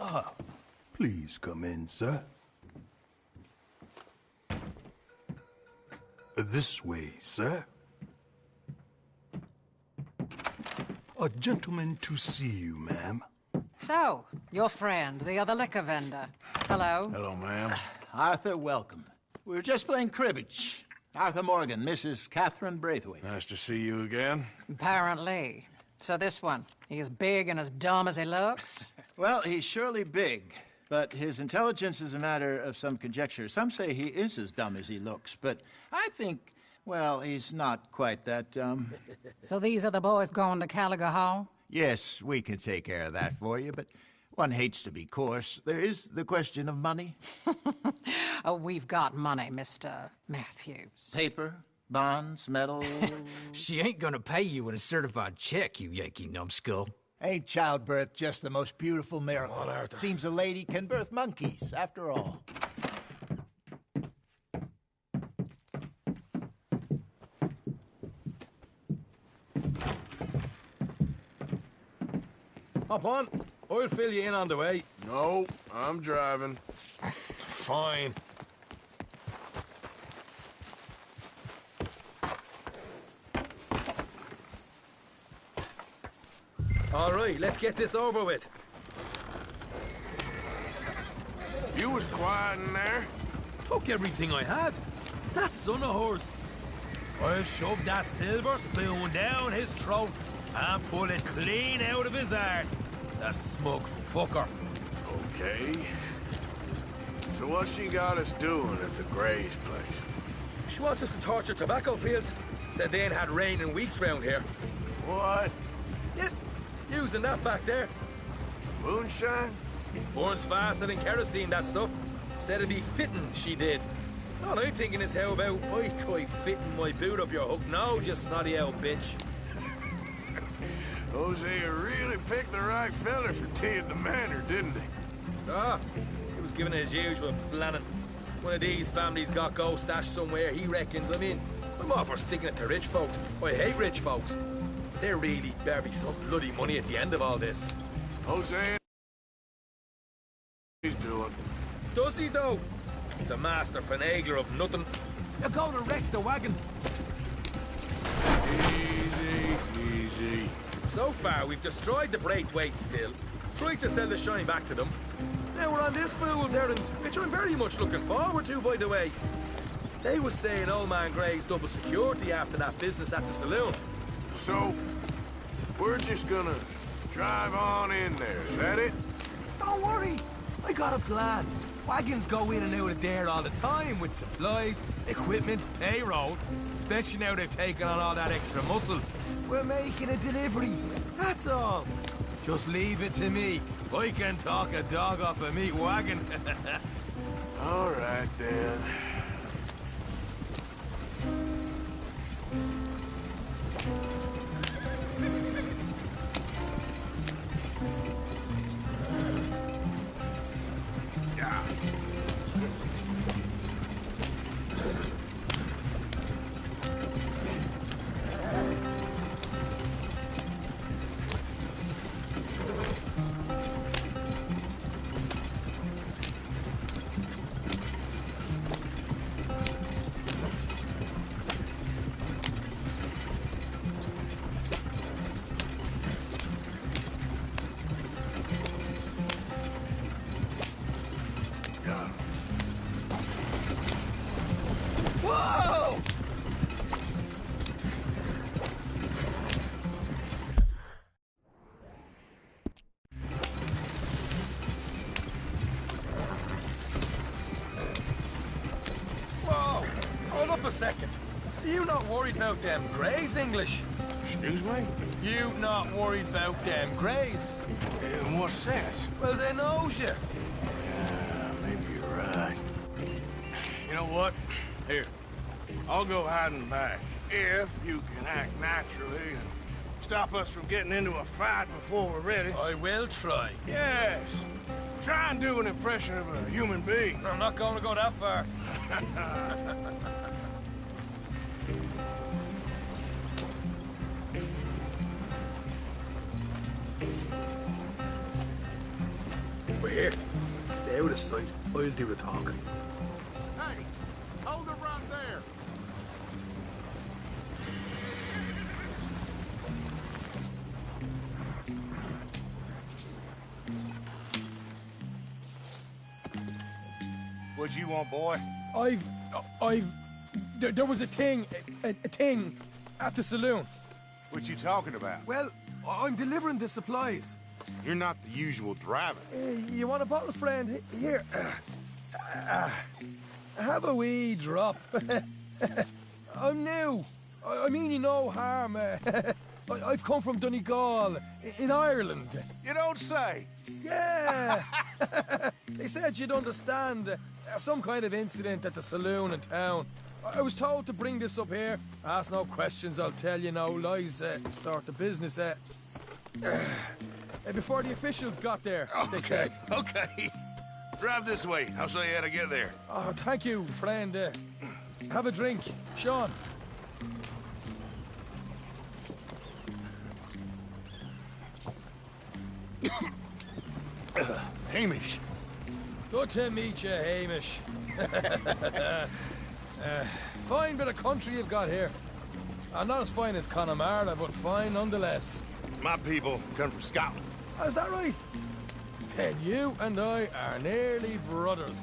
Ah, please come in, sir. This way, sir. A gentleman to see you, ma'am. So, your friend, the other liquor vendor. Hello. Hello, ma'am. Arthur, welcome. We were just playing cribbage. Arthur Morgan, Mrs. Catherine Braithwaite. Nice to see you again. Apparently. So this one, he is big and as dumb as he looks? Well, he's surely big, but his intelligence is a matter of some conjecture. Some say he is as dumb as he looks, but I think, well, he's not quite that dumb. So these are the boys going to Caliga Hall? Yes, we can take care of that for you, but one hates to be coarse. There is the question of money. Oh, we've got money, Mr. Matthews. Paper, bonds, metal. She ain't gonna pay you with a certified check, you Yankee numbskull. Ain't childbirth just the most beautiful miracle? Come on, Arthur. Seems a lady can birth monkeys, after all. Hop on. I'll fill you in on the way. No, I'm driving. Fine. All right, let's get this over with. You was quiet in there. Took everything I had. That son of horse. I'll shove that silver spoon down his throat and pull it clean out of his arse. The smug fucker. Okay. So what's she got us doing at the Gray's place? She wants us to torture tobacco fields. Said they ain't had rain in weeks round here. What? Yep, using that back there. Moonshine? Burns faster than kerosene, that stuff. Said it'd be fitting, she did. All I'm thinking is how about I try fitting my boot up your hook now, just snotty old bitch. Hosea really picked the right fella for tea at the manor, didn't he? Ah, he was given his usual flannin'. One of these families got gold stashed somewhere, he reckons I'm in. I'm all for sticking it to rich folks. I hate rich folks. There really better be some bloody money at the end of all this. Hosea, he's doing. Does he, though? The master finagler of nothing. You're going to wreck the wagon. Easy, easy. So far, we've destroyed the Braithwaite still, tried to sell the shine back to them. Now we're on this fool's errand, which I'm very much looking forward to, by the way. They was saying old man Gray's double security after that business at the saloon. So, we're just gonna drive on in there, is that it? Don't worry, I got a plan. Wagons go in and out of there all the time with supplies, equipment, payroll. Especially now they've taken on all that extra muscle. We're making a delivery, that's all. Just leave it to me. I can talk a dog off a meat wagon. All right, then. Whoa! Whoa! Hold up a second. Are you not worried about them Greys, English? Excuse me? You not worried about them Greys? In what sense? Well, they knows you. Yeah, maybe you're right. You know what? Here, I'll go hiding back. If you can act naturally and stop us from getting into a fight before we're ready. I will try. Yes. Try and do an impression of a human being. I'm not going to go that far. Here, stay out of sight. I'll do the talking. Hey, hold it right there. What you want, boy? There was a thing at the saloon. What you talking about? Well, I'm delivering the supplies. You're not the usual driver. You want a bottle, friend? Here. Have a wee drop. I'm new. I mean you no harm. I've come from Donegal, in Ireland. You don't say. Yeah. They said you'd understand. Some kind of incident at the saloon in town. I was told to bring this up here. Ask no questions, I'll tell you no lies. Sort of business. Before the officials got there, they said. Okay. Drive this way. I'll show you how to get there. Oh, thank you, friend. Have a drink. Sean. Hamish. Good to meet you, Hamish. Fine bit of country you've got here. Not as fine as Connemara, but fine nonetheless. My people come from Scotland. Is that right? Then you and I are nearly brothers.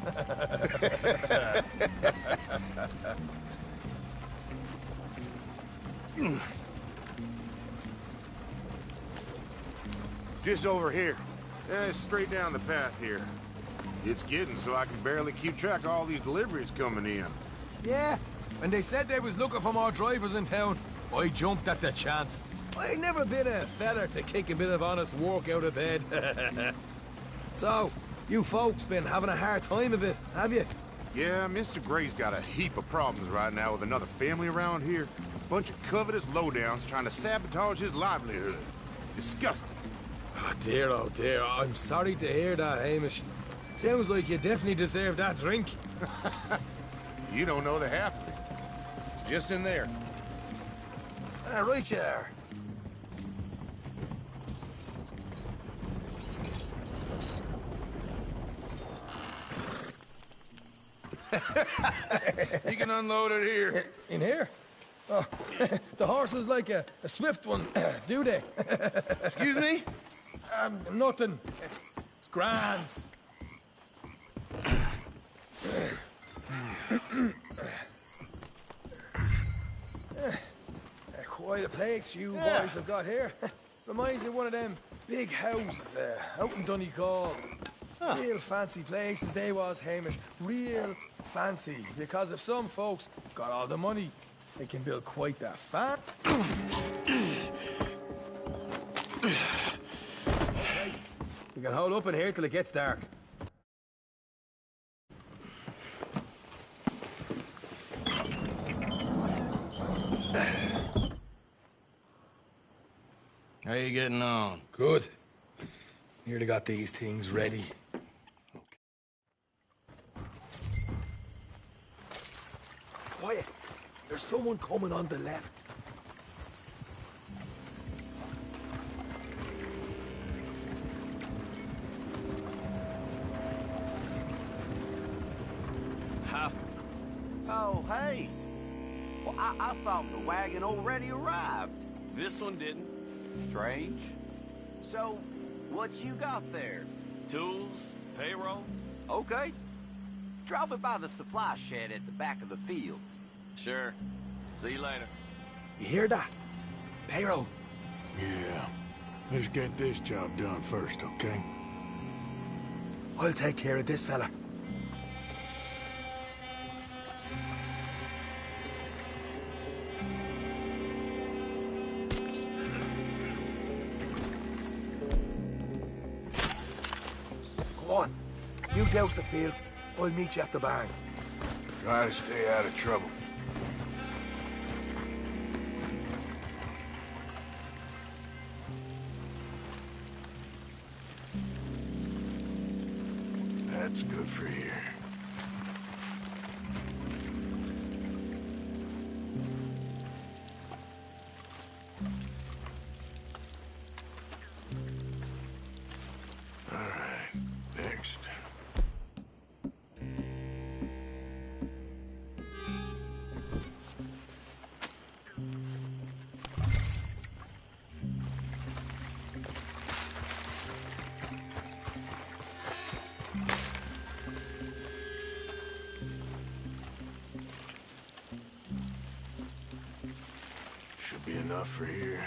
Just over here. Straight down the path here. It's getting so I can barely keep track of all these deliveries coming in. Yeah, when they said they was looking for more drivers in town, I jumped at the chance. I ain't never been a feller to kick a bit of honest work out of bed. So, you folks been having a hard time of it, have you? Yeah, Mr. Gray's got a heap of problems right now with another family around here. A bunch of covetous lowdowns trying to sabotage his livelihood. Disgusting. Oh dear, I'm sorry to hear that, Hamish. Sounds like you definitely deserve that drink. You don't know the half of it. Just in there. Right you are. You can unload it here. In here? Oh, the horse is like a swift one, do they? Excuse me? Nothing. It's grand. Quite a place you boys have got here. Reminds me of one of them big houses out in Donegal. Real fancy places they was, Hamish. Real fancy. Because if some folks got all the money, they can build quite that fan. Right. We can hold up in here till it gets dark. How you getting on? Good. Nearly got these things ready. Quiet. There's someone coming on the left. Huh? Oh, hey. Well, I thought the wagon already arrived. This one didn't. Strange. So, what you got there? Tools, payroll. Okay. Drop it by the supply shed at the back of the fields. Sure. See you later. You hear that? Payroll. Yeah. Let's get this job done first, okay? I'll take care of this fella. Come on. You douse the fields. I'll meet you at the barn. Try to stay out of trouble. That's good for here. All right, next. be enough for here.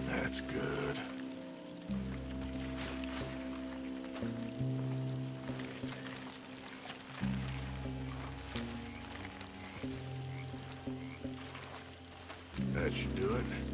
That's good. That should do it.